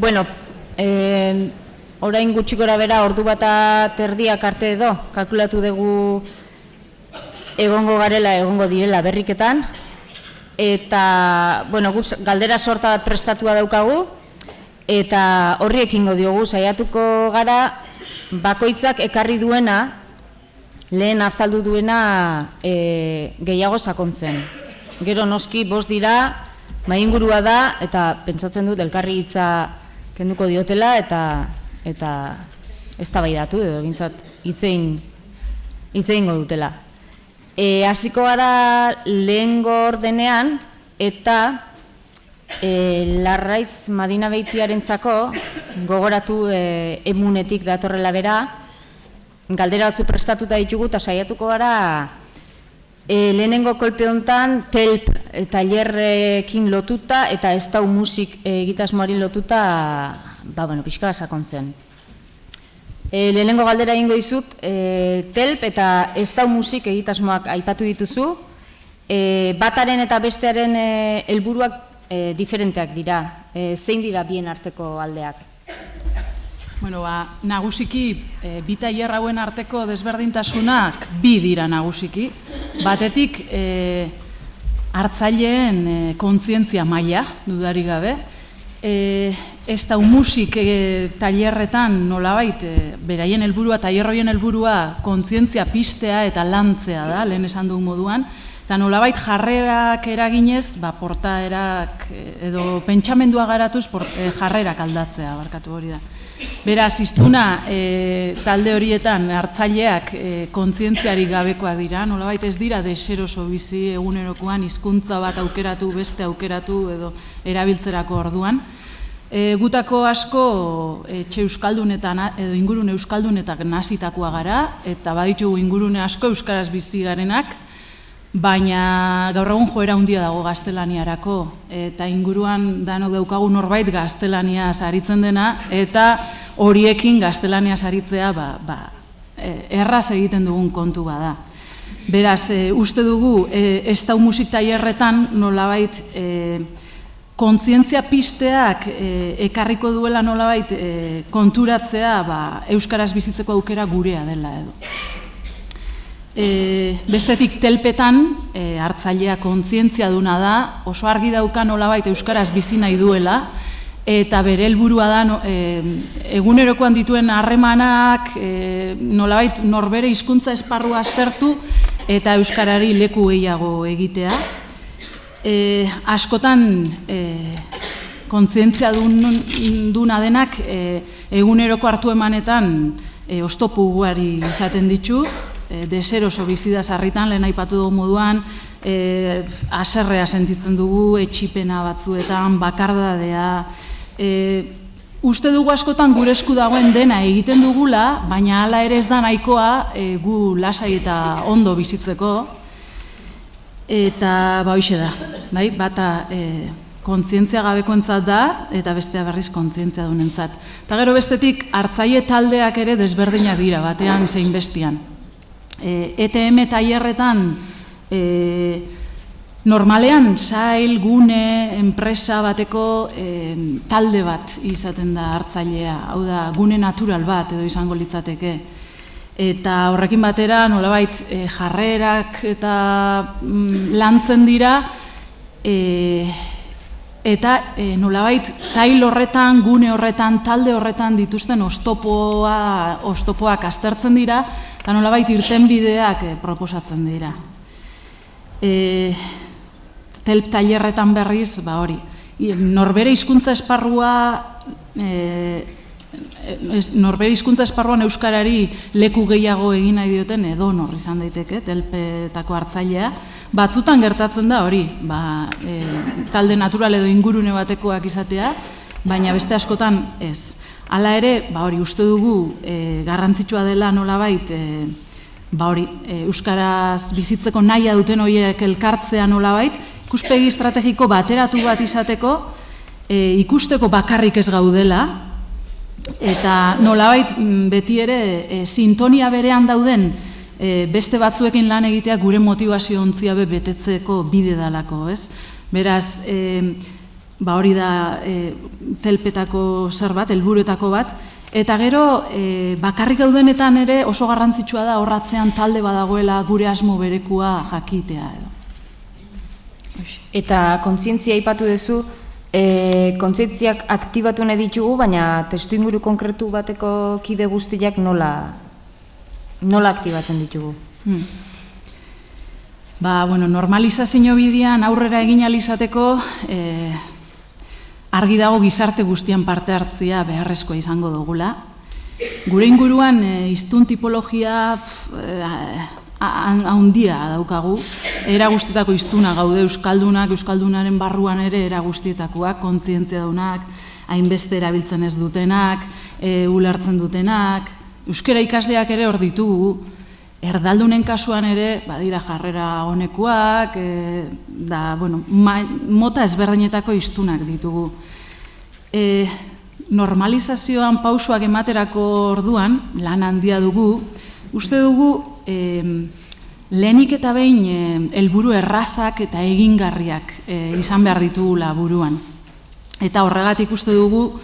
Bueno, orain gutxi gora bera ordu bata terdiak arte edo, kalkulatu dugu egongo garela, egongo direla berriketan, eta, bueno, galdera sorta bat prestatua daukagu, eta horri ekingo diogu, saiatuko gara bakoitzak ekarri duena, lehen azaldu duena gehiago sakontzen. Gero noski bost dira, maingurua da, eta pentsatzen dut elkarri hitza kenduko diotela, eta eztabaidatu edo gintzat hitzein dutela. Hasiko gara lehengo ordenean, eta Larraitz Madina Beitiarentzako gogoratu emunetik datorrela bera, galdera batzu prestatuta ditugu eta saiatuko gara lehenengo kolpe hontan telp tailerrekin lotuta eta ez dau musik egitasmoari lotuta pixka bat sakontzen. Lehenengo galdera egingo dizut, telp eta ez dau musik egitasmoak aipatu dituzu, bataren eta bestearen helburuak diferenteak dira, zein dira bien arteko aldeak? Bueno, nagusiki, bi tailer hauen arteko desberdintasunak bi dira nagusiki. Batetik, hartzaileen kontzientzia maila, dudarik gabe. Ez da musik tailerretan nolabait, beraien helburua, tailer horien helburua kontzientzia pistea eta lantzea da, lehen esan dugun moduan. Eta nolabait jarrerak eraginez, portaerak edo pentsamendua garatuz jarrerak aldatzea, barkatu hori da. Beraz, iztuna talde horietan hartzaileak kontzientziarik gabekoak dira, nolabait ez dira deseroso bizi egunerokoan hizkuntza bat aukeratu, beste aukeratu edo erabiltzerako orduan. Gutako asko etxe euskaldunetan edo ingurune euskaldunetak nazitakoa gara, eta baditugu ingurune asko euskaraz bizi garenak, baina gaur egun joera handia dago gaztelaniarako, eta inguruan danok daukagu norbait gaztelaniaz aritzen dena, eta horiekin gaztelaniaz aritzea erraz egiten dugun kontu bada. Beraz, uste dugu, ez dau musik tailerretan nolabait kontzientzia pisteak ekarriko duela nolabait konturatzea euskaraz bizitzeko aukera gurea dela edo. Bestetik telpetan, hartzailea kontzientzia duna da, oso argi dauka nolabait euskaraz bizi nahi duela, eta bere helburua da egunerokoan dituen harremanak nolabait norbere hizkuntza esparrua aztertu eta euskarari leku gehiago egitea. Askotan kontzientzia duna denak eguneroko hartu emanetan oztopo ugari izaten ditu, deseroso bizida sarritan, lehen aipatu dugu moduan, haserrea sentitzen dugu, etxipena batzuetan, bakardadea. Uste dugu askotan gure esku dagoen dena egiten dugula, baina hala ere ez da nahikoa gu lasai eta ondo bizitzeko. Eta hoixe da, bata kontzientzia gabekoentzat da, eta bestea berriz kontzientzia dunentzat. Eta gero bestetik, hartzaile taldeak ere desberdinak dira, batean zein bestian. ETM tailerretan normalean sail, gune, enpresa bateko talde bat izaten da hartzailea, hau da gune natural bat edo izango litzateke. Eta horrekin batera nolabait jarrerak eta lantzen dira eta nolabait sail horretan, gune horretan, talde horretan dituzten oztopoak aztertzen dira eta nolabait irtenbideak proposatzen dira. Telp tailerretan berriz, hori, norbere hizkuntza esparruan euskarari leku gehiago egin nahi dioten edo nor izan daiteke, telpetako hartzailea. Batzutan gertatzen da hori, talde natural edo ingurune batekoak izatea, baina beste askotan ez. Hala ere, hori uste dugu garrantzitsua dela nolabait, euskaraz bizitzeko nahia duten horiek elkartzea nolabait, ikuspegi estrategiko bateratu bat izateko, ikusteko bakarrik ez gaudela, eta nolabait beti ere sintonia berean dauden beste batzuekin lan egitea gure motivazio ontzia betetzeko bide dalako, ez? Beraz, hori da telpetako zerbait, helburuetako bat, eta gero bakarrik gaudenetan ere oso garrantzitsua da horratzean talde badagoela gure asmo berekua jakitea edo. Eta kontzientzia aipatu duzu, kontzientziak aktibatu nahi ditugu, baina testuinguru konkretu bateko kide guztiak nola aktibatzen ditugu? Normalizazio bidean aurrera egin ahal izateko argi dago gizarte guztian parte hartzea beharrezkoa izango dugula. Gure inguruan hiztun tipologia handia daukagu, era guztietako hiztuna gaude, euskaldunak, euskaldunaren barruan ere era guztietakoak, kontzientziadunak, hainbeste erabiltzen ez dutenak, ulertzen dutenak, euskara ikasleak ere hor ditugu, erdaldunen kasuan ere badira jarrera honekoak, mota ezberdinetako hiztunak ditugu. Normalizazioan pausoak ematerako orduan, lan handia dugu, uste dugu lehenik eta behin helburu errazak eta egingarriak izan behar ditugula buruan. Eta horregatik uste dugu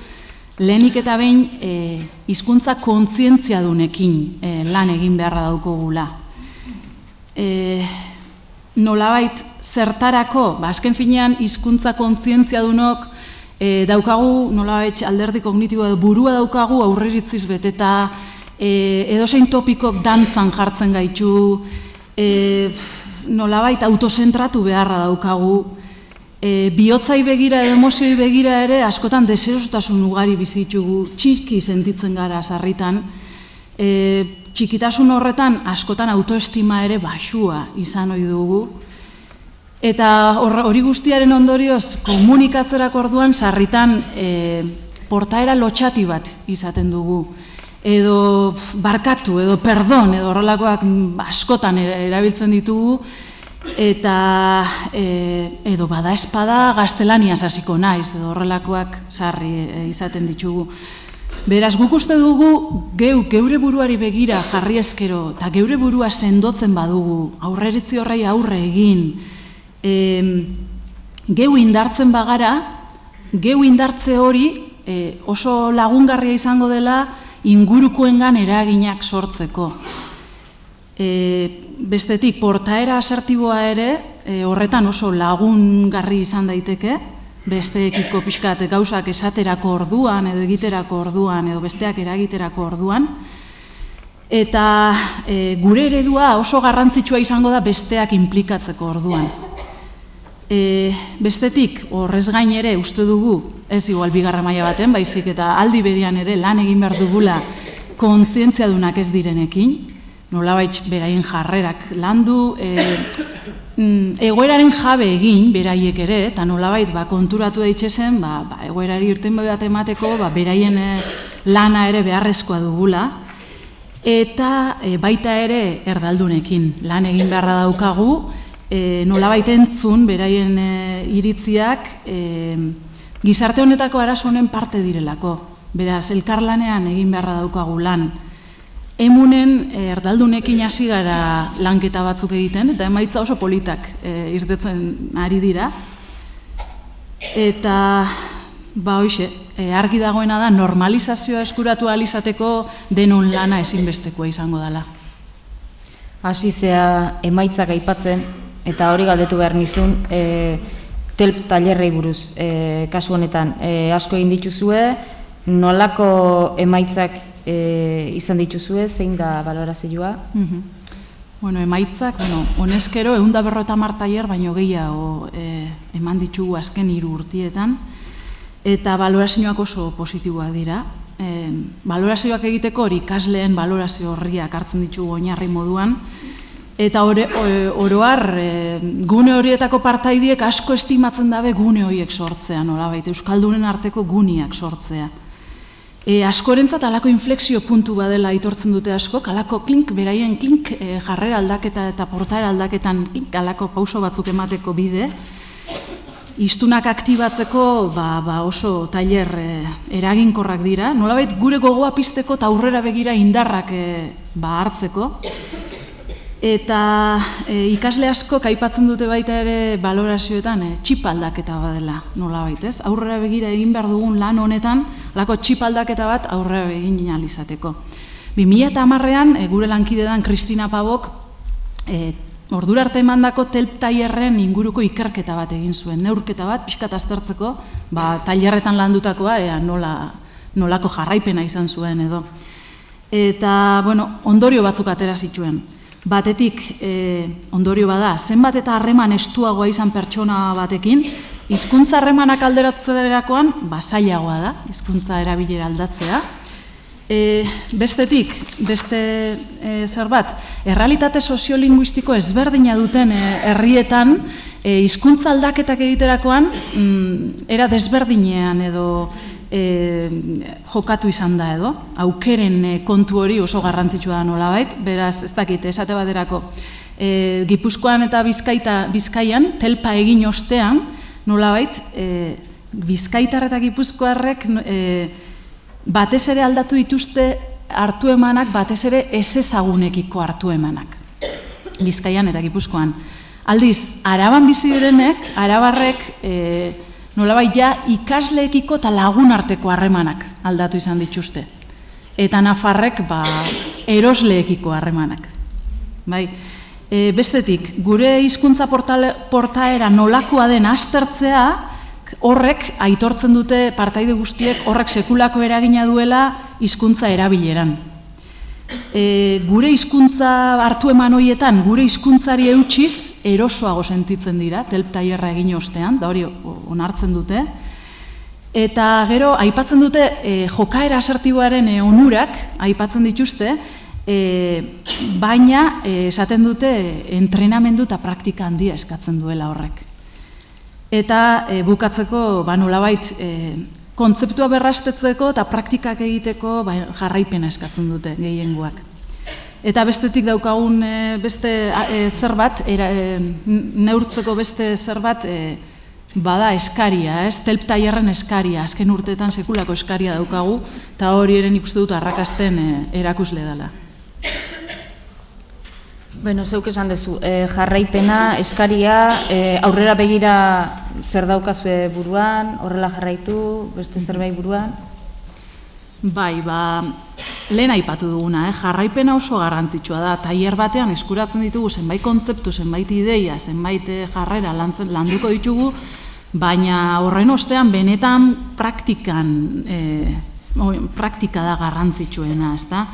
lehenik eta behin hizkuntza kontzientziadunekin lan egin beharra daukagula. Nolabait zertarako, azken finean hizkuntza kontzientziadunok daukagu nolabait alderdi kognitiboa burua daukagu aurreritziz beteta, edozein topikok dantzan jartzen gaitu, nolabait autozentratu beharra daukagu, bihotzai begira edo emozioi begira ere askotan deserosotasun ugari bizitugu, txiki sentitzen gara sarritan, txikitasun horretan askotan autoestima ere baxua izan ohi dugu, eta hori guztiaren ondorioz komunikatzerako orduan sarritan portaera lotxati bat izaten dugu, edo barkatu, edo perdon, edo horrelakoak askotan erabiltzen ditugu, eta edo bada espada gaztelaniaz hasiko naiz, edo horrelakoak sarri izaten ditugu. Beraz, guk uste dugu geure buruari begira jarri eskero, eta geure burua sendotzen badugu, aurreritzi horrei aurre egin, geu indartzen bagara, geu indartze hori oso lagungarria izango dela ingurukoengan eraginak sortzeko. Bestetik, portaera asertiboa ere horretan oso lagungarri izan daiteke, besteekiko pixkat gauzak esaterako orduan, edo egiterako orduan, edo besteak eragiterako orduan, eta gure eredua oso garrantzitsua izango da besteak inplikatzeko orduan. Bestetik, horrez gain ere uste dugu, ez igual bigarren maila baten, baizik eta aldi berean ere lan egin behar dugula kontzientziadunak ez direnekin, nolabait beraien jarrerak landu, egoeraren jabe egin beraiek ere, eta nolabait konturatu daitzezen, egoerari irten bat emateko, beraien lana ere beharrezkoa dugula, eta baita ere erdaldunekin lan egin beharra daukagu, nolabait entzun beraien iritziak gizarte honetako arazo honen parte direlako. Beraz, elkarlanean egin beharra daukagu lan. Emunen erdaldunekin hasi gara lanketa batzuk egiten, eta emaitza oso politak irtetzen ari dira. Eta, hoxe, argi dagoena da normalizazioa eskuratu ahal izateko denon lana ezinbestekoa izango dela. Hasi zea emaitzak aipatzen, eta hori galdetu behar nizun, telp tailerrei buruz, kasu honetan, asko egin dituzue, nolako emaitzak izan dituzue, zein da balorazioa? Emaitzak, honezkero, 150 tailer baino gehiago eman ditugu azken 3 urtietan, eta balorazioak oso positiboak dira. Balorazioak egiteko hori ikasleen balorazio horriak hartzen ditugu oinarri moduan, eta oroar gune horietako partaidiek asko estimatzen dabe gune horiek sortzea, nolabait, euskaldunen arteko guneak sortzea. Askorentzat alako inflexio puntu badela aitortzen dute asko, alako klink, beraien klink jarrera aldaketa eta portaera aldaketan alako pauso batzuk emateko bide, hiztunak aktibatzeko oso tailer eraginkorrak dira, nolabait gure gogoa pizteko eta aurrera begira indarrak hartzeko. Eta ikasle askok aipatzen dute baita ere balorazioetan txip aldaketa badela, nolabait, ez? Aurrera begira egin behar dugun lan honetan, halako txip aldaketa bat aurrera egin ahal izateko. 2010ean gure lankide den Kristina Pabok ordura arte emandako telp tailerren inguruko ikerketa bat egin zuen, neurketa bat pixkat aztertzeko, tailerretan landutakoa nolako jarraipena izan zuen edo. Eta, ondorio batzuk atera zituen. Batetik, ondorio bada, zenbat eta harreman estuagoa izan pertsona batekin, hizkuntza harremanak alderatzerakoan, zailagoa da, hizkuntza erabilera aldatzea. Bestetik, beste zer bat, errealitate soziolinguistiko ezberdina duten herrietan, hizkuntza aldaketak egiterakoan, era desberdinean edo jokatu izan da edo, aukeren kontu hori oso garrantzitsua da nolabait, beraz, ez dakit, esate baterako, Gipuzkoan eta Bizkaian, telpa egin ostean, nolabait, Bizkaitar eta Gipuzkoarrek batez ere aldatu dituzte hartu emanak, batez ere ezezagunekiko hartu emanak, Bizkaian eta Gipuzkoan. Aldiz, Araban bizi direnek, Arabarrek, nolabait ja ikasleekiko eta lagun arteko harremanak aldatu izan dituzte. Eta Nafarrek erosleekiko harremanak. Bestetik, gure hizkuntza portaera nolakoa den aztertzea, horrek aitortzen dute partaide guztiek horrek sekulako eragina duela hizkuntza erabileran. Gure hizkuntza hartu eman horietan, gure hizkuntzari eutsiz erosoago sentitzen dira, telp tailerra egin ostean, da hori onartzen dute. Eta gero, aipatzen dute jokaera asertiboaren onurak, aipatzen dituzte, baina esaten dute entrenamendu eta praktika handia eskatzen duela horrek. Eta bukatzeko, nolabait, kontzeptua berrastetzeko eta praktikak egiteko jarraipena eskatzen dute gehiengoak. Eta bestetik daukagun beste zerbait, neurtzeko beste zerbait, bada eskaria, telp tailerren eskaria, azken urteetan sekulako eskaria daukagu, eta hori eren ikuste dut arrakasten erakusle dela. Zeuk esan dezu, jarraipena, eskaria, aurrera begira zer daukazue buruan, horrela jarraitu, beste zerbait buruan? Bai, lehen aipatu duguna, jarraipena oso garrantzitsua da, tailer batean eskuratzen ditugu zenbait kontzeptu, zenbait ideia, zenbait jarrera landuko ditugu, baina horren ostean benetan praktika da garrantzitsuena, ezta?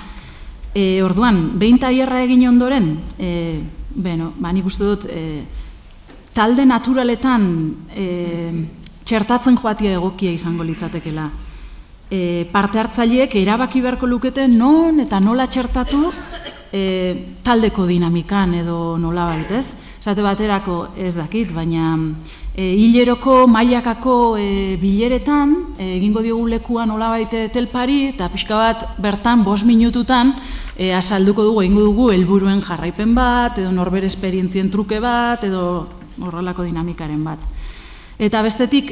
Orduan, behin tailerra egin ondoren, nik uste dut, talde naturaletan txertatzen joatia egokia izango litzatekela. Parte hartzaileek erabaki beharko lukete non eta nola txertatu taldeko dinamikan edo nolabait, ez? Esate baterako ez dakit, baina hileroko mailakako bileretan egingo diogu lekua nolabait telpari eta pixka bat bertan 5 minututan azalduko dugu, egingo dugu helburuen jarraipen bat, edo norbere esperientzien truke bat, edo horrelako dinamikaren bat. Eta bestetik,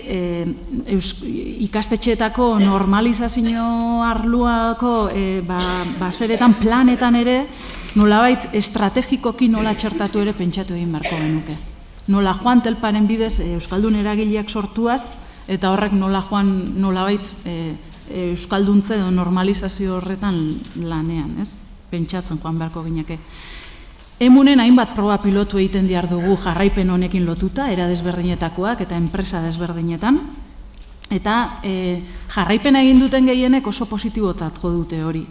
ikastetxeetako normalizazio arloako baseretan planetan ere, nolabait estrategikoki nola txertatu ere pentsatu egin beharko genuke. Nola joan telparen bidez euskaldun eragileak sortuaz, eta horrek nola joan nolabait euskalduntze edo normalizazio horretan lanean, ez? Pentsatzen joan beharko gineke. Emunen hainbat proba pilotu egiten behar dugu jarraipen honekin lotuta, era desberdinetakoak eta enpresa desberdinetan. Eta jarraipena egin duten gehienek oso positibotzat jo dute hori.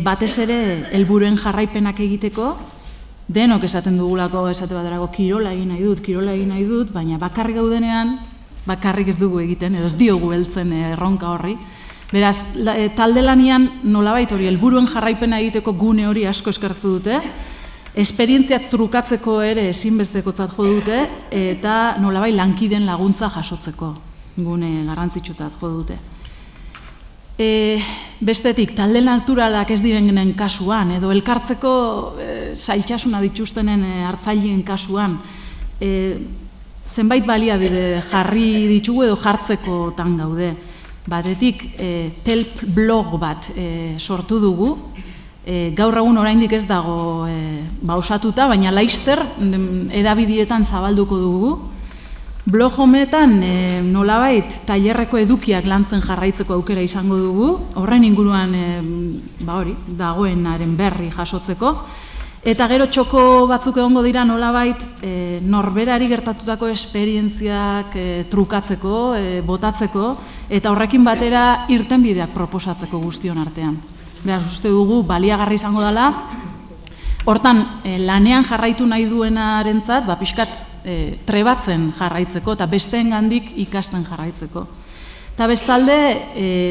Batez ere, helburuen jarraipenak egiteko, denok esaten dugulako, esate baterako, kirola egin nahi dut, baina bakarrik gaudenean, bakarrik ez dugu egiten, edo ez diogu heltzen erronka horri. Beraz, talde lanian nolabait hori, helburuen jarraipena egiteko gune hori asko eskertu dute, esperientziat trukatzeko ere ezinbestekotzat jo dute, eta nolabait lankideen laguntza jasotzeko gune garrantzitsutzat jo dute. Bestetik, talde naturalak ez direnen kasuan, edo elkartzeko zailtasuna dituztenen hartzaileen kasuan, zenbait baliabide jarri ditugu edo jartzekotan gaude. Batetik, telp blog bat sortu dugu, Gaur egun oraindik ez dago osatuta, baina laizter edabidietan zabalduko dugu. Blog honetan nolabait tailerreko edukiak lantzen jarraitzeko aukera izango dugu, horren inguruan dagoenaren berri jasotzeko. Eta gero txoko batzuk egongo dira nolabait norberari gertatutako esperientziak trukatzeko, botatzeko, eta horrekin batera irtenbideak proposatzeko guztion artean. Beraz, uste dugu baliagarri izango dela, hortan lanean jarraitu nahi duenarentzat, pixkat trebatzen jarraitzeko eta besteengandik ikasten jarraitzeko. Eta bestalde,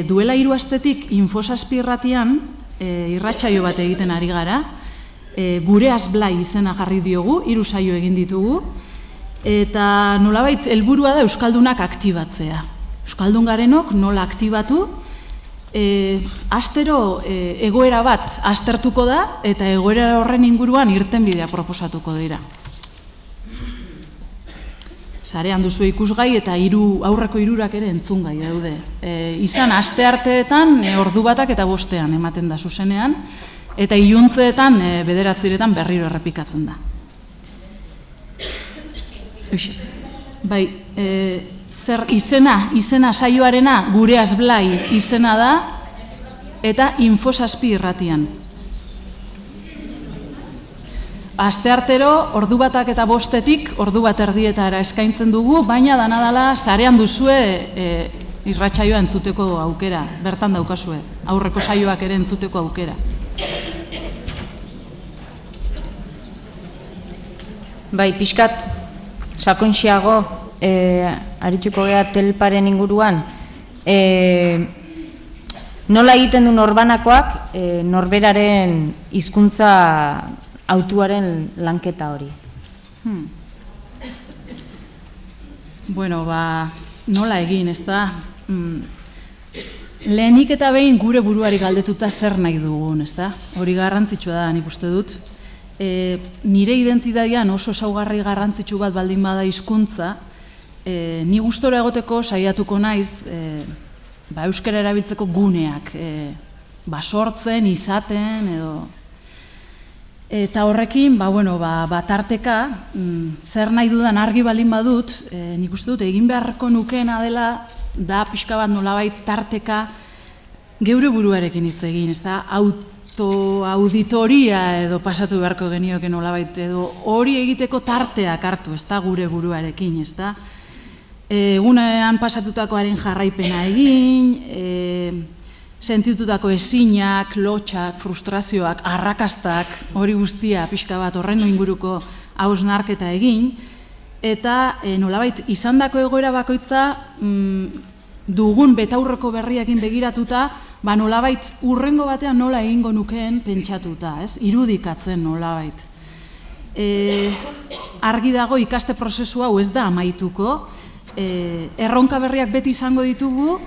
duela 3 astetik Info7 irratian irratsaio bat egiten ari gara, Gure Azblai izena jarri diogu, 3 saio egin ditugu, eta nolabait helburua da euskaldunak aktibatzea. Euskaldun garenok nola aktibatu, astero egoera bat aztertuko da eta egoera horren inguruan irtenbidea proposatuko dira. Sarean duzu ikusgai eta aurreko 3 ere entzungai daude. Izan astearteetan ordu batak eta 5 ematen da zuzenean, eta iluntzeetan 9 berriro errepikatzen da. Bai, zer izena saioarena Gure Azblai izena da, eta Info7 irratian. Asteartero, ordu batak eta 5 ordu bat erdietara eskaintzen dugu, baina dana sarean duzue irratsaioa entzuteko aukera, bertan daukazue, aurreko saioak ere entzuteko aukera. Bai, pixkat, sakontxiago, arituko gea telparen inguruan, nola egiten du norbanakoak norberaren hizkuntza autuaren lanketa hori? Bueno, nola egin, ez da? Lehenik eta behin gure buruari galdetuta zer nahi dugun, ez da? Hori garrantzitsua da, nik uste dut. Nire identitatean oso ezaugarri garrantzitsu bat baldin bada hizkuntza, ni gustora egoteko saiatuko naiz euskara erabiltzeko guneak sortzen, izaten edo. Eta horrekin, tarteka, zer nahi dudan argi baldin badut, nik uste dut egin beharko nukeena dela, da pixka bat nolabait tarteka geure buruarekin hitz egin, ez da, auditoria edo pasatu beharko genioke nolabait, edo hori egiteko tarteak hartu, ez da, gure buruarekin, ez da. Egunean pasatutakoaren jarraipena egin, sentitutako ezinak, lotxak, frustrazioak, arrakastak, hori guztia pixka bat horren inguruko hausnarketa egin, eta nolabait izandako egoera bakoitza dugun betaurreko berriakin begiratuta, nolabait urrengo batean nola egingo nukeen pentsatuta, irudikatzen nolabait. Argi dago ikaste prozesu hau ez da amaituko, erronka berriak beti izango ditugu,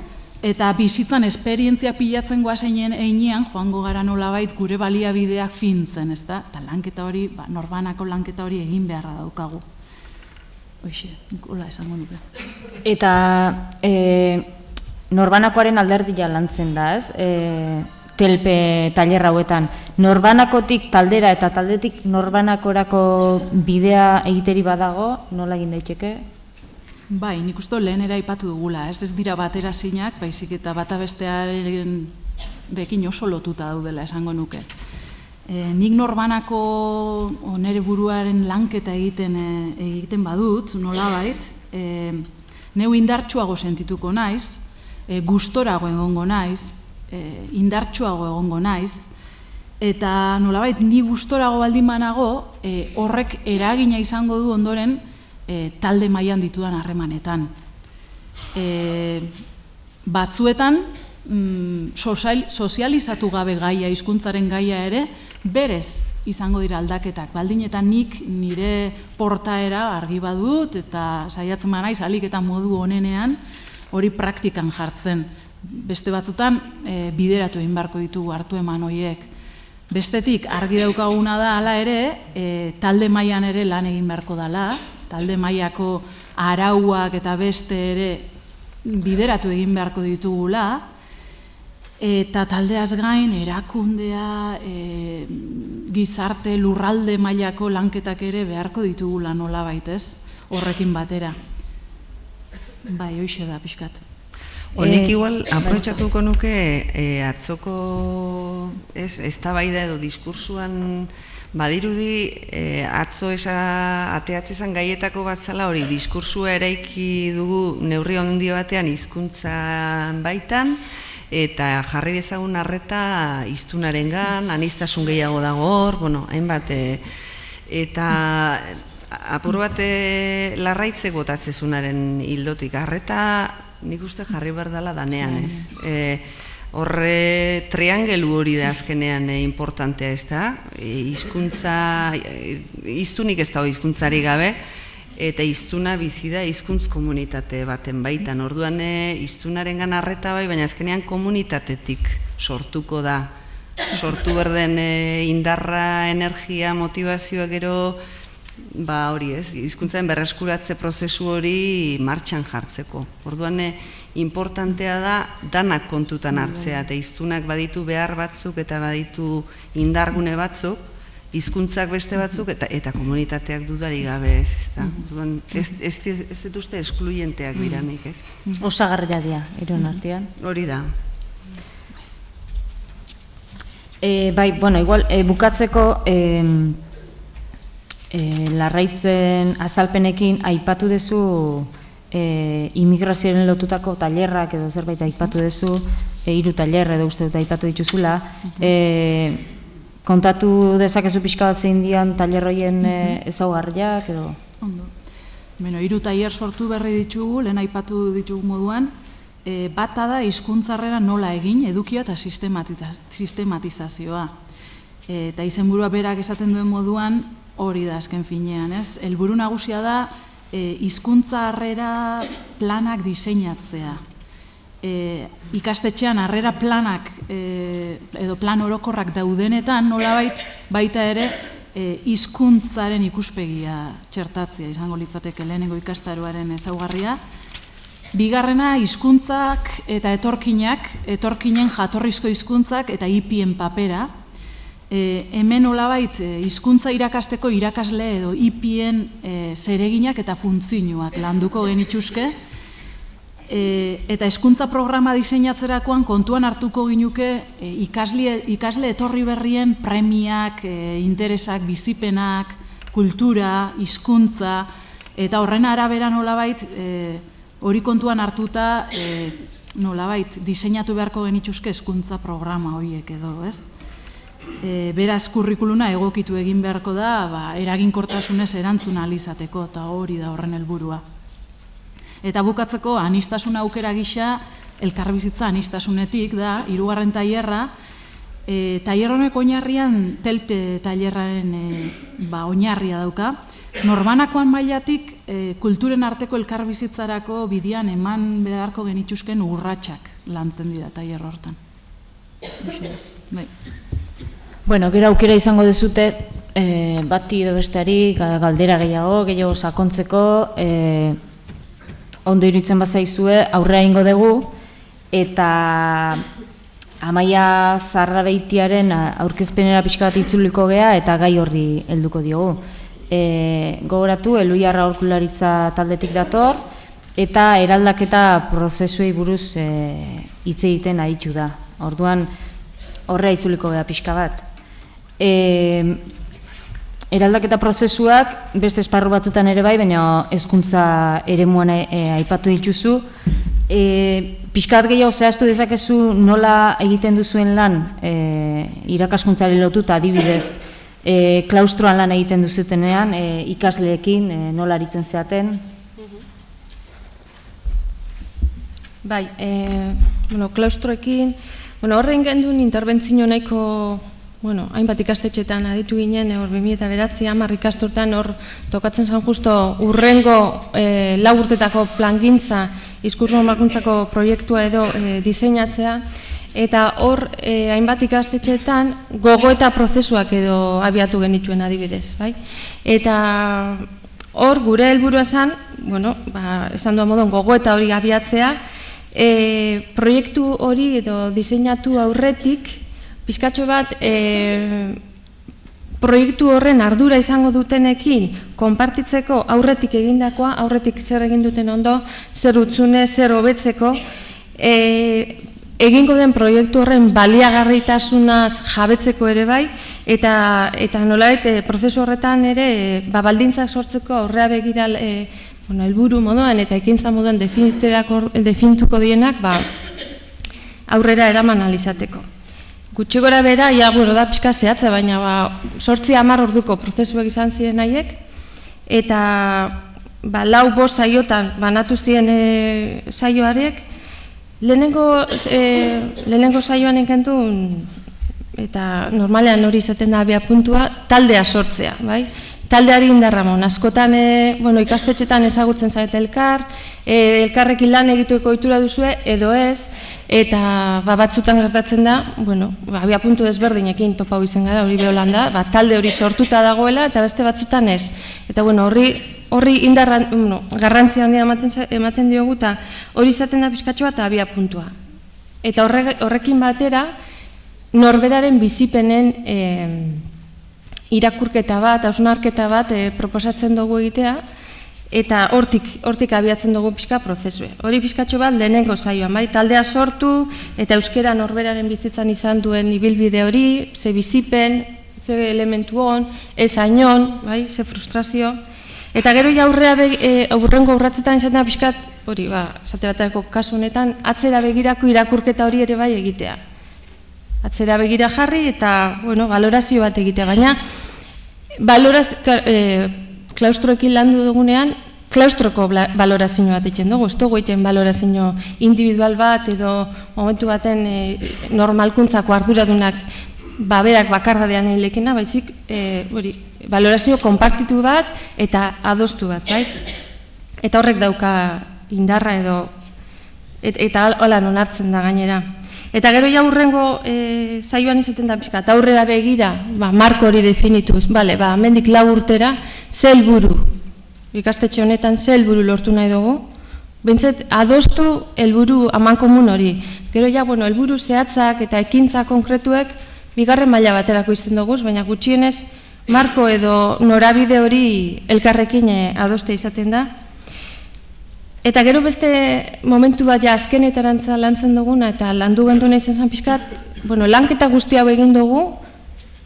eta bizitzan esperientzia pilatzen goazeinen einean, joango gara nolabait gure baliabideak fintzen, ez da? Eta lanketa hori, norbanako lanketa hori egin beharra daukagu. Hoxe, hola esango nuke. Eta norbanakoaren alderdia lantzen da, ez? Telpe tailer hauetan. Norbanakotik taldera eta taldetik norbanakorako bidea egiteri badago, nola egin daiteke? Bai, nik uste lehen aipatu dugula, ez dira baterazinak, baizik eta bata bestearekin oso lotuta daudela esango nuke. Nik norbanako nire buruaren lanketa egiten badut, nolabait, neu indartsuago sentituko naiz, gustorago egongo naiz, indartsuago egongo naiz, eta nolabait ni gustorago baldin banago, horrek eragina izango du ondoren talde mailan ditudan harremanetan. Batzuetan, sozializatu gabe gaia, hizkuntzaren gaia ere, berez izango dira aldaketak. Baldin eta nik nire portaera argi badut eta saiatzen naiz ahalik eta modu onenean hori praktikan jartzen. Beste batzutan bideratu egin beharko ditugu hartu eman horiek. Bestetik argi daukaguna da hala ere, talde mailan ere lan egin beharko dela, talde mailako arauak eta beste ere bideratu egin beharko ditugula, eta taldeaz gain erakundea, gizarte lurralde mailako lanketak ere beharko ditugula nolabait, ez? Horrekin batera. Bai, hoixe da pixkat. Honik igual aprobetxatuko nuke atzoko eztabaida edo diskursuan badirudi atzo ateatzezan gaietako bat zala hori diskursua eraiki dugu neurri handi batean hizkuntzan baitan eta jarri dezagun arreta hiztunarengan, aniztasun gehiago dago hor, bueno, hainbat eta apur bat larraitzek botatzezunaren hildotik arreta nik uste jarri behar dela danean, ez? Horre triangelu hori da azkenean importantea ez da, hizkuntza, hiztunik ez dago hizkuntzari gabe, eta hiztuna bizi da hizkuntz komunitate baten baitan. Orduan hiztunarengan arreta bai, baina azkenean komunitatetik sortuko da. Sortu berden indarra, energia, motivazioa gero, ba hori ez, hizkuntzaren berreskuratze prozesu hori martxan jartzeko. Orduan importantea da danak kontutan hartzea, eta hiztunak baditu behar batzuk eta baditu indargune batzuk, hizkuntzak beste batzuk eta komunitateak dudari gabe ez, ez dut uste eskluyenteak diranik ez. Osagarria dira, iron artean. Hori da. Bai, bueno, igual, bukatzeko larraitzen azalpenekin aipatu dezu immigrazioaren lotutako tailerrak edo zerbait aipatu dezu, 3 tailer edo uste dut aipatu dituzula. Kontatu dezakezu pixka bat zein dian tailerroien ezaugarriak edo? Ondo. Beno, 3 tailer sortu berri ditugu, lehen aipatu ditugu moduan, bata da hizkuntzarrera nola egin, edukia eta sistematizazioa. Eta izenburua berak esaten duen moduan, hori da azken finean, ez? Helburu nagusia da hizkuntza harrera planak diseinatzea. Ikastetxean harrera planak edo plan orokorrak daudenetan nolabait baita ere hizkuntzaren ikuspegia txertatzea izango litzateke lehenengo ikastaroaren ezaugarria. Bigarrena hizkuntzak eta etorkinen jatorrizko hizkuntzak eta IPien papera. Hemen nolabait hizkuntza irakasteko irakasle edo IPien zereginak eta funtzioak landuko genituzke. Eta hezkuntza programa diseinatzerakoan kontuan hartuko ginuke ikasle etorri berrien premiak, interesak, bizipenak, kultura, hizkuntza eta horren arabera nolabait hori kontuan hartuta nolabait diseinatu beharko genituzke hezkuntza programa horiek edo, ez? Beraz kurrikuluna egokitu egin beharko da eraginkortasunez erantzun ahal izateko eta hori da horren helburua. Eta bukatzeko aniztasun aukera gisa elkarbizitza aniztasunetik da 3. tailerra. Tailer honek oinarrian telpe tailerraren oinarria dauka. Norbanakoan mailatik kulturen arteko elkarbizitzarako bidean eman beharko genituzken urratsak lantzen dira tailer hortan. Bai. Bueno, gero aukera izango dezute bati edo besteari galdera gehiago sakontzeko ondo iruditzen bazaizue aurrera egingo dugu eta Amaia Zarrabeitiaren aurkezpenera pixka bat itzuliko gea eta gai horri helduko diogu. Gogoratu, Elhuyar aholkularitza taldetik dator eta eraldaketa prozesuei buruz hitz egiten aritu da. Orduan horrela itzuliko gea pixka bat. Eraldaketa prozesuak beste esparru batzutan ere bai, baina hezkuntza eremuan aipatu dituzu. Pixkat gehiago zehaztu dezakezu nola egiten duzuen lan irakaskuntzari lotuta adibidez klaustroan lan egiten duzutenean ikasleekin nola aritzen zeaten? Bai, klaustroekin, horrein gendun interbentzio nahiko hainbat ikastetxetan aditu ginen, 2009 10 ikasturtean hor tokatzen zen justo urrengo 4 urtetako plangintza hizkuntza normalkuntzako proiektua edo diseinatzea, eta hor hainbat ikastetxetan gogoeta prozesuak edo abiatu genituen adibidez, bai? Eta hor gure helburua zen, esan duan modon gogoeta hori abiatzea, proiektu hori edo diseinatu aurretik, pixkatxo bat proiektu horren ardura izango dutenekin konpartitzeko aurretik egindakoa, aurretik zer egin duten ondo, zer utzune, zer hobetzeko, egingo den proiektu horren baliagarritasunaz jabetzeko ere bai, eta nolabait prozesu horretan ere baldintzak sortzeko aurrea begira helburu moduan eta ekintza moduan definituko dienak aurrera eraman alizateko. Gutxi gora bera, da pixka zehatza, baina 8-10 orduko prozesuak izan ziren haiek, eta 4-5 saiotan banatu ziren saioarek, lehenengo saioan enkentun, eta normalean hori izaten da abia puntua, taldea sortzea, bai? Taldeari indarramon, askotan ikastetxetan ezagutzen zaite elkarrekin lan egitueko ohitura duzue, edo ez, eta batzutan gertatzen da, abia puntu desberdinekin topau izen gara, hori beholan da, talde hori sortuta dagoela, eta beste batzutan ez. Eta horri garrantzia handia ematen diogu, eta hori izaten da pixkatxoa eta abia puntua. Eta horrekin batera, norberaren bizipenen irakurketa bat, hausnarketa bat proposatzen dugu egitea, eta hortik abiatzen dugu pixka prozesue. Hori pixkatxo bat lehenengo saioan, taldea sortu, eta euskera norberaren bizitzan izan duen ibilbide hori, ze bizipen, ze elementu hon, ez ainon, ze frustrazio. Eta gero aurrengo urratzetan izan da pixkat, hori, esate baterako kasu honetan, atzera begirako irakurketa hori ere bai egitea. Atzera begira jarri eta, valorazio bat egitea, baina klaustroekin landu dugunean, klaustroko valorazio bat egiten dugu, ez dugu egiten valorazio individual bat edo momentu baten normalkuntzako arduradunak berak bakardadean egilekena, baizik valorazio konpartitu bat eta adostu bat, bai? Eta horrek dauka indarra edo, eta hola non hartzen da gainera. Eta gero hurrengo saioan izaten da pixka, eta aurrera begira, marko hori definituz, mendik 4 urtera, ze helburu, ikastetxe honetan ze helburu lortu nahi dugu, bentzet adostu helburu amankomun hori. Gero helburu zehatzak eta ekintza konkretuek bigarren maila baterako izten dugu, baina gutxienez, marko edo norabide hori elkarrekin adoste izaten da. Eta gero beste momentu bat azkenetarantza lantzen duguna eta landu genduna izan zen pixkat, lanketa guzti hau egin dugu,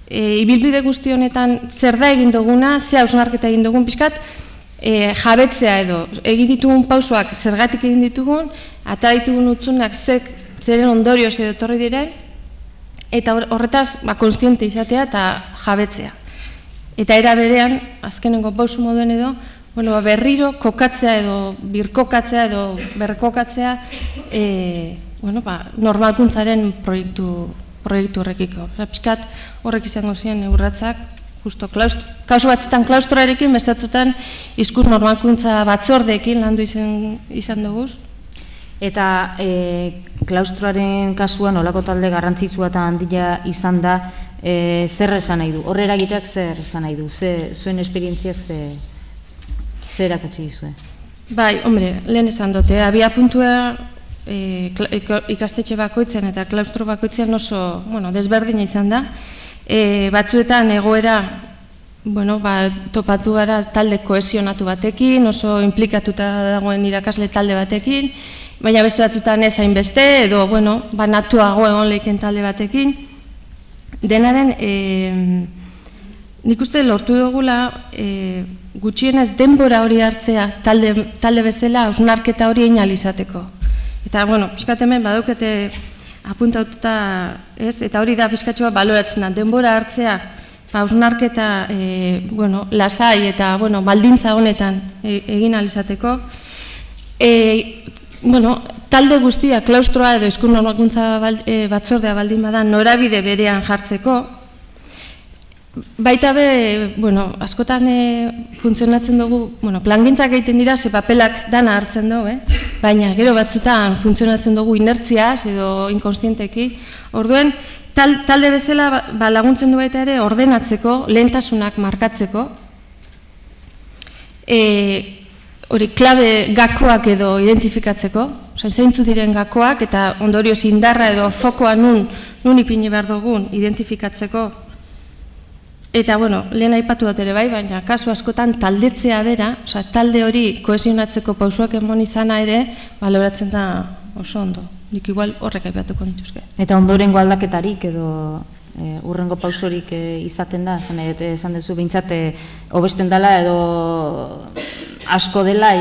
ibilbide guzti honetan zer da egin duguna, ze hausnarketa egin dugun pixkat, jabetzea edo, egin ditugun pausoak zergatik egin ditugun, eta ditugun utzunak zeren ondorioz edo torri diren, eta horretaz konstiente izatea eta jabetzea. Eta era berean, azkenengo pausu moduen edo, berriro kokatzea edo birkokatzea edo berkokatzea normalkuntzaren proiektu horrekiko. Piskat horrek izango ziren urratsak, kauso batzutan klaustroarekin, bestatzutan hizkuntz normalkuntza batzordeekin landu izan dugu. Eta klaustroaren kasuan olako talde garrantzitsua eta handia izan da, zer esan nahi du? Horrera egiteak zer esan nahi du? Zuen esperientziak zer erakutsi dizue? Bai, lehen esan dute, abia puntua ikastetxe bakoitzen eta klaustro bakoitzen oso desberdina izan da. Batzuetan egoera topatu gara talde kohesionatu batekin, oso implikatuta dagoen irakasle talde batekin, baina beste batzuetan ez hainbeste, edo banatuago egon leiken talde batekin. Dena den, nik uste lortu dugula gutxienez denbora hori hartzea talde bezala hausnarketa hori einalizateko. Eta, pixkat hemen badaukete apuntatuta ez, eta hori da pixkatxoa baloratzen da, denbora hartzea hausnarketa lasai eta baldintza honetan egin alizateko. Talde guztia, klaustroa edo hizkuntz normalkuntza batzordea baldin bada norabide berean jartzeko, baita be, askotan funtzionatzen dugu, plangintzak egiten dira, ze papelak dana hartzen dugu, baina gero batzutan funtzionatzen dugu inertziaz edo inkonstienteki. Orduen, talde bezala laguntzen du baita ere ordenatzeko, lehentasunak markatzeko. hori klabe gakoak edo identifikatzeko, zeintzu diren gakoak eta ondorioz indarra edo fokoa nun ipini behar dugun identifikatzeko. Eta, bueno, lehen aipatu bat ere bai, baina kasu askotan taldetzea bera, talde hori kohesionatzeko pausuak emon izana ere, baloratzen da oso ondo. Nik igual horrek aipatuko nituzke. Eta ondorengo aldaketarik edo urrengo pausorik izaten da, esan duzu, behintzat hobesten dela edo asko dela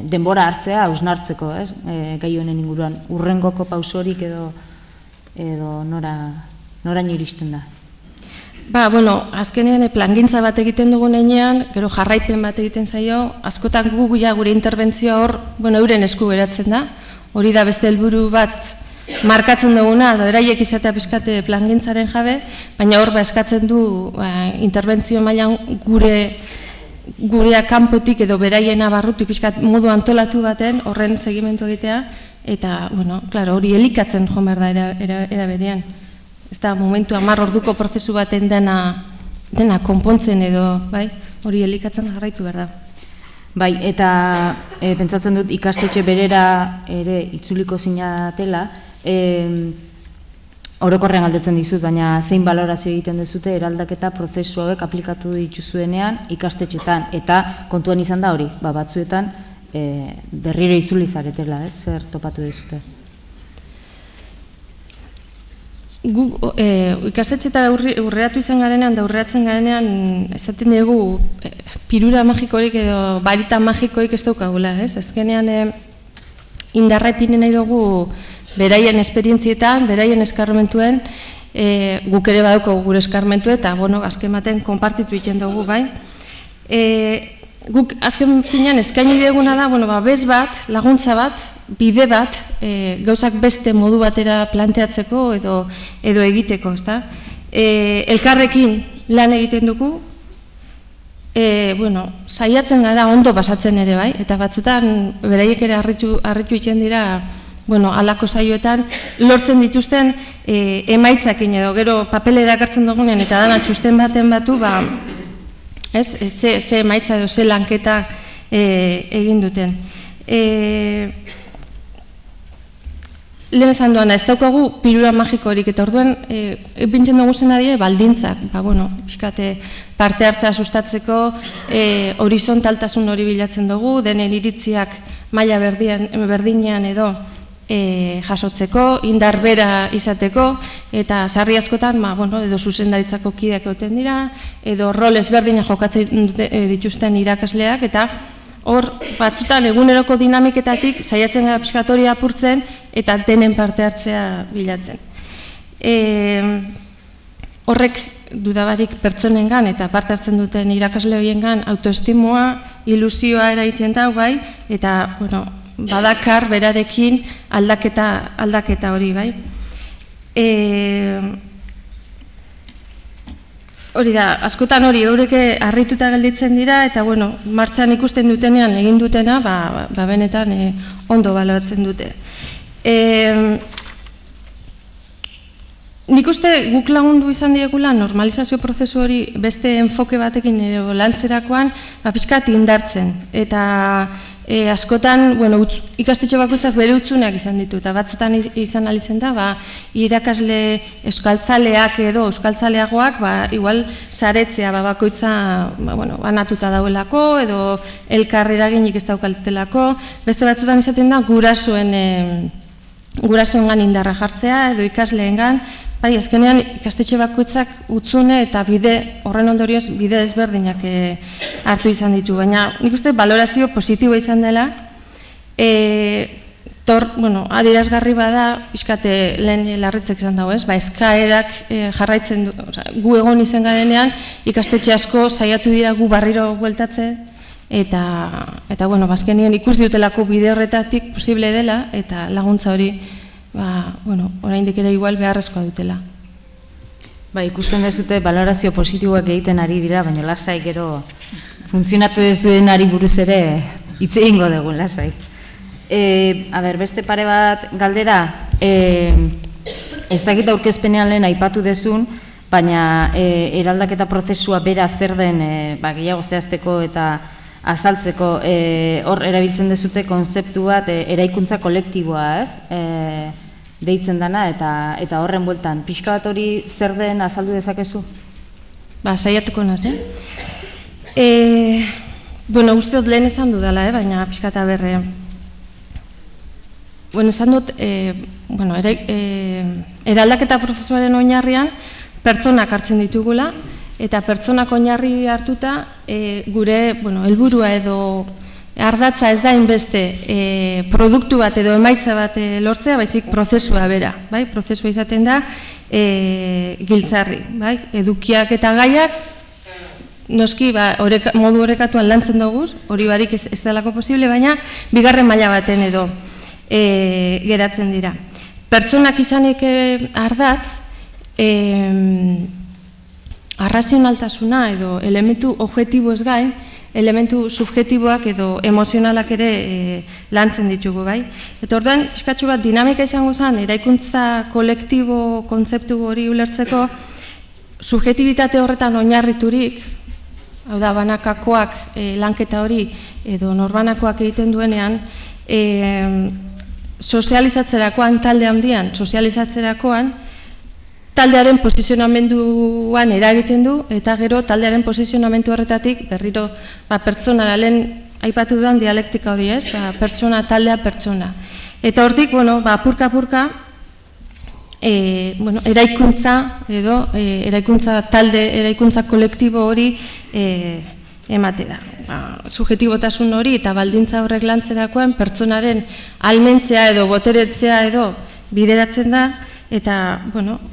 denbora hartzea, hausnartzeko, gai honen inguruan. Urrengoko pausorik edo noraino iristen da? Bueno, azkenean plangintza bat egiten dugun heinean, gero jarraipen bat egiten zaio, askotan gure interbentzioa hor, euren esku geratzen da, hori da beste helburu bat markatzen duguna, beraiek izatea pixkate plangintzaren jabe, baina hor eskatzen du interbentzio mailan gurea kanpotik edo beraiena barrutik pixkat modu antolatu baten horren segimentu egitea, eta, klaro, hori elikatzen joan behar da era berean. Ez da, momentu 10 orduko prozesu baten dena konpontzen edo, hori elikatzen jarraitu behar da. Bai, eta pentsatzen dut ikastetxe berera ere itzuliko zinatela, orokorrean galdetzen dizut, baina zein balorazio egiten duzute eraldaketa prozesu hauek aplikatu dituzuenean ikastetxetan, eta kontuan izan da hori, batzuetan berriro itzuli zaretela, zer topatu dizute? Ikastetxetara urreatu izan garenean da urreatzen garenean esaten dugu pirura magikorik edo barita magikoik ez daukagula, azkenean indarra ipinen nahi dugu beraien esperientzietan, beraien eskarmentuen, guk ere badauko gure eskarmentu eta azken baten konpartitu egiten dugu, guk azken finean eskaini duguna da, bez bat, laguntza bat, bide bat, gauzak beste modu batera planteatzeko edo egiteko, ezta? Elkarrekin lan egiten dugu, saiatzen gara ondo pasatzen ere bai, eta batzutan beraiek ere harritu egiten dira, halako saioetan lortzen dituzten emaitzakin edo gero papelera hartzen dugunen eta dana txosten baten batu, ze emaitza edo ze lanketa egin duten. Lehen esan duana, ez daukagu pirura magikorik, eta orduan bintzen dugu zena dire baldintzak, parte hartzea sustatzeko, horizontaltasun hori bilatzen dugu, denen iritziak maila berdinean edo jasotzeko, indar bera izateko, eta sarri askotan, edo zuzendaritzako kideak egoten dira, edo rol ezberdina jokatzen dituzten irakasleak, eta hor, batzutan eguneroko dinamiketatik saiatzen gara pixkatori apurtzen, eta denen parte hartzea bilatzen. Horrek dudabarik pertsonengan eta parte hartzen duten irakasle horiengan autoestimoa, ilusioa eraiten da, eta, badakar berarekin aldaketa hori, hori da, askotan hori eureke harrituta gelditzen dira, eta, martxan ikusten dutenean egin dutena, benetan ondo baloratzen dute. Nik uste guk lagundu izan diegula normalizazio prozesu hori beste enfoke batekin lantzerakoan pixkat indartzen, eta askotan ikastetxe bakoitzak bere utzuneak izan ditu, eta batzutan izan alizen da irakasle euskaltzaleak edo euskaltzaleagoak igual saretzea bakoitza banatuta dauelako edo elkarreraginik ez daukaltelako, beste batzutan izaten da gurasoengan indarra jartzea edo ikasleengan, azkenean ikastetxe bakoitzak utzune eta horren ondorioz bide ezberdinak hartu izan ditu, baina nik uste balorazio positiboa izan dela, adierazgarri bada, pixkate lehen larritzek izan dago, eskaerak jarraitzen du, gu egon izan garenean, ikastetxe asko saiatu dira gu barriro bueltatzen, eta azkenean ikus diotelako bide horretatik posible dela, eta laguntza hori oraindik ere igual beharrezkoa dutela. Ikusten dezute balorazio positiboak egiten ari dira, baina lasai gero funtzionatu ez duenari buruz ere hitz egingo dugu lasai. Beste pare bat galdera, ez dakit aurkezpenean lehen aipatu dezun, baina eraldaketa prozesua bera zer den gehiago zehazteko eta azaltzeko, hor erabiltzen dezute konzeptu bat eraikuntza kolektiboa, ez? Deitzen dana eta horren bueltan. Pixka bat hori zer den azaldu dezakezu? Saiatuko naz, Bueno, uste dut lehen esan dudala, baina pixka eta berre. Bueno, esan dut, eraldaketa prozesuaren oinarrian pertsonak hartzen ditugula, eta pertsonak oinarri hartuta gure helburua edo ardatza ez da inbeste produktu bat edo emaitza bat lortzea, baizik prozesua bera. Prozesua izaten da giltzarri. Edukiak eta gaiak, noski modu orekatuan lantzen dugu, hori barik ez delako posible, baina bigarren maila baten edo geratzen dira. Pertsonak izanik ardatz, arrazionaltasuna edo elementu objektibo ez gain, elementu subjektiboak edo emozionalak ere lantzen ditugu, bai? Eta orduan, pixkatxo bat dinamika izango zen, eraikuntza kolektibo kontzeptu hori ulertzeko, subjektibitate horretan oinarriturik, hau da, banakakoak lanketa hori edo norbanakoak egiten duenean, sozializatzerakoan, talde handian, sozializatzerakoan, taldearen posizionamenduan eragiten du, eta gero taldearen posizionamendu horretatik berriro pertsonaren aipatu duan dialektika hori ez, pertsona, taldea, pertsona. Eta hortik, apurka-apurka, eraikuntza edo eraikuntza talde, eraikuntza kolektibo hori emate da. Subjektibotasun hori eta baldintza horrek lantzerakoan pertsonaren almentzea edo boteretzea edo bideratzen da, eta,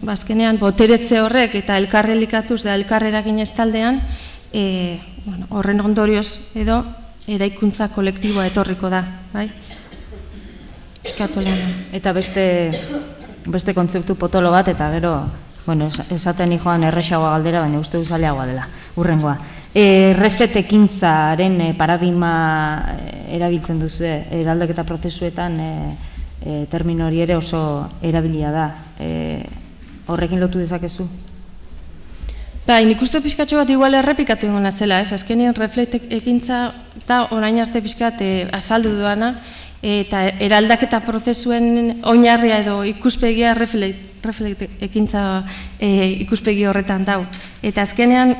azkenean boteretze horrek eta elkarrelikatuz da elkarreraginez taldean, horren ondorioz edo eraikuntza kolektiboa etorriko da, bai? Eta beste kontzeptu potolo bat, eta gero, esaten joan errexagoa galdera, baina uste duzaleagoa dela, urrengoa. Refletekintzaren paradigma erabiltzen duzu, eraldaketa prozesuetan termino hori ere oso erabilia da. Horrekin lotu dezakezu? Nik uste pixkatxo bat igual errepikatu ingona zela, azkenien refletekintza eta orain arte pixkat azaldu duana, eta eraldaketa prozesuen oinarria edo ikuspegia refletekintza ikuspegi horretan dau. Eta azkenean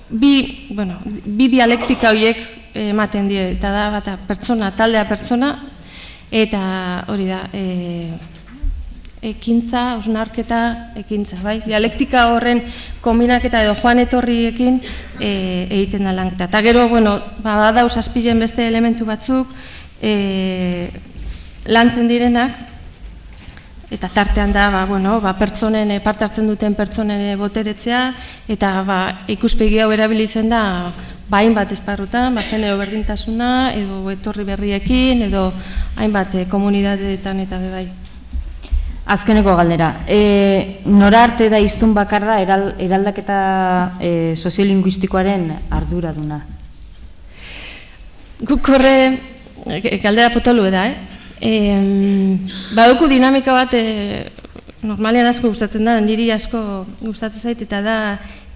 bi dialektika horiek ematen die, eta da bata pertsona, taldea pertsona, eta hori da ekintza, osnarketa, ekintza, bai? Dialektika horren kombinaketa edo joan etorriekin egiten da lanketa. Eta gero, badauz azpilen beste elementu batzuk, lantzen direnak, eta tartean da, pertsonen, parte hartzen duten pertsonen boteretzea, eta ikuspegi hau erabilizen da, hainbat esparrutan, genero berdintasuna, edo etorri berriekin, edo hainbat komunidadeetan eta bebai. Azkeneko galdera, nora arte da hiztun bakarra eraldaketa soziolinguistikoaren arduraduna? Guk horre, galdera potolu da, baduku dinamika bat, normalean asko gustatzen da, niri asko gustatzen zait, eta da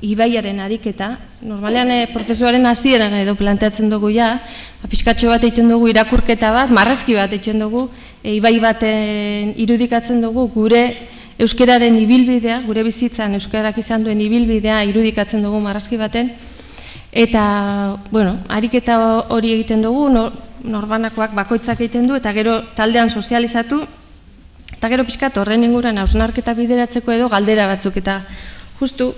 ibaiaren ariketa. Normalean prozesuaren hasieran edo planteatzen dugu ja, pixkatxo bat egiten dugu irakurketa bat, marrazki bat egiten dugu, ibai baten irudikatzen dugu gure euskararen ibilbidea, gure bizitzan euskarak izan duen ibilbidea irudikatzen dugu marrazki baten, eta, ariketa hori egiten dugu, norbanakoak bakoitzak egiten du, eta gero taldean sozializatu, eta gero pixkat horren inguruan hausnarketa bideratzeko edo galdera batzuk, eta justu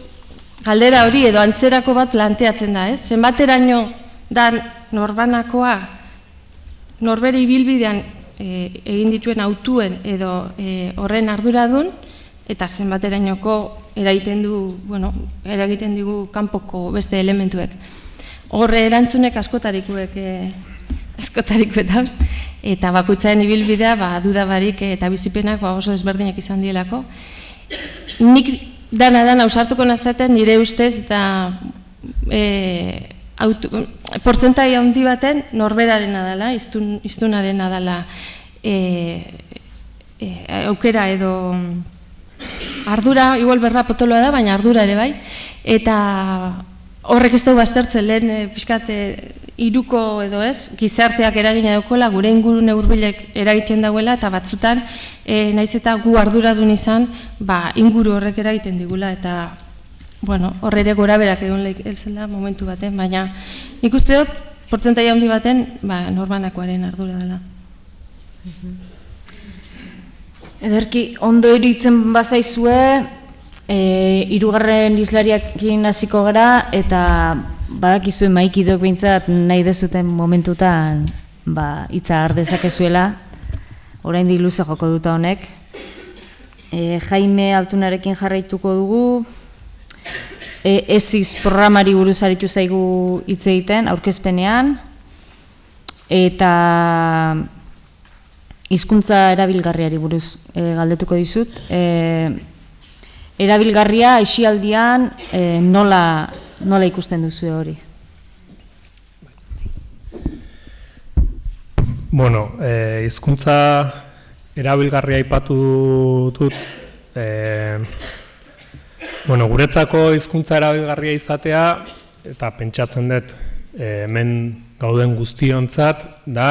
galdera hori edo antzerako bat planteatzen da, ez? Zenbateraino da norbanakoa norbere ibilbidean egin dituen autuen edo horren arduradun, eta zenbaterainoko eragiten digu kanpoko beste elementuek. Horre erantzunek askotarikuek dauz, eta bakoitzaren ibilbidea dudabarik eta bizipenak oso desberdinak izan dielako. Nik dana ausartuko nazaten nire ustez eta portzentai handi baten norberarena dela, iztunarena dela aukera edo ardura, igual berra potoloa da, baina ardura ere bai, eta horrek ez dugu baztertzen lehen pixkat hiruko edo ez, gizarteak eragina daukola, gure ingurune hurbilek eragiten dauela, eta batzutan, naiz eta gu arduradun izan, inguru horrek eragiten digula, eta horre ere gora berak egon lehizela momentu baten, baina nik uste dut, portzentaia handi baten, norbanakoaren ardura dela. Ederki, ondo iruditzen bazaizue, hirugarren islariakin hasiko gara, eta badakizue maikidok behintzat nahi dezuten momentutan hitza ardezakezuela, oraindik luze joko duta honek. Jaime Altunarekin jarraituko dugu, ESIS programari buruz aritu zaigu hitz egiten, aurkezpenean, eta hizkuntza erabilgarriari buruz galdetuko dizut. Erabilgarria aisialdian nola ikusten duzu hori? Bueno, hizkuntza erabilgarria aipatu dut. Guretzako hizkuntza erabilgarria izatea, eta pentsatzen dut hemen gauden guztiontzat, da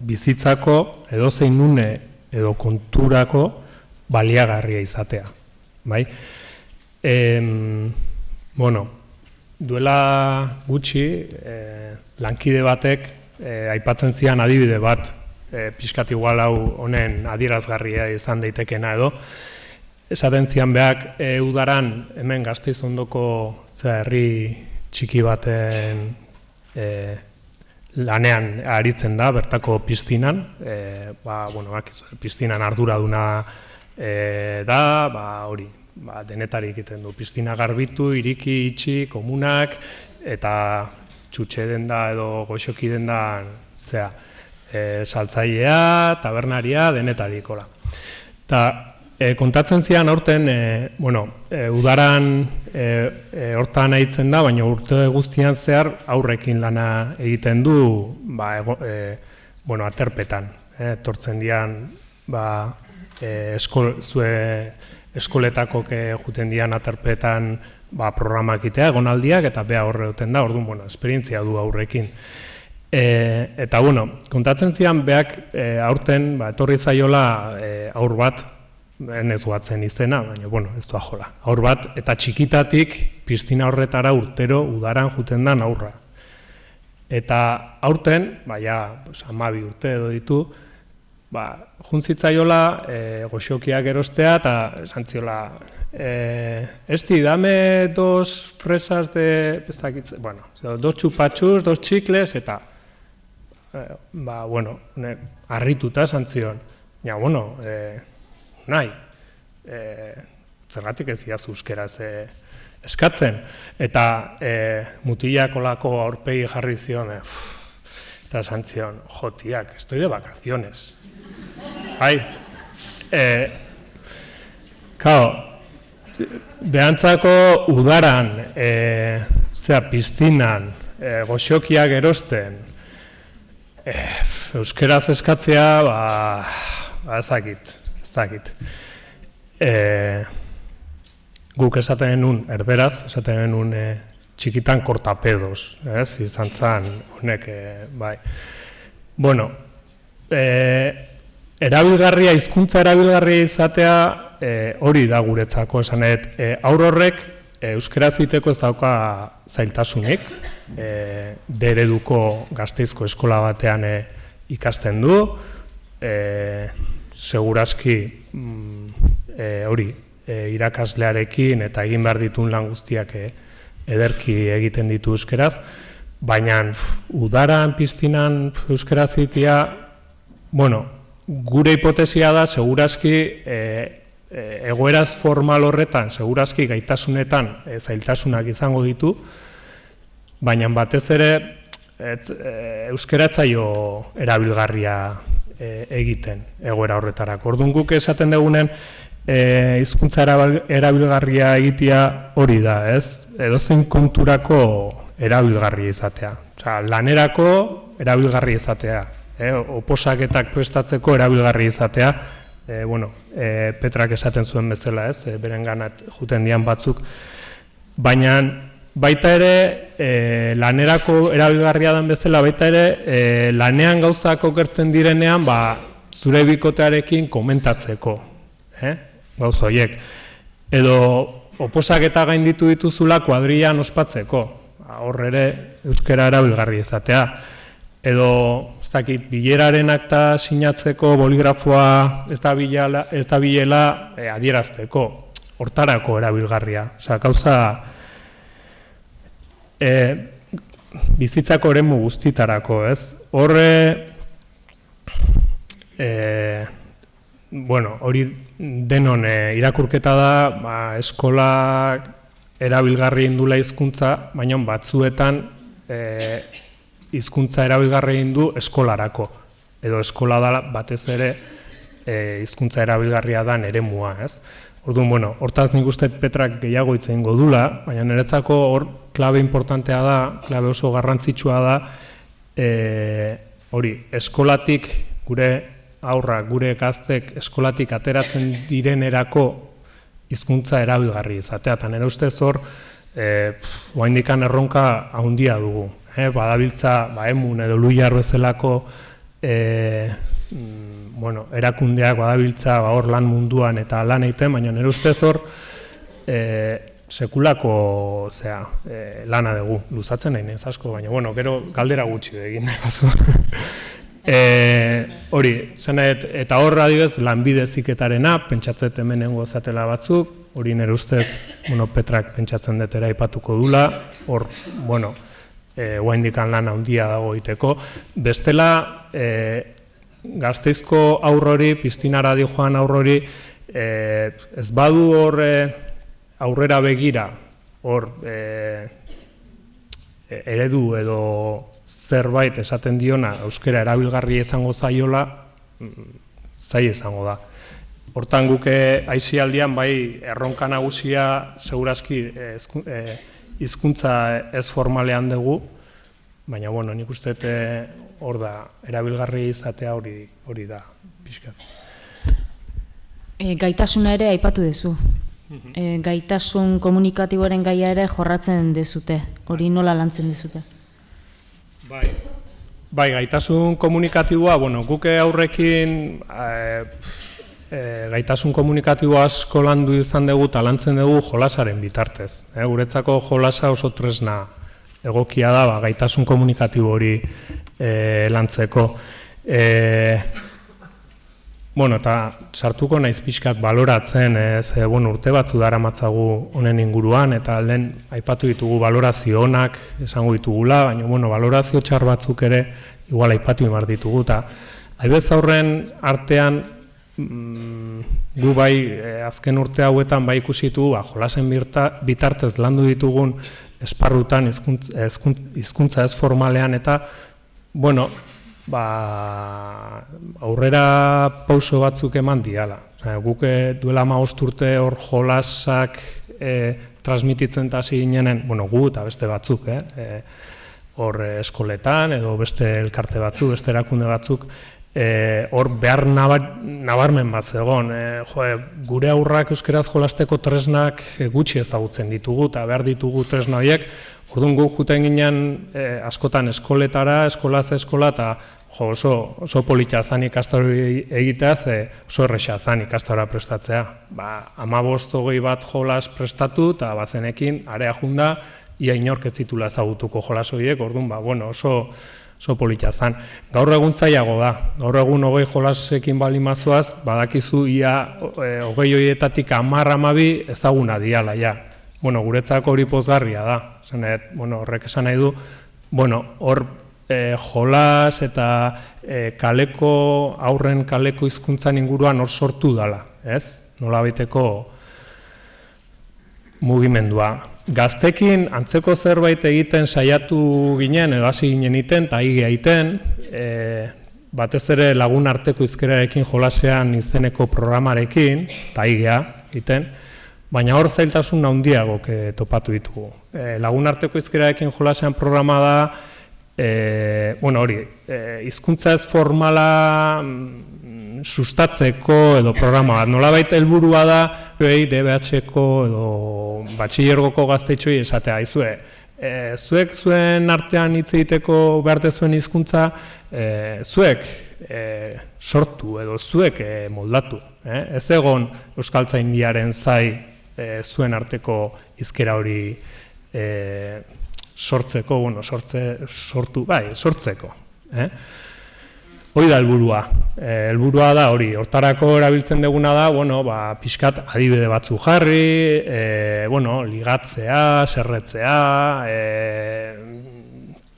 bizitzako edozein une edo konturako baliagarria izatea. Duela gutxi, lankide batek aipatzen zian adibide bat, pixkat igual hau honen adierazgarria izan daitekena edo, esaten zian behak udaran hemen Gasteiz ondoko herri txiki baten lanean aritzen da, bertako piztinan, piztinan arduraduna da, hori, denetarik egiten du, piztina garbitu, iriki, itxi, komunak, eta txutxe denda edo goxoki denda, saltzailea, tabernaria, denetarikola. Eta kontatzen zian aurten, udaran hortan egitzen da, baina urte guztian zehar aurrekin lana egiten du aterpetan. Etortzen dian eskoletako juten dian aterpetan programak itea, egonaldiak, eta beha horre duten da, orduan, esperientzia du aurrekin. Eta, kontatzen zian behak aurten, etorri zaiola aur bat, ez guatzen izena, baina, ez du ajola. Aur bat, eta txikitatik piztina horretara urtero udaran juten da aurra. Eta aurten, 12 urte edo ditu, juntzitzaiola goxokiak erostea, eta esan ziola, esti, dame 2 fresas de, dos chupachus, 2 txikles, eta, harrituta esan zion. Nahi, zergatik ez diazu euskeraz eskatzen, eta mutilakolako aurpegi jarri zion, eta esan zion, jotiak, estoy de vacaciones. Behantzako udaran, piztinan, goxokiak erosten, euskeraz eskatzea, ezakit. Guk esaten genuen, erderaz, esaten genuen txikitan kortapedos, izan zan, honek, bai. Erabilgarria, hizkuntza erabilgarria izatea, hori da guretzako, esanet, aur horrek euskeraz egiteko ez dauka zailtasunik, D-ereduko Gasteizko eskola batean ikasten du, segurazki hori irakaslearekin eta egin behar ditun lan guztiak ederki egiten ditu euskeraz, baina udaran, piztinan euskeraz egitea, gure hipotesia da segurazki egoeraz formal horretan, segurazki gaitasunetan zailtasunak izango ditu, baina batez ere euskaratzaio erabilgarria egiten egoera horretarako. Orduan guk esaten dugunen hizkuntza erabilgarria egitea hori da, ez? Edozein konturako erabilgarria izatea. Lanerako erabilgarria izatea, oposaketak prestatzeko erabilgarria izatea, Petrak esaten zuen bezala, ez? Berenganat juten dian batzuk, baina baita ere lanerako erabilgarria den bezala baita ere, lanean gauzak okertzen direnean, zure bikotearekin komentatzeko, gauza horiek. Edo oposaketa gainditu dituzula kuadrilan ospatzeko, hor ere euskara erabilgarri izatea. Edo, bileraren akta sinatzeko boligrafoa ez da bilela adierazteko, hortarako erabilgarria. Gauza bizitzako eremu guztitarako, ez? Horre, hori denon irakurketa da, eskolak erabilgarri indula hizkuntza, baina batzuetan hizkuntza erabilgarri du eskolarako, edo eskola da batez ere hizkuntza erabilgarria da eremua, ez? Orduan, hortaz nik uste Petrak gehiago hitz egingo dula, baina niretzako hor klabe importantea da, klabe oso garrantzitsua da, hori, eskolatik gure aurrak, gure gaztek eskolatik ateratzen direnerako hizkuntza erabilgarri izatea, eta nire ustez hor, oraindikan erronka handia dugu. Badabiltza, emun edo luiar bezalako erakundeak badabiltza hor lan munduan eta lan egiten, baina nire ustez hor sekulako lana dugu, luzatzen nahi nez asko, baina gero galdera gutxi egin degazu. Hori, eta hor adibez lanbide heziketarena, pentsatzet hemenengo zatela batzuk, hori nire ustez Petrak pentsatzen detera aipatuko dula, hor, oraindikan lan handia dago egiteko. Bestela, Gasteizko aurrori, Piztinara dijoan aurrori, ez badu hor aurrera begira, hor eredu edo zerbait esaten diona euskara erabilgarri izango zaiola, zai izango da. Hortan guke aisialdian bai erronka nagusia segurazki hizkuntza ez formalean dugu, baina nik uste hor da, erabilgarri izatea hori da, pixka. Gaitasuna ere aipatu duzu. Gaitasun komunikatiboaren gaia ere jorratzen dezute, hori nola lantzen dezute? Bai, gaitasun komunikatiboa, guke aurrekin gaitasun komunikatibo asko landu izan dugu eta lantzen dugu jolasaren bitartez. Guretzako jolasa oso tresna egokia da, gaitasun komunikatibo hori lantzeko. Eta sartuko naiz pixkat baloratzen, urte batzu daramatzagu honen inguruan, eta lehen aipatu ditugu balorazio onak esango ditugula, baina balorazio txar batzuk ere igual aipatu imar ditugu. Haibez aurren artean, gu bai azken urte hauetan bai ikusitu, jolasen bitartez landu ditugun esparrutan hizkuntza ez formalean, eta aurrera pauso batzuk eman diala. Guk duela 15 urte hor jolasak transmititzen eta hasi ginenen, gu eta beste batzuk, hor eskoletan edo beste elkarte batzuk, beste erakunde batzuk, hor behar nabarmen bat zegoen. Gure aurrak euskeraz jolasteko tresnak gutxi ezagutzen ditugu eta behar ditugu tresna horiek. Orduan gu juten ginen askotan eskoletara, eskolaz eskola, eta oso politia zan ikastori egitea, oso erresa zan ikastora prestatzea. 15-20 bat jolas prestatu, eta bazenekin area junda, ia inork ez zitula ezagutuko jolas horiek, orduan oso politia zan. Gaur egun zailago da, gaur egun 20 jolasekin balimazoaz, badakizu ia 20 horietatik 10-12 ezaguna diala, ja. Guretzako hori pozgarria da, horrek esan nahi du, hor jolas eta aurren kaleko hizkuntzan inguruan hor sortu dala, ez? Nolabaiteko mugimendua. Gaztekin antzeko zerbait egiten saiatu ginen, edo hasi ginen iten, eta higi egiten, batez ere lagun arteko hizkerarekin jolasean izeneko programarekin, eta higea egiten, baina hor zailtasun handiagok topatu ditugu. Lagun arteko hizkerarekin jolasean programa da, hizkuntza ez formala sustatzeko edo programa bat. Nolabait helburua da, DBH-ko edo batxillergoko gaztetxoi esatea, zuek zuen artean hitz egiteko beharte zuen hizkuntza, zuek sortu edo zuek moldatu. Ez egon euskaltzaindiaren zai zuen arteko hizkera hori sortzeko, sortzeko. Hori da helburua. Helburua da hori, hortarako erabiltzen duguna da, pixkat adibide batzu jarri, ligatzea, serretzea,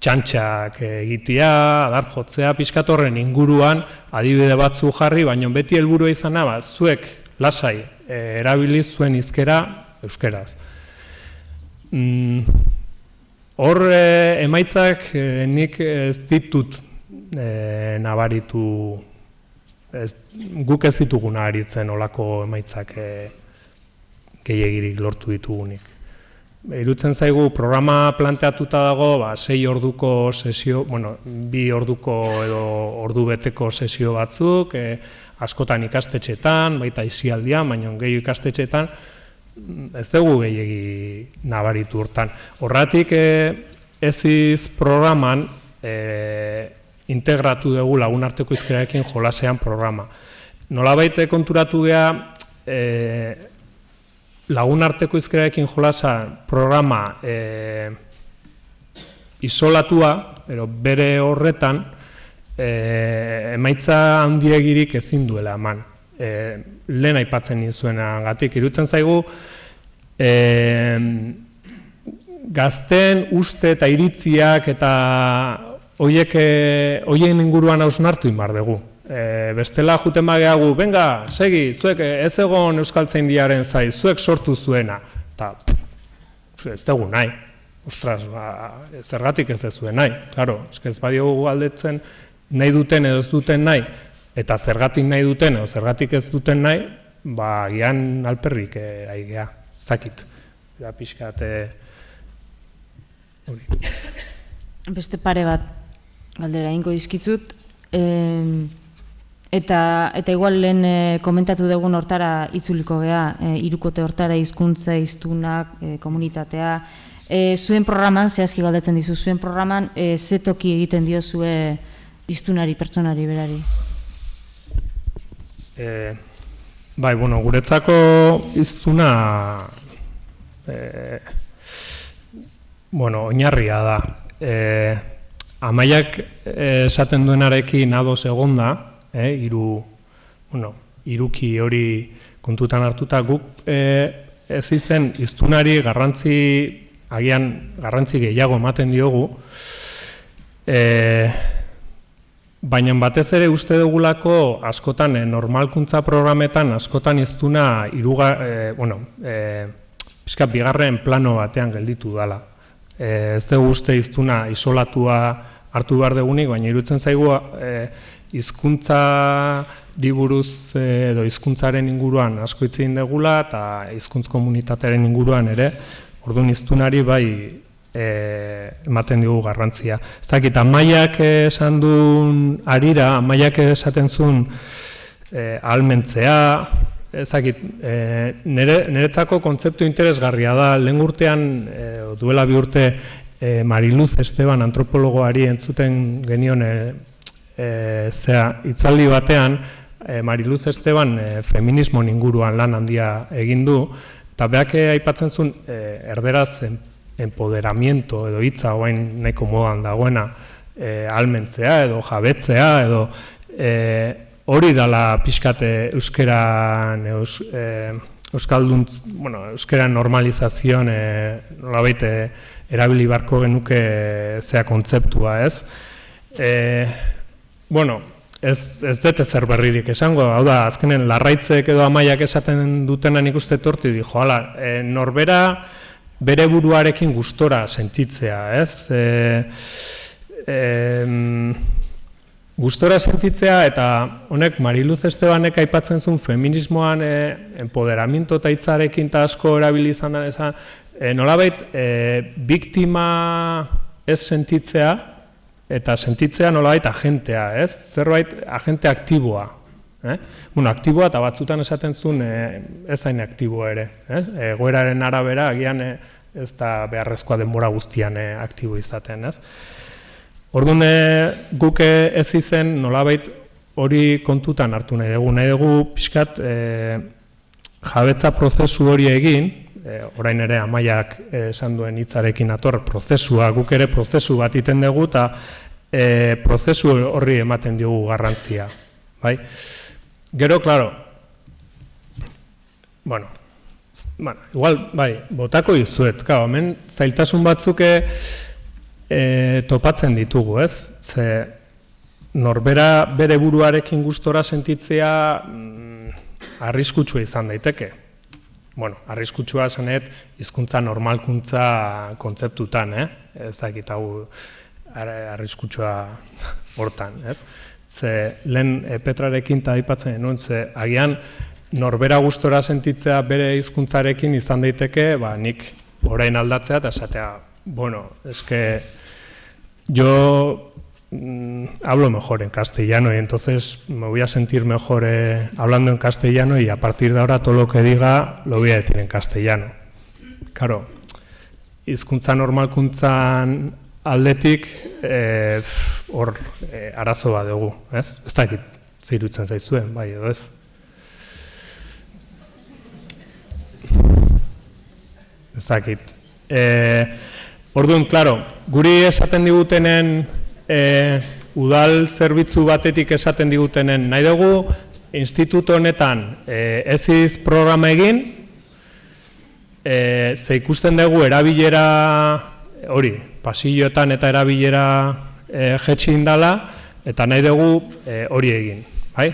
txantxak egitea, adar jotzea, pixkat horren inguruan adibide batzu jarri, baina beti helburua izana, zuek lasai erabiliz zuen hizkera euskeraz. Hor emaitzak nik ez ditut nabaritu, guk ez dituguna aritzen olako emaitzak gehiagirik lortu ditugunik. Irutzen zaigu programa planteatuta dago 6 orduko sesio, 2 orduko edo ordu beteko sesio batzuk, askotan ikastetxetan, baita isialdian, baina gehiago ikastetxetan, ez dugu gehiagi nabaritu hortan. Horratik eziz programan integratu dugu lagunarteko hizkerarekin jolasean programa. Nolabait konturatu geha lagunarteko hizkerarekin jolasa programa isolatua, bere horretan, emaitza handiegirik ezin duela eman. Lehen aipatzen nizuenagatik, iruditzen zaigu gazteen uste eta iritziak eta hoien inguruan hausnartu inbar dugu. Bestela juten bageagu, venga, segi, zuek ez egon euskaltzaindiaren zai, zuek sortu zuena. Eta ez dugu nahi. Ostras, zergatik ez duzuen nahi. Claro, ez badiogu galdetzen nahi duten edo ez duten nahi, eta zergatik nahi duten edo zergatik ez duten nahi, gian alperrik aigea, ez dakit. Pixkat hori. Beste pare bat galdera ingo dizkitzut, eta igual lehen komentatu dugun hortara itzuliko geha, hirukote hortara hizkuntza, hiztunak, komunitatea. Zuen programan, zehazki galdetzen dizu, zuen programan ze toki egiten diozue hiztunari, pertsonari berari? Guretzako hiztuna oinarria da. Amaiak esaten duenarekin ados egonda, hiruki hori kontutan hartuta, guk ez izen hiztunari agian garrantzi gehiago ematen diogu, baina batez ere uste dugulako askotan normalkuntza programetan askotan hiztuna pixka bigarren plano batean gelditu dela. Ez dugu uste hiztuna isolatua hartu behar degunik, baina iruditzen zaigu hizkuntzari buruz edo hizkuntzaren inguruan asko hitz egin degula eta hizkuntz komunitatearen inguruan ere, orduan hiztunari bai ematen dugu garrantzia. Ez dakit, Amaiak esan duen harira, Amaiak esaten zuen ahalmentzea, ez dakit, niretzako kontzeptu interesgarria da, lehen urtean, duela 2 urte, Mariluz Esteban antropologoari entzuten genion hitzaldi batean, Mariluz Esteban feminismo inguruan lan handia egin du, eta beak aipatzen zuen erderaz empoderamiento edo hitza oain nahiko modan dagoena ahalmentzea edo jabetzea edo hori dala pixkate euskeran euskera normalizazioan nolabait erabili barko genuke zea kontzeptua, ez? Ez dut ezer berririk esango, hau da, azkenen Larraitzek edo Amaiak esaten dutena nik uste torti di, norbera bere buruarekin gustora sentitzea, ez? Gustora sentitzea eta honek Mariluz Estebanek aipatzen zuen feminismoan empoderamiento eta hitzarekin eta asko erabili izan da, nolabait biktima ez sentitzea eta sentitzea nolabait agentea, ez? Zerbait agente aktiboa. Aktiboa eta batzutan esaten zuen ez hain aktiboa ere. Egoeraren arabera agian ez da beharrezkoa denbora guztian aktibo izaten, ez? Orduan guk ez izen nolabait hori kontutan hartu nahi dugu pixkat jabetza prozesu hori egin, orain ere Amaiak esan duen hitzarekin ator, prozesua, guk ere prozesu bat iten dugu eta prozesu horri ematen diogu garrantzia. Bai? Gero, klaro, bueno, igual, bai, botako dizuet, hemen zailtasun batzuke topatzen ditugu, ez? Ze norbera bere buruarekin gustora sentitzea arriskutsua izan daiteke. Bueno, arriskutsua esanet hizkuntza normalkuntza kontzeptutan, ez dakit hau arriskutsua hortan, ez? Ze lehen Petrarekin eta aipatzen genuen, ze agian norbera gustora sentitzea bere hizkuntzarekin izan daiteke, nik orain aldatzea eta esatea, bueno, eske yo hablo mejor en castellano y entonces me voy a sentir mejor hablando en castellano y a partir de ahora todo lo que diga lo voy a decir en castellano. Claro, hizkuntza normalkuntzan aldetik hor arazo bat dugu, ez? Ez dakit zirutzen zaizuen, bai edo ez? Ez dakit. Orduan, klaro, guri esaten digutenen udal zerbitzu batetik esaten digutenen nahi dugu instituto honetan ESIS programa egin, ze ikusten dugu erabilera hori, pasilloetan eta erabilera jetxi indala, eta nahi dugu hori egin, bai?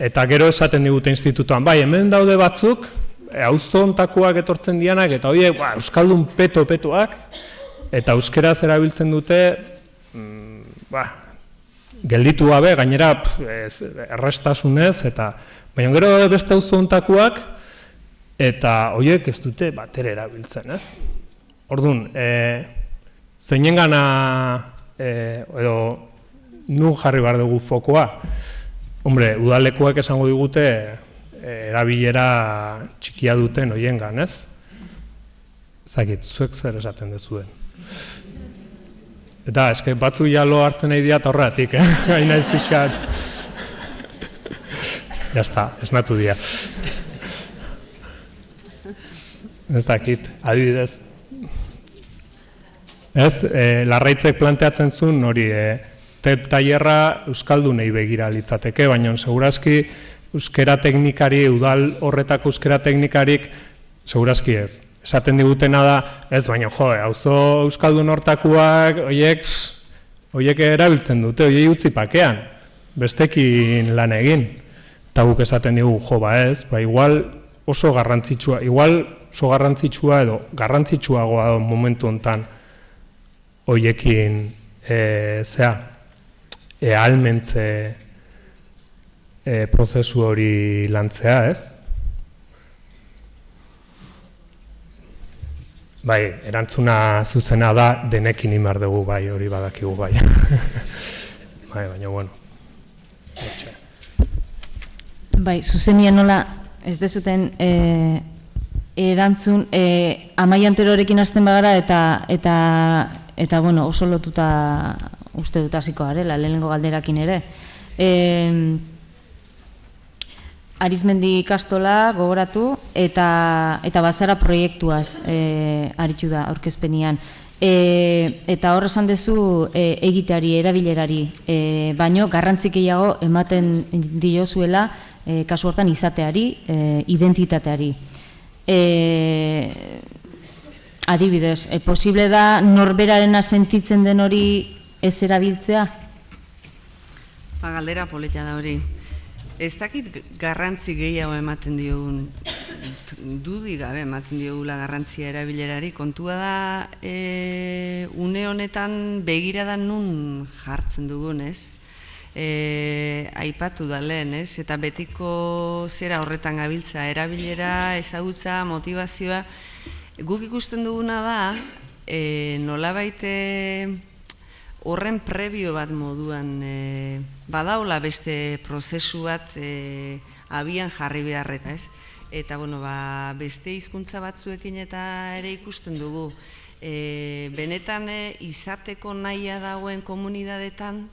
Eta gero esaten digute institutoan, bai, hemen daude batzuk, auzo hontakoak etortzen dianak, eta horiek, euskaldun petoak, eta euskeraz erabiltzen dute, gelditu gabe, gainera errestasunez, eta baina gero beste auzo hontakoak, eta horiek ez dute batere erabiltzen, ez? Orduan, zeinen gana, edo nun jarri behar dugu fokoa? Hombre, udalekuak esango digute erabilera txikia duten horiengan, ez? Zakit, zuek zer esaten dezuen. Eta, eske batzuk jalo hartzen nahi diat horretik, gaina ez pixkat. Jazta, esnatu dia. Ez dakit, adibidez. Ez, Larraitzek planteatzen zuen hori, tailerra euskaldunei begira litzateke, baina segurazki euskera teknikari, udal horretako euskera teknikarik, segurazki ez. Esaten digutena da, ez, baina auzo euskaldun hortakoak, horiek erabiltzen dute, horiek utzi pakean, bestekin lan egin. Eta guk esaten digu, ez, igual oso garrantzitsua, edo garrantzitsuagoa momentu honetan horiekin ahalmentze prozesu hori lantzea, ez? Bai, erantzuna zuzena da denekin imar dugu, bai, hori badakigu, bai. Bai, baina, bueno. Bai, zuzenia nola ez dezuten erantzun Amaia Anterorekin hasten bagara eta bueno, oso lotuta uste dut hasiko garela, lehenengo galderakin ere. Arizmendi ikastola gogoratu eta bazara proiektuaz aritu da aurkezpenian. Eta hor esan dezu egiteari, erabilerari, baino garrantzik gehiago ematen diozuela kasu hortan izateari, identitateari. Adibidez, posible da norberarena sentitzen den hori ez erabiltzea? Galdera polita da hori. Ez dakit garrantzi gehiago ematen diogun, dudik gabe ematen diogula garrantzia erabilerari, kontua da une honetan begiradan nun jartzen dugun, ez? Aipatu da lehen, ez? Eta betiko zera horretan gabiltza, erabilera, ezagutza, motivazioa, guk ikusten duguna da, nolabait horren prebio bat moduan badaula beste prozesu bat abian jarri beharreta, ez? eta beste hizkuntza batzuekin eta ere ikusten dugu. Benetan izateko nahia dagoen komunidadetan,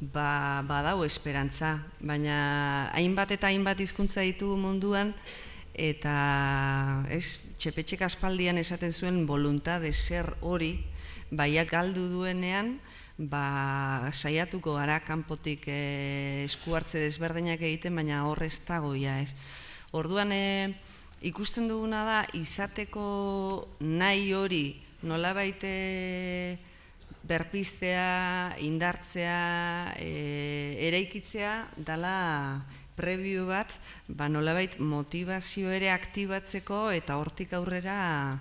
badau esperantza, baina hainbat eta hainbat hizkuntza ditugu munduan, eta txepetxek aspaldian esaten zuen voluntade ser hori, baiak galdu duenean, saiatuko gara kanpotik esku hartze desberdinak egiten, baina hor ez dagoia ez. Orduan ikusten duguna da, izateko nahi hori nolabait berpiztea, indartzea, eraikitzea, dala prebio bat, nolabait motivazio ere aktibatzeko eta hortik aurrera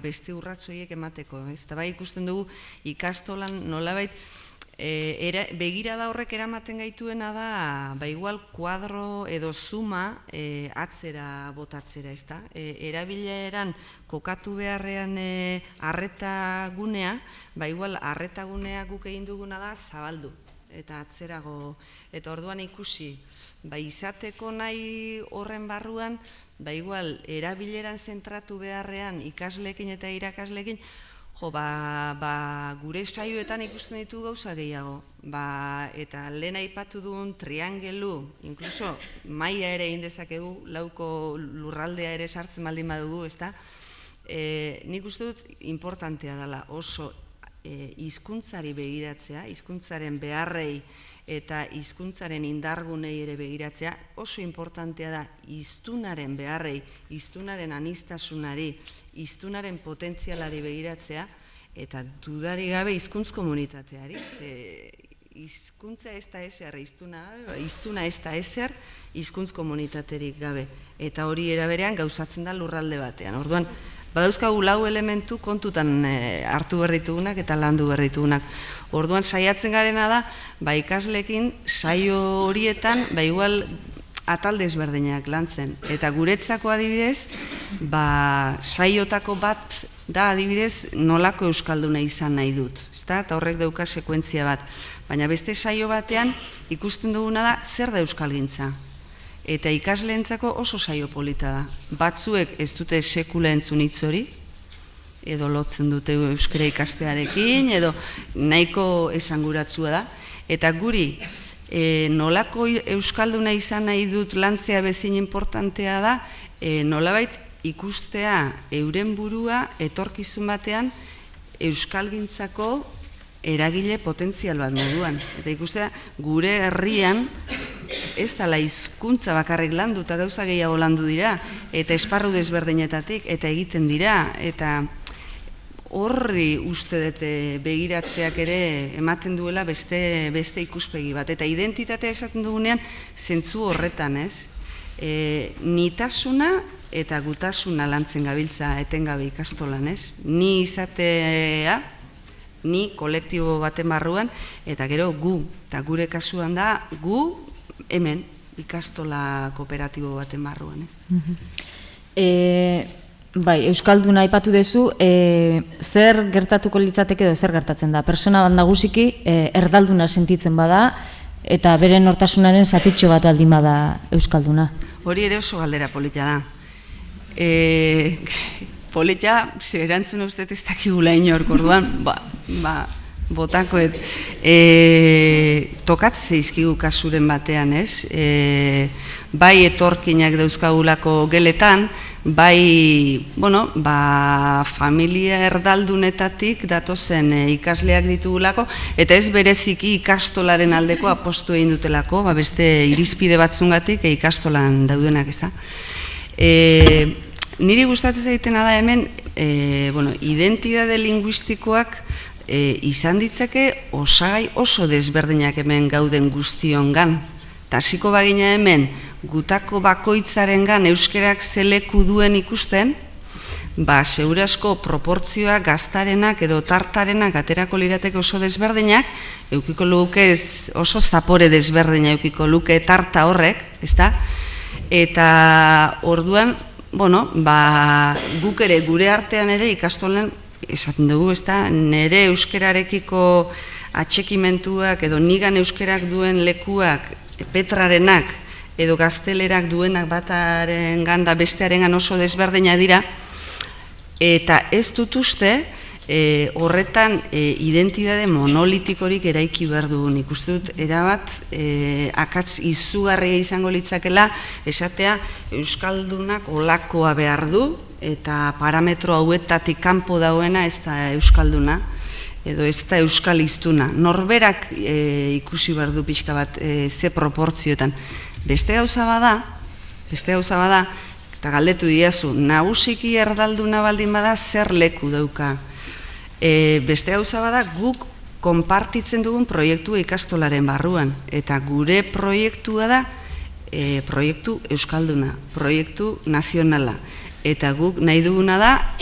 beste urratsoiek emateko. Eta bai ikusten dugu ikastolan nolabait begirada horrek eramaten gaituena da, igual kuadro edo suma atzera botatzera, ez da? Erabileran kokatu beharrean arreta gunea, igual arreta gunea guk egin duguna da zabaldu eta atzerago, eta orduan ikusi, izateko nahi horren barruan, igual erabileran zentratu beharrean ikasleekin eta irakasleekin, gure saioetan ikusten ditu gauza gehiago, eta lehen aipatu duen triangelu, inkluso maila ere egin dezakegu, lauko lurraldea ere sartzen baldin badugu, ezta? Nik uste dut importantea dela oso hizkuntzari begiratzea, hizkuntzaren beharrei eta hizkuntzaren indargunei ere begiratzea, oso importantea da hiztunaren beharrei, hiztunaren aniztasunari, hiztunaren potentzialari begiratzea, eta dudari gabe hizkuntz komunitateari. Hizkuntza ez da ezer, hiztuna ez da ezer, hizkuntz komunitaterik gabe. Eta hori eraberean gauzatzen da lurralde batean. Orduan, badauzkagu 4 elementu kontutan hartu behar ditugunak eta landu behar ditugunak. Orduan, saiatzen garena da, ikasleekin saio horietan, igual atal desberdinak lantzen. Eta guretzako adibidez, saiotako bat da adibidez nolako euskalduna izan nahi dut. Eta horrek dauka sekuentzia bat. Baina beste saio batean ikusten duguna da zer da euskalgintza. Eta ikasleentzako oso saio polita da. Batzuek ez dute sekula entzun hitz hori, edo lotzen dute euskara ikastearekin, edo nahiko esanguratsua da. Eta guri, nolako euskalduna izan nahi dut lantzea bezin importantea da, nolabait ikustea euren burua etorkizun batean euskalgintzako eragile potentzial bat moduan. Eta ikustea gure herrian ez dela hizkuntza bakarrik landu eta gauza gehiago landu dira, eta esparru desberdinetatik, eta egiten dira, eta horri uste dut begiratzeak ere ematen duela beste ikuspegi bat. Eta identitatea esaten dugunean zentzu horretan, ez? Nitasuna eta gutasuna lantzen gabiltza etengabe ikastolan, ez? Ni izatea, ni kolektibo baten barruan, eta gero gu, eta gure kasuan da gu hemen ikastola kooperatibo baten barruan, ez? Bai, euskalduna aipatu duzu, zer gertatuko litzateke edo zer gertatzen da? Persona bat nagusiki erdalduna sentitzen bada, eta bere nortasunaren zatitxo bat aldin bada euskalduna. Hori ere oso galdera polita da. Polita, erantzun uste ez dakigula inork, orduan, botakoet. Tokatzea izkigu kasuren batean, ez? Bai etorkinak dauzkagulako geletan, bai, familia erdaldunetatik datozen ikasleak ditugulako, eta ez bereziki ikastolaren aldeko apostu egin dutelako, beste irizpide batzungatik ikastolan daudenak, ez da. Niri gustatzen zaitena da hemen, identitate linguistikoak izan ditzake osagai oso desberdinak hemen gauden guztiongan. Eta hasiko bagina hemen gutako bakoitzarengan euskerak zeleku duen ikusten, segure asko proportzioak gaztarenak edo tartarenak aterako lirateke oso desberdinak, eukiko luke oso zapore desberdina eukiko luke tarta horrek, ezta? Eta orduan, guk ere gure artean ere ikastolan esaten dugu, ezta? Nere euskerarekiko atxekimentuak edo nigan euskerak duen lekuak petrarenak edo gaztelerak duenak bataren ganda bestearengan oso desberdina dira, eta ez dut uste, horretan identitate monolitikorik eraiki behar dugu. Nik uste dut erabat akats izugarria izango litzakela esatea euskaldunak olakoa behar du eta parametro hauetatik kanpo dauena ez da euskalduna edo ez da euskal hiztuna. Norberak ikusi behar du pixka bat ze proportzioetan. Beste gauza bada, eta galdetu diazu, nagusiki erdalduna baldin bada zer leku dauka. Beste gauza bada guk konpartitzen dugun proiektu ikastolaren barruan, eta gure proiektua da proiektu euskalduna, proiektu nazionala, eta guk nahi duguna da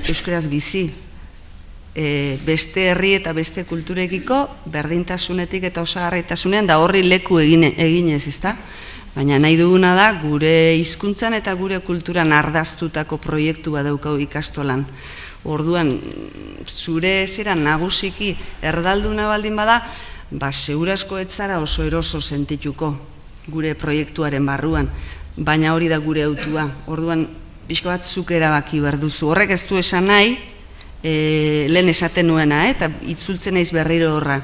euskaraz bizi. Beste herri eta beste kulturekiko berdintasunetik eta osagarritasunean da horri leku eginez, ezta? Baina nahi duguna da gure hizkuntzan eta gure kulturan ardaztutako proiektua daukagu ikastolan. Orduan, zure zera nagusiki erdalduna baldin bada, segurazko ez zara oso eroso sentituko gure proiektuaren barruan, baina hori da gure autua. Orduan, pixko bat zuk erabaki behar duzu. Horrek ez du esan nahi, lehen esaten nuena, eta itzultzen naiz berriro horra,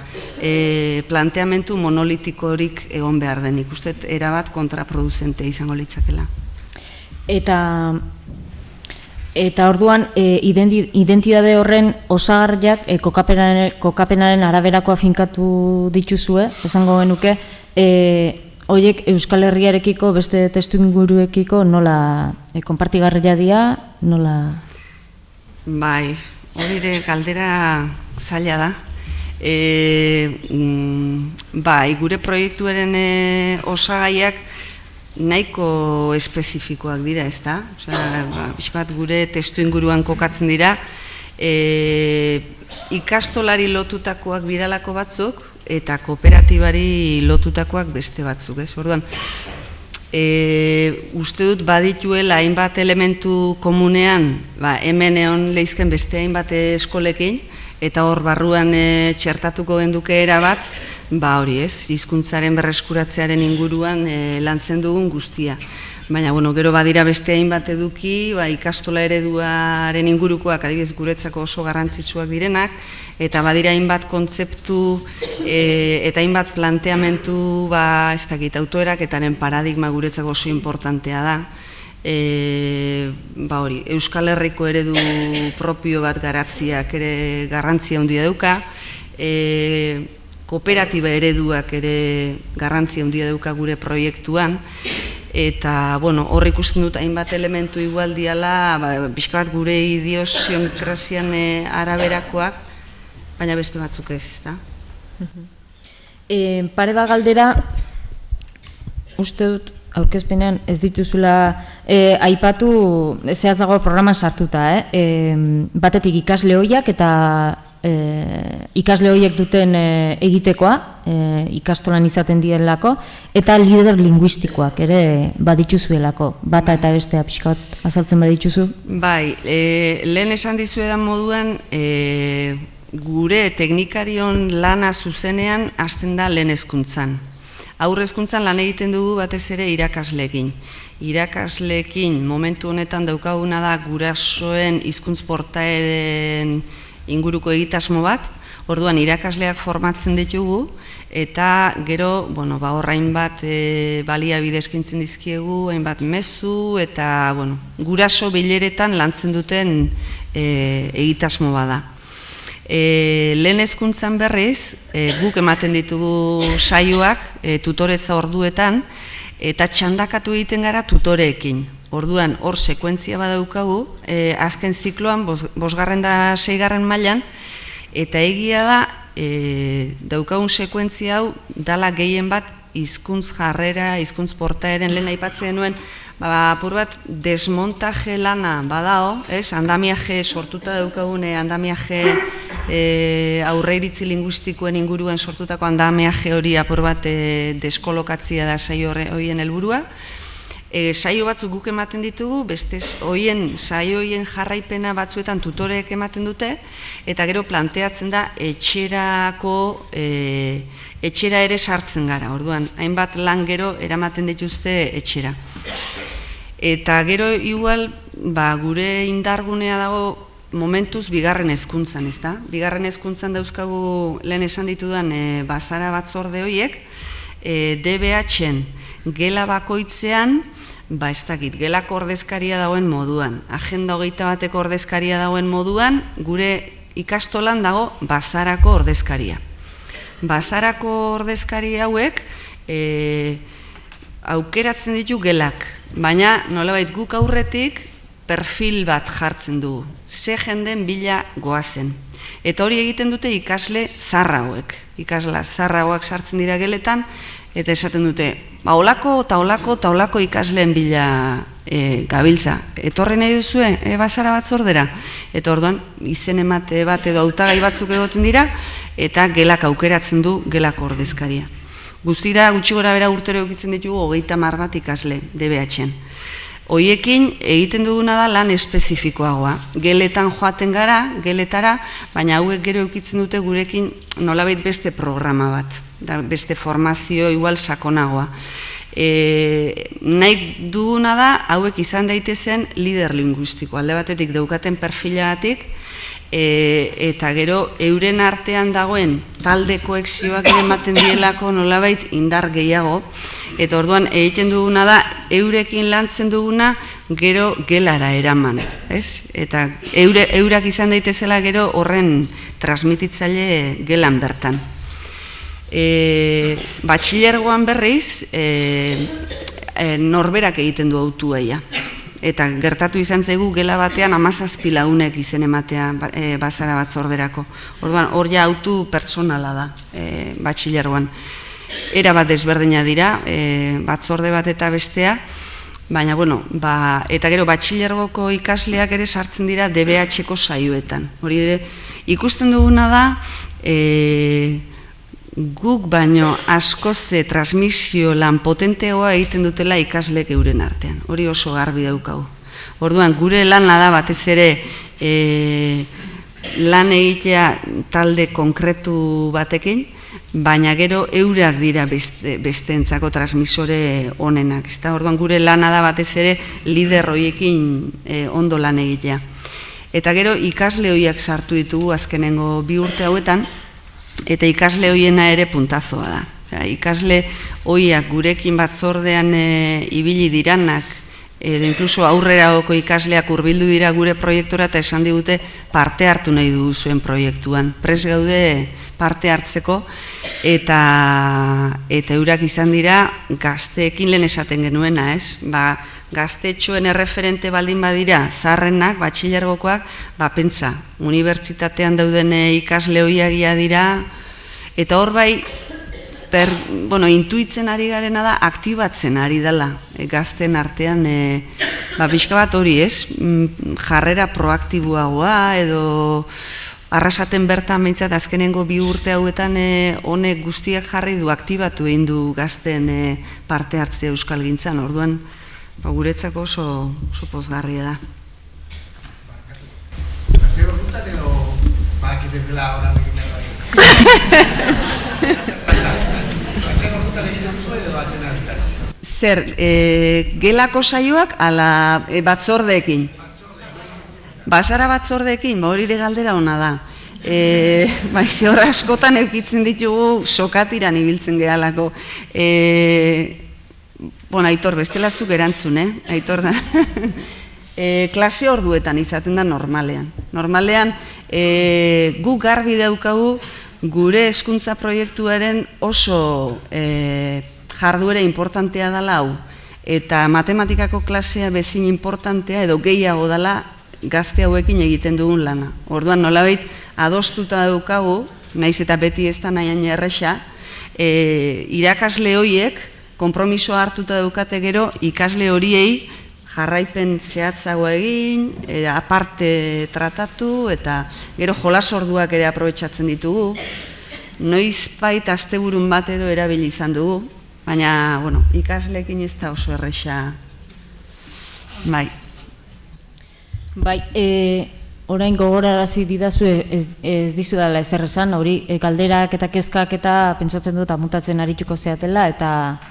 planteamentu monolitikorik egon behar den, ikustet erabat kontraproduzente izango litzakela. Eta orduan, identitate horren osagarriak kokapenaren araberakoa finkatu dituzue, esango genuke, horiek Euskal Herriarekiko, beste testu inguruekiko nola konpartigarria dira, nola... Bai, hori galdera zaila da. Bai, gure proiektuaren osagaiak nahiko espezifikoak dira, ez da? Bizkat gure testu inguruan kokatzen dira, ikastolari lotutakoak diralako batzuk, eta kooperatibari lotutakoak beste batzuk, ez? Orduan, uste dut badituela hainbat elementu komunean, hemen egon lehizken beste hainbat eskolekin, eta hor barruan txertatuko genduke erabat, hori ez, hizkuntzaren berreskuratzearen inguruan lantzen dugun guztia. Baina, gero badira beste hainbat eduki, ikastola ereduaren ingurukoak, adibidez guretzako oso garrantzitsuak direnak, eta badira hainbat kontzeptu eta hainbat planteamentu, ez dakit, autoeraketaren paradigma guretzako oso importantea da. Hori, Euskal Herriko eredu propio bat garatziak ere garrantzia handia dauka, kooperatiba ereduak ere garrantzia handia dauka gure proiektuan, eta hor ikusten dut hainbat elementu igual diala, pixka bat gure idiosiokrasian araberakoak, baina beste batzuk ez, ezta? Pare bat galdera, uste dut, aurkezpenean ez dituzula aipatu zehatzago programa sartuta, batetik ikasle hoiak eta ikasle horiek duten egitekoa, ikastolan izaten direlako, eta lider linguistikoak ere badituzuelako, bata eta bestea pixka bat azaltzen badituzu? Bai, lehen esan dizuedan moduan, gure teknikarion lana zuzenean hasten da lehen hezkuntzan. Aurre hezkuntzan lan egiten dugu batez ere irakasleekin. Irakasleekin momentu honetan daukaguna da gurasoen hizkuntz portaeren inguruko egitasmo bat, orduan irakasleak formatzen ditugu, eta gero, hor hainbat baliabide eskaintzen dizkiegu, hainbat mezu, eta guraso bileretan lantzen duten egitasmo bada. Lehen hezkuntzan berriz, guk ematen ditugu saioak tutoretza orduetan, eta txandakatu egiten gara tutoreekin. Orduan, hor sekuentzia badaukagu, azken zikloan, 5. da 6. mailan, eta egia da, daukagun sekuentzia hau, dala gehien bat, hizkuntz jarrera, hizkuntz portaeren lehen aipatzen nuen, apur bat desmontaje lana badao, andamiaje sortuta daukagune, andamiaje aurreiritzi linguistikoen inguruan sortutako andamiaje hori apur bat deskolokatzia da saio horien helburua, Saio batzuk guk ematen ditugu, beste saio hoien jarraipena batzuetan tutoreek ematen dute, eta gero planteatzen da etxera ere sartzen gara, orduan, hainbat lan gero eramaten dituzte etxera. Eta gero igual, gure indargunea dago momentuz bigarren hezkuntzan, ezta? Bigarren hezkuntzan dauzkagu lehen esan ditudan bazara batzorde horiek, DBH-en gela bakoitzean, ez dakit, gelako ordezkaria dagoen moduan, agenda 21-eko ordezkaria dagoen moduan, gure ikastolan dago bazarako ordezkaria. Bazarako ordezkaria hauek aukeratzen ditu gelak, baina nolabait guk aurretik perfil bat jartzen dugu, ze jenden bila goazen. Eta hori egiten dute ikasle zarragoek. Ikasle zarragoak sartzen dira geletan, eta esaten dute, olako eta olako ikasleen bila gabiltza. Etorri nahi duzue, bazara batzordera. Eta orduan, izen emate bat edo hautagai batzuk egoten dira, eta gelak aukeratzen du gelako ordezkaria. Guztira, gutxi gora bera urtero eukitzen ditugu 30 bat ikasle, DBH-en. Hoiekin egiten duguna da lan espezifikoagoa. Geletan joaten gara, geletara, baina hauek gero eukitzen dute gurekin nolabait beste programa bat, beste formazio igual sakonagoa. Nahi duguna da, hauek izan daitezen lider linguistiko, alde batetik daukaten perfilagatik, eta gero euren artean dagoen talde koexioak ematen dielako nolabait indar gehiago, eta orduan egiten duguna da eurekin lantzen duguna gero gelara eraman, eta eurak izan daitezela gero horren transmititzaile gelan bertan. Batxilergoan berriz norberak egiten du autuaia. Eta gertatu izan zaigu gela batean 17 lagunek izen ematea bazara batzorderako. Orduan, hor ja autu pertsonala da batxilergoan. Era bat desberdina dira, batzorde bat eta bestea, baina, bueno, eta gero batxilergoko ikasleak ere sartzen dira DBH-ko saioetan. Hori ere, ikusten duguna da, guk baino askoze transmisio lan potenteagoa egiten dutela ikasleek euren artean. Hori oso garbi daukagu. Orduan, gure lana da batez ere lan egitea talde konkretu batekin, baina gero eurak dira besteentzako transmisore onenak. Orduan, gure lana da batez ere lider horiekin ondo lan egitea. Eta gero ikasle horiek sartu ditugu azkenengo 2 urte hauetan, eta ikasle hoiena ere puntazoa da. Ikasle horiak gurekin batzordean ibili diranak, edo inkluso aurreragoko ikasleak hurbildu dira gure proiektura eta esan digute parte hartu nahi dugu zuen proiektuan. Prest gaude parte hartzeko, eta eurak izan dira gazteekin lehen esaten genuena, gaztetxoen erreferente baldin badira zaharrenak, batxilergokoak, pentsa, unibertsitatean dauden ikasle hoiagia dira, eta hor bai, intuitzen ari garena da, aktibatzen ari dela gazten artean, pixka bat hori jarrera proaktiboagoa, edo arrasaten bertan behintzat azkenengo 2 urte hauetan honek guztiak jarri du, aktibatu egin du gazten parte hartzea euskalgintzan, orduan, guretzako oso pozgarria da. Zer ordutan edo bakit ez dela horan egin behar zer ordutan egin duzu edo batzen alditan? Zer, gelako saioak ala batzordeekin? Bazara batzordeekin, hori ere galdera ona da. Hor askotan eukitzen ditugu sokatiran ibiltzen gehalako. Aitor, bestela zuk erantzun, Aitor da. Klase orduetan izaten da normalean. Normalean, guk garbi daukagu gure hezkuntza proiektuaren oso jarduera importantea dela hau. Eta matematikako klasea bezin importantea edo gehiago dela gazte hauekin egiten dugun lana. Orduan, nolabait, adostuta daukagu, naiz eta beti ez da nahian erresa, irakasle horiek, konpromisoa hartuta daukate gero, ikasle horiei jarraipen zehatzago egin, aparte tratatu, eta gero jolas orduak ere aprobetxatzen ditugu. Noizbait asteburun bat edo erabili izan dugu, baina ikasleekin ez da oso erresa Bai. Bai, orain gogorarazi didazu ez dizu dela ezer esan, hori galderak eta kezkak eta pentsatzen dut amutatzen arituko zeatela eta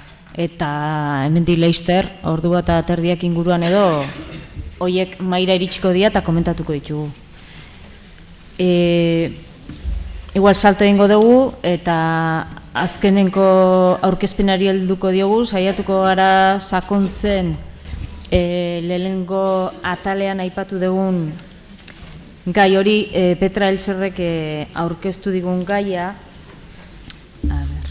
hemendik leister, ordu bat eta terdiak inguruan edo hoiek mahaira iritsiko dira eta komentatuko ditugu. Igual salto egingo dugu eta azkenenko aurkezpenari helduko diogu, saiatuko gara sakontzen lehenengo atalean aipatu dugun gai hori, Petra Elzerrek aurkeztu digun gaia. A ber.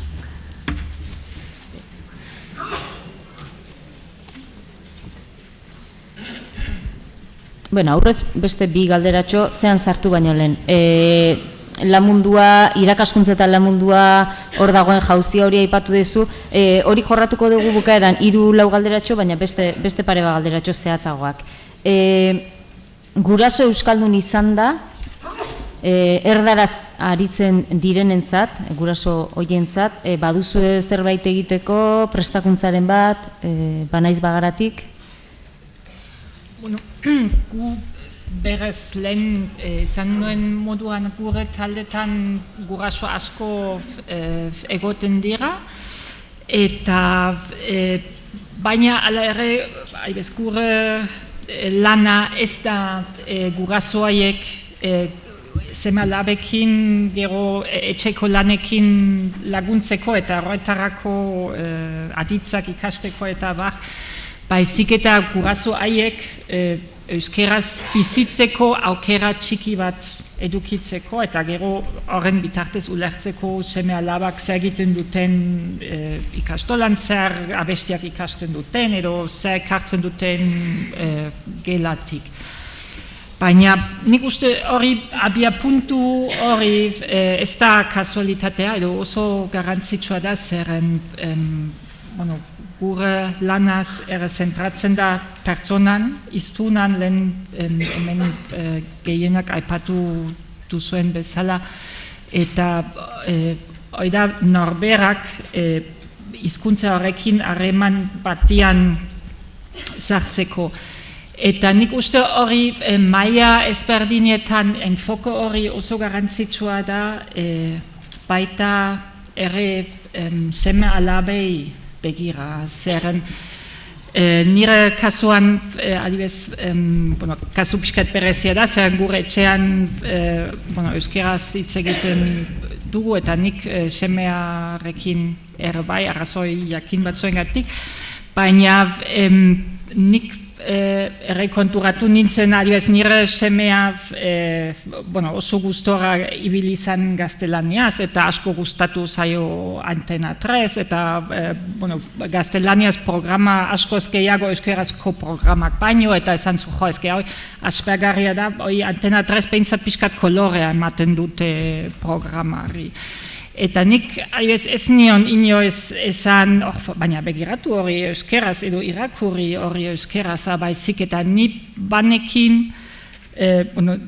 Bueno, aurrez beste bi galderatxo zean sartu baino lehen. Lamundua, irakaskuntza eta lamundua hor dagoen jauzia hori aipatu duzu, hori jorratuko dugu bukaeran 3-4 galderatxo, baina beste pare bat galderatxo zehatzagoak. Guraso euskaldun izan da, erdaraz aritzen direnentzat, guraso hoientzat, baduzu zerbait egiteko, prestakuntzaren bat, banaiz bagaratik? Bueno, gu berez lehen izan nuen moduan gure taldetan guraso asko egoten dira, eta baina ala ere, gure lana ez da gurasoaiek seme-alabekin, gero etxeko lanekin laguntzeko eta horretarako aditzak ikasteko eta baizik eta gurasoaiek euskeraz bizitzeko aukera txiki bat edukitzeko eta gero horren bitartez ulertzeko seme-alabak zer egiten duten ikastolan, zer abestiak ikasten duten edo zer ekartzen duten gelatik. Baina nik uste hori abia puntu hori ez da kasualitatea edo oso garrantzitsua da zeren gure lanaz zentratzen da pertsonan, iztunan lehen hemen gehienak aipatu duzuen bezala eta hori da norberak hizkuntza horrekin harreman batian sartzeko. Eta nik uste hori maila ezberdinetan enfoko hori oso garrantzitsua da baita ere seme-alabei begira, zeren nire kasuan, adibez, kasu pixkat berezia da, zeren gure etxean euskeraz hitz egiten dugu eta nik semearekin bai, arrazoi jakin batzuengatik, baina nik errekonturatu nintzen, adibez, nire semea oso gustora ibili izan gaztelaniaz eta asko gustatu zaio Antena 3 eta gaztelaniaz programa asko gehiago euskerazko programak baino eta esan zu jo, aspergarria da, Antena 3 behintzat pixkat kolorea ematen dute programari. Eta nik, ez nion inoiz esan, baina begiratu hori euskeraz edo irakurri hori euskeraz, baizik eta ni banekin,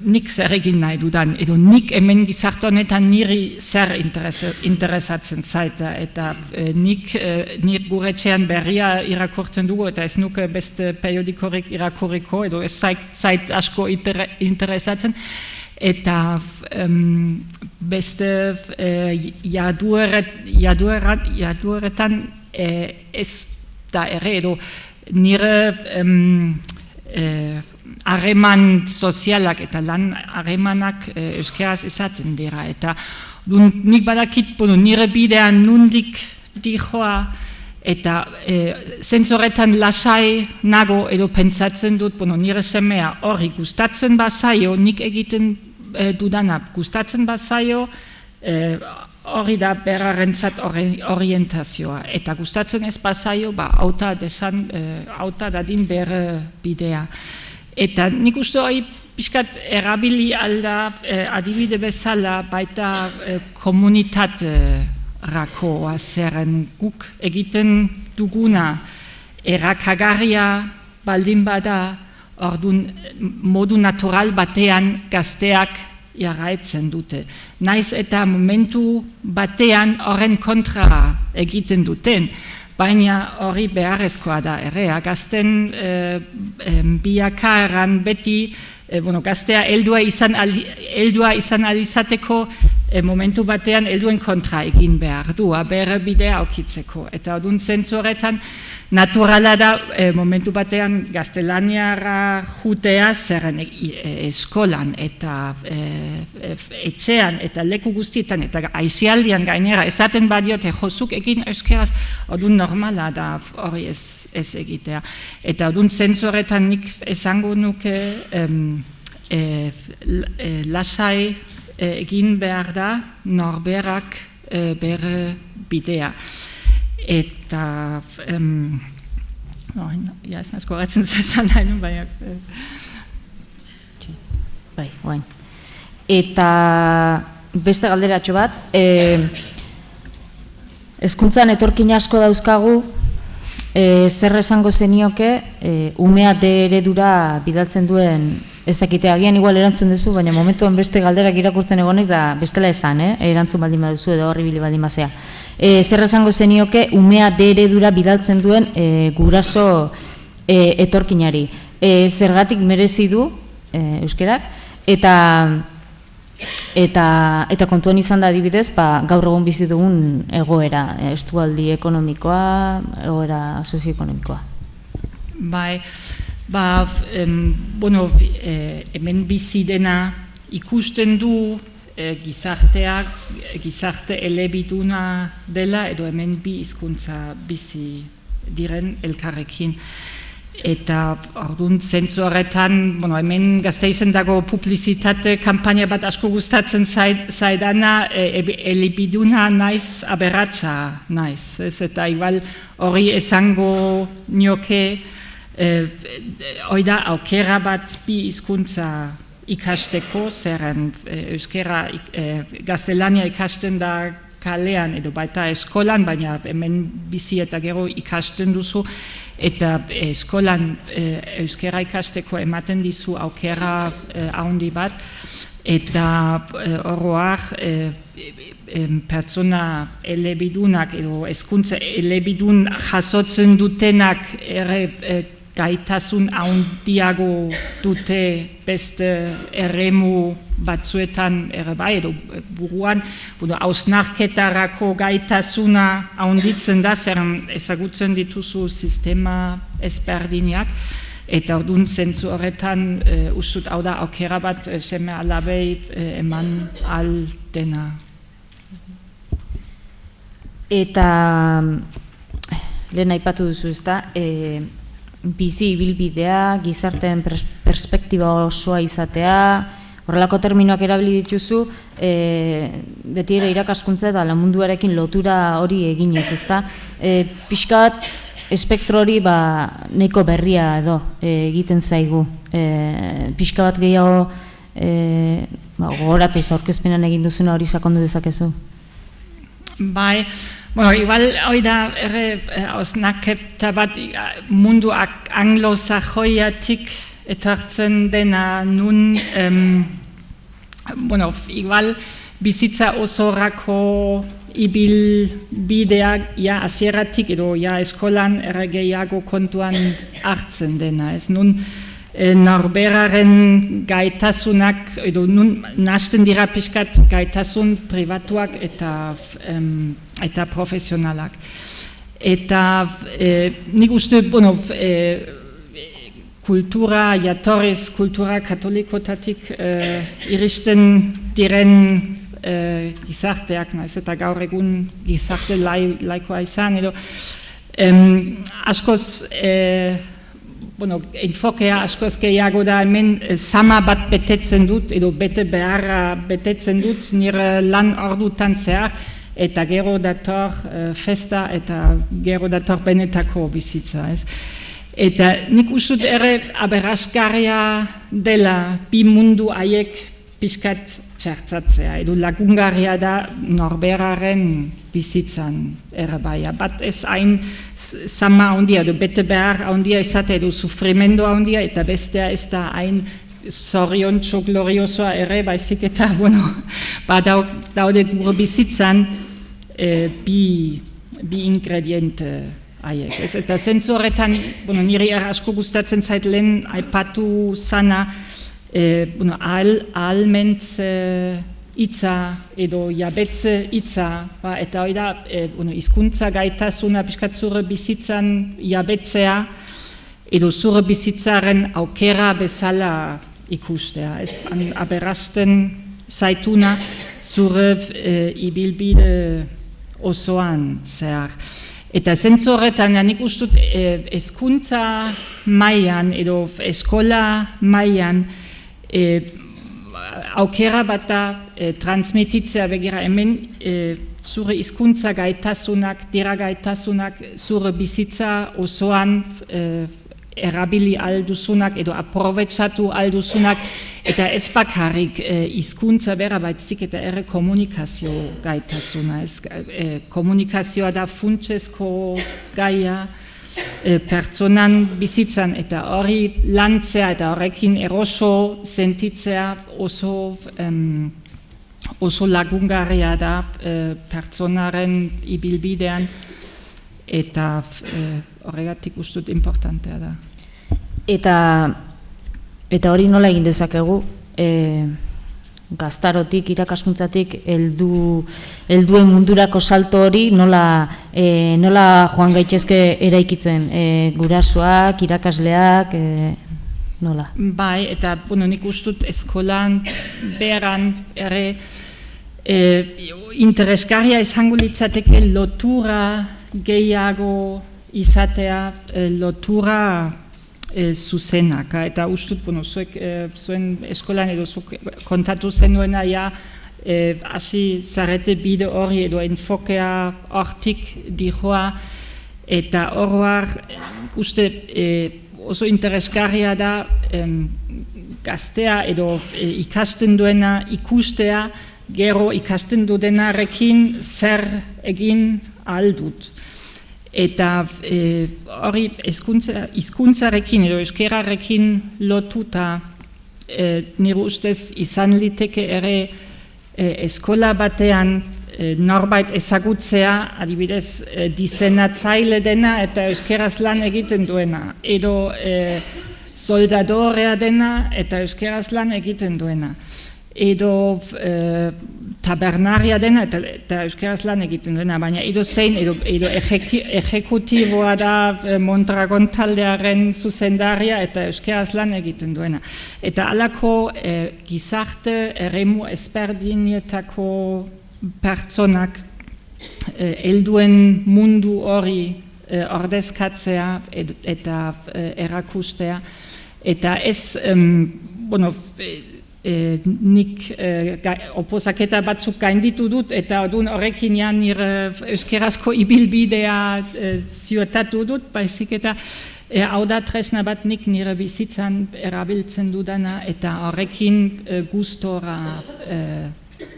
nik zer egin nahi dudan, edo nik hemen gizarte honetan niri zer interesatzen zaita, eta nik gure etxean berria irakurtzen dugu, eta ez nuke beste periodikorik irakurriko, edo ez zait asko interesatzen, eta beste jadueretan ez da ere edo nire harreman sozialak eta lan harremanak euskeraz izaten dira eta nik badakit nire bidean nundik dijoa eta zentzoretan lasai nago edo pentsatzen dut nire semea hori gustatzen bazaio nik egiten dudana gustatzen bazaio hori da berarentzat orientazioa eta gustatzen ez bazaio auta dadin bere bidea eta nik uste hori pixkat erabili alda adibide bezala baita komunitate rakoa zeren guk egiten duguna erakagarria baldin bada orduan modu natural batean gazteak jarraitzen dute. Naiz eta momentu batean horren kontra egiten duten, baina hori beharrezkoa da ere, gazten biakaran beti, gaztea heldua izan alizateko momentu batean helduen kontra egin behar du, bere bidea aukitzeko. Eta odun zentzu horretan, naturala da momentu batean gaztelaniara jutea zerren eskolan eta etxean eta leku guztietan eta aizialdian gainera esaten badiote jozuk egin euskeraz, odun normala da hori ez egitea. Eta odun zentzu horretan nik esango nuke lasai egin behar da norberak bere bidea. Eta, ja ez nazko gatzen zezan nahi, baina... Bai, guain. Eta beste galderatxo bat, hezkuntzan etorkin asko dauzkagu, zer esango zenioke, umea D eredura bidaltzen duen ezakitea, agian igual erantzun duzu, baina momentuan beste galderak irakurtzen egonez da bestela esan, erantzun baldin baduzu edo horribili baldin bazea. Zer esango zenioke umea D eredura bidaltzen duen guraso etorkinari. Zergatik merezi du euskerak, eta kontuan izan da adibidez, gaur egun bizi dugun egoera, estualdi ekonomikoa, egoera sozioekonomikoa. Bai, hemen bizi dena ikusten du gizarte elebiduna dela, edo hemen bi hizkuntza bizi diren elkarrekin. Eta orduan zentzu horretan, hemen Gasteizen dago publizitate kampaina bat asko gustatzen zaidana, elebiduna naiz, aberatsa naiz. Eta igual hori esango nioke, oida aukera bat bi hizkuntza ikasteko, zeren euskera gaztelania ikasten da kalean edo baita eskolan, baina hemen bizi eta gero ikasten duzu, eta eskolan euskera ikasteko ematen dizu aukera handi bat, eta oroak pertsona elebidunak edo hezkuntza elebidun jasotzen dutenak ere gaitasun handiago dute beste erremu batzuetan ere bai, edo buruan, hausnarketarako gaitasuna handitzen da, zeren ezagutzen dituzu sistema ezberdinak, eta orduan zentzu horretan ustut hau da aukera bat seme alabei eman aldena. Eta lehen aipatu duzu ezta, bizi ibilbidea, gizarteen perspektiba osoa izatea, horrelako terminoak erabili dituzu, beti ere irakaskuntza eta munduarekin lotura hori eginez, ezta? Pixka bat, espektro hori nahiko berria edo egiten zaigu. Pixka bat gehiago gogoratu aurkezpenan egin duzuna hori sakondu dezakezu? Bai, igual hori da hausnarketa bat mundu anglo-sajoiatik etortzen dena nun, igual bizitza osorako ibilbideak hasieratik edo eskolan gehiago kontuan hartzen dena. Ez nun norberaren gaitasunak, edo nun nahasten dira pixkat gaitasun pribatuak eta profesionalak. Eta nik uste, kultura, jatorriz kultura katolikotatik iristen diren gizarteak, naiz eta gaur egun gizarte laikoa izan, edo askoz, enfokea askoz gehiago da hemen sama bat betetzen dut, edo bete beharra betetzen dut nire lan ordutan zehar, eta gero dator festa eta gero dator benetako bizitza, ez? Eta nik usut ere aberasgarria dela bi mundu haiek pixkat txertzatzea, edo lagungarria da norberaren bizitzan ere bai. Bat ez hain sama handia, edo bete behar handia izate, edo sufrimendo handia, eta bestea ez da hain zoriontxo gloriosoa ere, baizik eta, daude gure bizitzan bi ingrediente haiek. Eta zentzu horretan, niri asko gustatzen zait lehen aipatu zana, ahalmentze hitza edo jabetze hitza, eta hori da, hizkuntza gaitasuna pixkat zure bizitzan jabetzea, edo zure bizitzaren aukera bezala ikustea. Aberasten zaituna zure ibilbide osoan zehar. Eta zentzu horretan, nik ustut hezkuntza mailan edo eskola mailan aukera bat da transmititzea begira hemen zure hizkuntza gaitasunak, dira gaitasunak zure bizitza osoan erabili alduzunak edo aprobetxatu alduzunak eta ez bakarrik hizkuntza bera baitzik eta komunikazio gaitasuna. Komunikazioa da funtsezko gaia pertsonan bizitzan eta hori lantzea eta horrekin eroso sentitzea oso lagungarria da pertsonaren ibilbidean eta horregatik ustut importantea da. Eta hori nola egin dezakegu, gaztarotik, irakaskuntzatik helduen mundurako salto hori nola joan gaitezke eraikitzen, gurasoak, irakasleak, nola? Bai, eta nik ustut eskolan beran ere interesgarria izango litzateke lotura gehiago izatea, lotura zuzenak, eta ustut, zuek zuen eskolan edo zuk kontatu zenuena hasi zarete bide hori edo enfokea hortik dihoa, eta horroar uste oso interesgarria da gaztea edo ikasten duena ikustea, gero ikasten duenarekin zer egin aldut. Eta hori hizkuntzarekin edo euskerarekin lotuta nire ustez izan liteke ere eskola batean norbait ezagutzea, adibidez diseinatzaile dena eta euskeraz lan egiten duena, edo soldadorea dena eta euskeraz lan egiten duena, edo tabernaria dena eta euskeraz lan egiten duena, baina edo zein, edo ejekutiboa da Mondragon taldearen zuzendaria eta euskeraz lan egiten duena. Eta halako gizarte eremu ezberdinetako pertsonak helduen mundu hori ordezkatzea eta erakustea, eta ez, nik oposaketa batzuk gainditu dut eta horrekin nire euskerazko ibilbidea ziurtatu dut, baizik eta hau da tresna bat nik nire bizitzan erabiltzen dudana eta horrekin gustora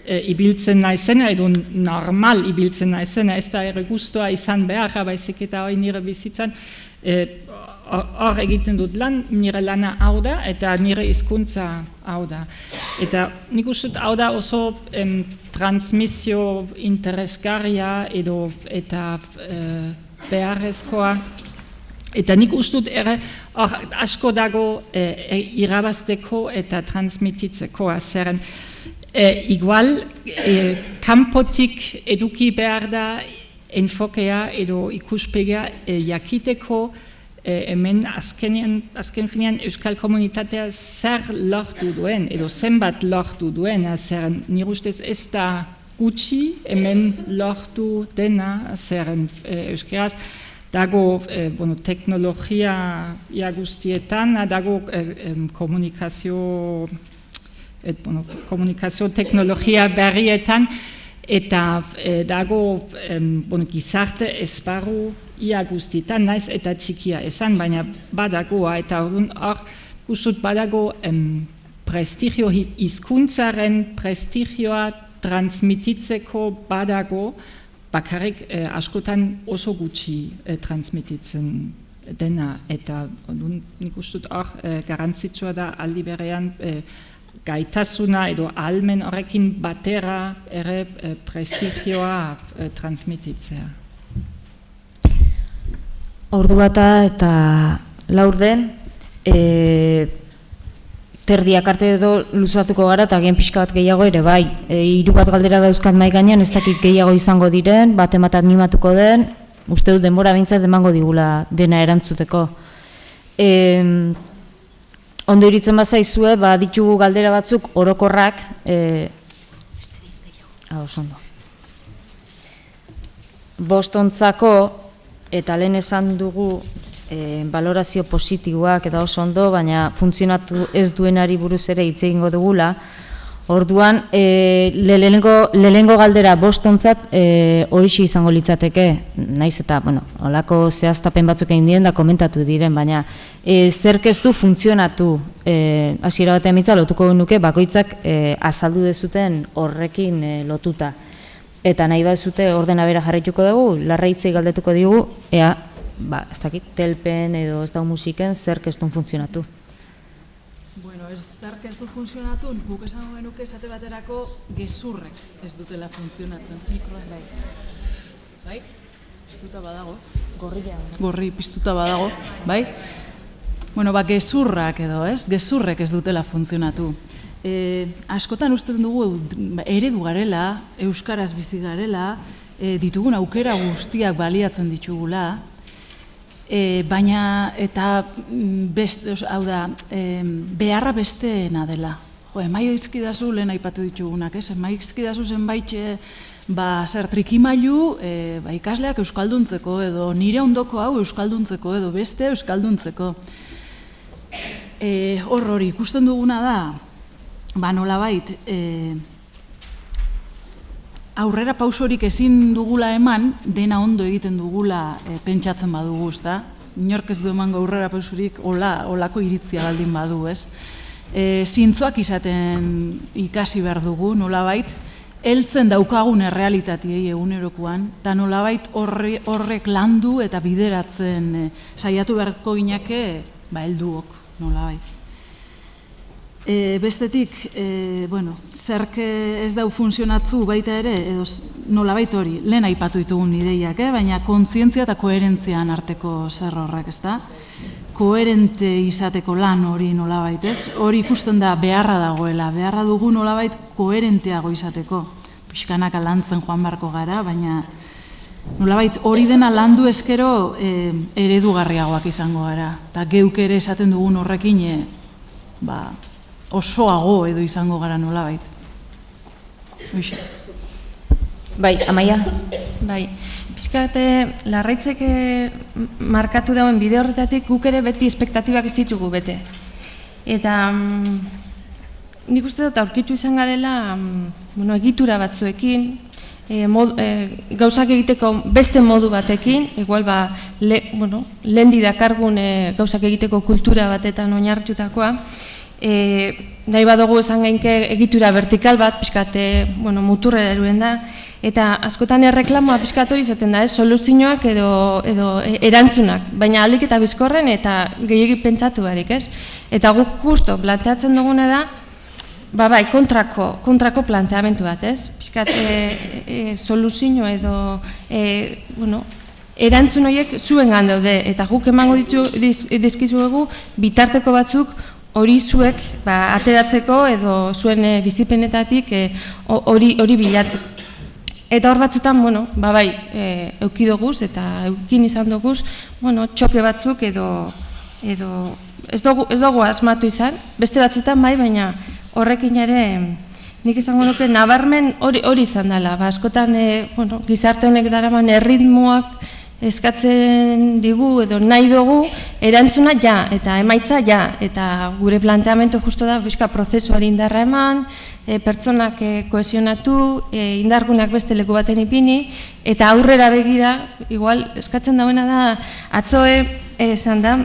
ibiltzen naizena edo normal ibiltzen naizena, ez da gustoa izan behar, baizik eta hori nire bizitzan hor egiten dut lan, nire lana hau da, eta nire hizkuntza hau da. Eta nik uste hau da oso transmisio interesgarria eta beharrezkoa. Eta nik uste ere asko dago irabazteko eta transmititzeko zeren. Igual, kanpotik eduki behar da enfokea edo ikuspegia jakiteko hemen azken finean euskal komunitatea zer lortu duen, edo zenbat lortu duen, zeren nire ustez ez da gutxi hemen lortu dena, zeren euskeraz dago teknologia guztietan, dago komunikazio teknologia berrietan, eta dago gizarte esparru ia guztietan, naiz eta txikia esan, baina badagoa, eta hor guztut badago prestigio, hizkuntzaren prestigioa transmititzeko badago, bakarrik askotan oso gutxi transmititzen dena, eta nik ustut hor garantzitsua da aldi berean gaitasuna edo ahalmen horrekin batera ere prestigioa transmititzea. Ordu bata eta laurden, terdiak arte edo luzatuko gara eta gen pixka bat gehiago ere, bai. 3 bat galdera dauzkat mahai gainean, ez dakit gehiago izango diren, bat animatuko den, uste dut denbora bintzat emango digula dena erantzuteko. Ondo iritzen bazaizue, ditugu galdera batzuk orokorrak, osondo. Bostontzako, eta lehen esan dugu, balorazio positiboak eta oso ondo, baina funtzionatu ez duenari buruz ere hitz egingo dugula. Orduan, lehenengo galdera Bostontzat horixe izango litzateke, naiz eta, holako zehaztapen batzuk egin diren da komentatu diren, baina zerk ez du funtzionatu, hasiera batean mitza lotuko nuke bakoitzak azaldu dezuten horrekin lotuta. Eta nahi bazute ordena bera jarraituko dugu, larraitzei galdetuko digu, ea, ez dakit, telpen edo ez da musiken zerk ez du funtzionatu. Bueno, zerk ez du funtzionatu, guk esango genuke esate baterako gezurrek ez dutela funtzionatzen. Mikroan bai. Bai? Piztuta badago. Gorri piztuta badago, bai? Bueno, gezurrak edo, ez? Gezurrek ez dutela funtzionatu. Askotan uste dugu eredu garela, euskaraz bizi garela, ditugun aukera guztiak baliatzen ditugula, baina eta hau da, beharra besteena dela. Emaizkidazu lehen aipatu ditugunak, emaizkidazu zenbait trikimailu ikasleak euskalduntzeko edo nire ondoko hau euskalduntzeko edo beste euskalduntzeko. Hori ikusten duguna da, nolabait, aurrera pausorik ezin dugula eman, dena ondo egiten dugula pentsatzen badugu, ezta? Inork ez du emango aurrera pausorik olako iritzia baldin badu, ez? Zintzoak izaten ikasi behar dugu, nolabait, heltzen daukagun errealitateei egunerokoan, eta nolabait horrek landu eta bideratzen saiatu beharko ginake, helduok, nolabait. Bestetik, zerk ez dau funtzionatzu baita ere, edo nolabait hori, lehen aipatu ditugun ideiak, baina kontzientzia eta koherentzian arteko zer horrek, ez da? Koherente izateko lan hori nolabait, ez? Hori ikusten da beharra dagoela, beharra dugu nolabait koherenteago izateko. Pixkanaka lantzen joan beharko gara, baina nolabait hori dena landu eskero eredugarriagoak izango gara. Eta geuk ere esaten dugun horrekin, osoago edo izango gara nolabait. Bai, Amaia? Bai, pixkate larraitzek markatu dauen bide horretatik guk ere beti espektatibak ez ditugu bete. Eta nik uste dut aurkitu izan garela egitura batzuekin, gauzak egiteko beste modu batekin, igual lehen didakargun gauzak egiteko kultura batetan oinarritutakoa, nahi badugu esan gainke egitura vertikal bat, pixkate muturrera eruen da, eta askotan erreklamoa pixkat hori izaten da, soluzioak edo erantzunak, baina aldik eta bizkorren eta gehiagik pentsatu barik, ez? Eta guk justo planteatzen duguna da, kontrako planteamentu bat, ez? Pixkat soluzio edo erantzun horiek zuengan daude, eta guk emango dizkizuegu bitarteko batzuk hori zuek ateratzeko edo zuen bizipenetatik hori bilatzeko. Eta hor batzutan, eukidoguz eta eukin izan doguz, txoke batzuk edo ez dugu asmatu izan, beste batzutan baina horrekin ere nik izango nuke nabarmen hori izan dela. Askotan gizarte honek daraman erritmoak eskatzen digu edo nahi dugu erantzuna ja eta emaitza ja, eta gure planteamentu justo da prozesuari indarra eman, pertsonak kohesionatu, indargunak beste leku baten ipini, eta aurrera begira, igual eskatzen dauena da, atzoe esan da,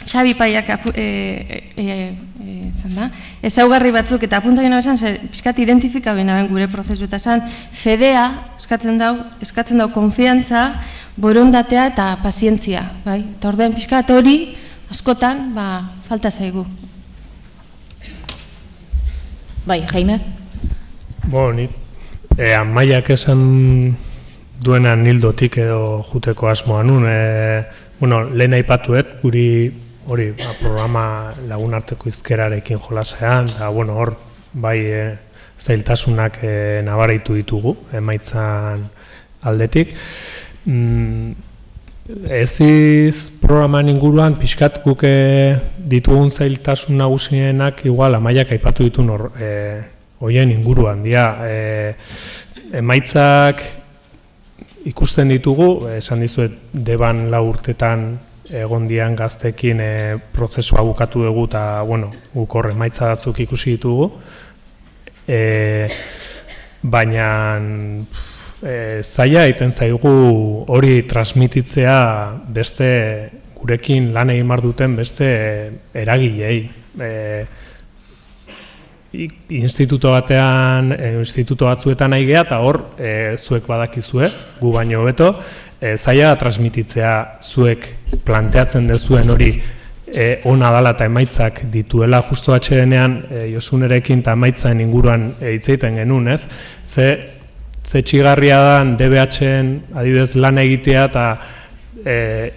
Xabi Paiak ezaugarri batzuk eta apunta gena esan, pixkat identifika bena gure prozesu eta esan, fedea eskatzen dau konfiantza, borondatea eta pazientzia. Eta ordean pixkat hori askotan falta zaigu. Bai, Jaime? Amaiak esan duenan hildotik edo juteko asmoa nun. Bueno, lehen aipatuet, guri hori programa lagunarteko hizkerarekin jolasean, da bueno, hor bai zailtasunak nabaraitu ditugu emaitzan aldetik. Eziz programan inguruan pixkat guk ditugun zailtasun nagusienak igual Amaiak aipatu ditun horien inguruan dira. Emaitzak ikusten ditugu, esan dizuet Deban 4 urtetan egon dian gaztekin prozesua bukatu dugu eta bueno, guk hor emaitza batzuk ikusi ditugu. Baina zaila egiten zaigu hori transmititzea beste gurekin lan egin behar duten beste eragilei. Instituto batzuetan nahi geha eta hor zuek badakizue, gu baino hobeto, zaila transmititzea zuek planteatzen dezuen hori ona dala eta emaitzak dituela. Justo atxedenean Josunerekin eta emaitzen inguruan hitz egiten genuen, ez? Ze txigarria da DBH-en adibidez lan egitea eta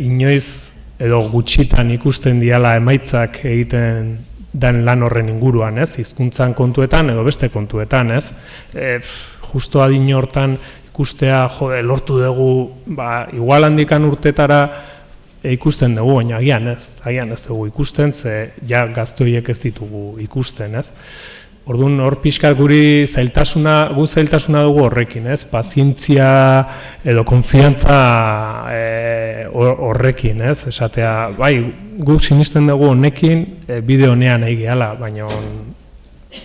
inoiz edo gutxitan ikusten diala emaitzak egiten den lan horren inguruan, ez? Hizkuntzan kontuetan edo beste kontuetan, ez? Justo adin hortan ikustea, lortu dugu, igual handikan urtetara ikusten dugu, baina agian ez dugu ikusten, ze ja gazte horiek ez ditugu ikusten, ez? Orduan hor pixkat guri zailtasuna dugu horrekin, ez? Pazientzia edo konfiantza horrekin, ez? Esatea, bai, guk sinisten dugu honekin bide honean nahi gehala, baina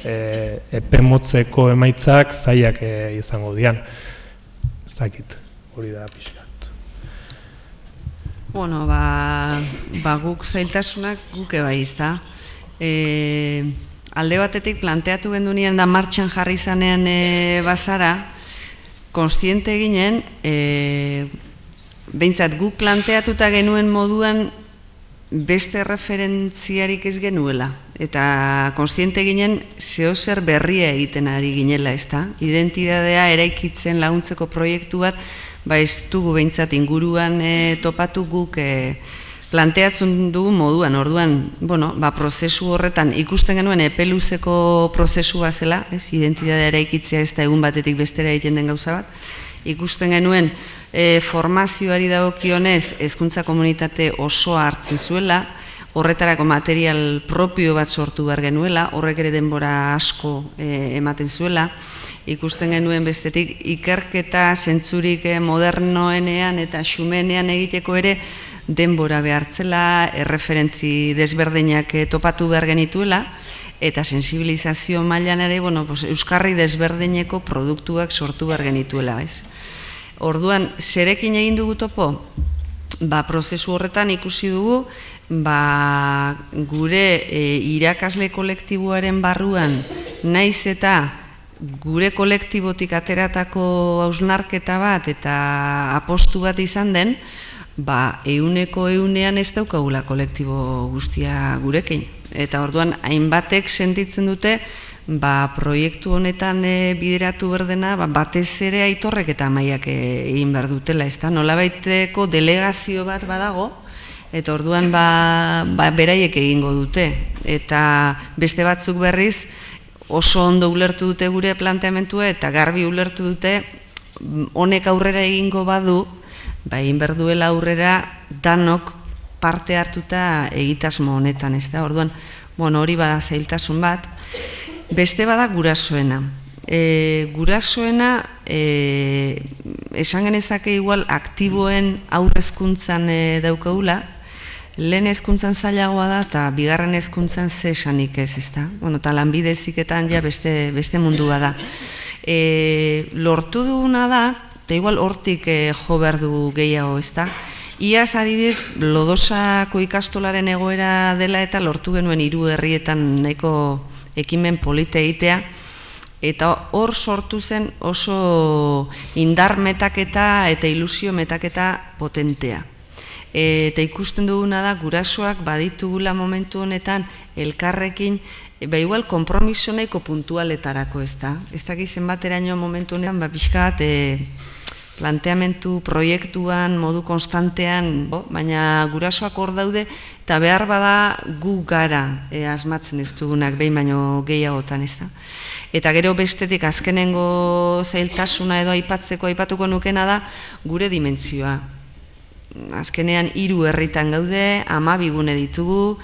epe motzeko emaitzak zailak izango dian. Ez dakit, hori da pixkat. Bueno, guk zailtasunak guke bai izta. Alde batetik planteatu gendunean da martxan jarri izanean bazara, konstiente ginen, behintzat guk planteatuta genuen moduan beste referentziarik ez genuela. Eta konstiente ginen zehozer berria egiten ari ginela, ez da? Identidadea eraikitzen laguntzeko proiektu bat, ez dugu behintzat inguruan topatu guk planteatzen dugu moduan, orduan, prozesu horretan ikusten genuen epeluzeko prozesua zela, identidadea eraikitzea ez da egun batetik bestera egiten den gauza bat, ikusten genuen formazioari dagokionez hezkuntza komunitate osoa hartzen zuela, horretarako material propio bat sortu behar genuela, horrek ere denbora asko ematen zuela, ikusten genuen bestetik ikerketa zentzurik modernoenean eta xumenean egiteko ere denbora behartzela, erreferentzi desberdinak topatu behar genituela, eta sensibilizazio mailan ere, euskarri desberdineko produktuak sortu behar genituela, ez? Orduan, zerekin egin dugu topo? Prozesu horretan ikusi dugu, gure irakasle kolektiboaren barruan, naiz eta gure kolektibotik ateratako hausnarketa bat eta apostu bat izan den, ehuneko ehunean ez daukagula kolektibo guztia gurekin. Eta orduan, hainbatek sentitzen dute, proiektu honetan bideratu berdena, batez ere Aitorrek eta Amaiak egin behar dutela, ez da? Nolabaiteko delegazio bat badago, eta orduan beraiek egingo dute. Eta beste batzuk berriz, oso ondo ulertu dute gure planteamentua, eta garbi ulertu dute, honek aurrera egingo badu, egin behar duela aurrera danok parte hartuta egitasmo honetan, ez da? Orduan, hori bada zailtasun bat. Beste bada gurasoena. Gurasoena, esan genezake igual aktiboen aurrezkuntzan daukagula, lehen hezkuntzan zailagoa da eta bigarren hezkuntzan ze esanik ez, ezta? Eta lanbide heziketan ja beste mundua da. Lortu duguna da, eta igual hortik jo behar du gehiago, ezta? Iaz adibidez, Lodosako ikastolaren egoera dela eta lortu genuen 3 herrietan nahiko ekimen polite egitea, eta hor sortu zen oso indar metaketa eta ilusio metaketa potentea. Eta ikusten duguna da, gurasoak baditugula momentu honetan elkarrekin, igual konpromiso nahiko puntualetarako, ez da? Ez dakizen bateraino momentu honetan, pixka bat planteamentu proiektuan, modu konstantean, baina gurasoak hor daude, eta behar bada gu gara asmatzen ez dugunak behin baino gehiagotan, ez da. Eta gero bestetik azkenengo zailtasuna edo aipatuko nukena da gure dimentsioa. Azkenean 3 herritan gaude, 12 gune ditugu,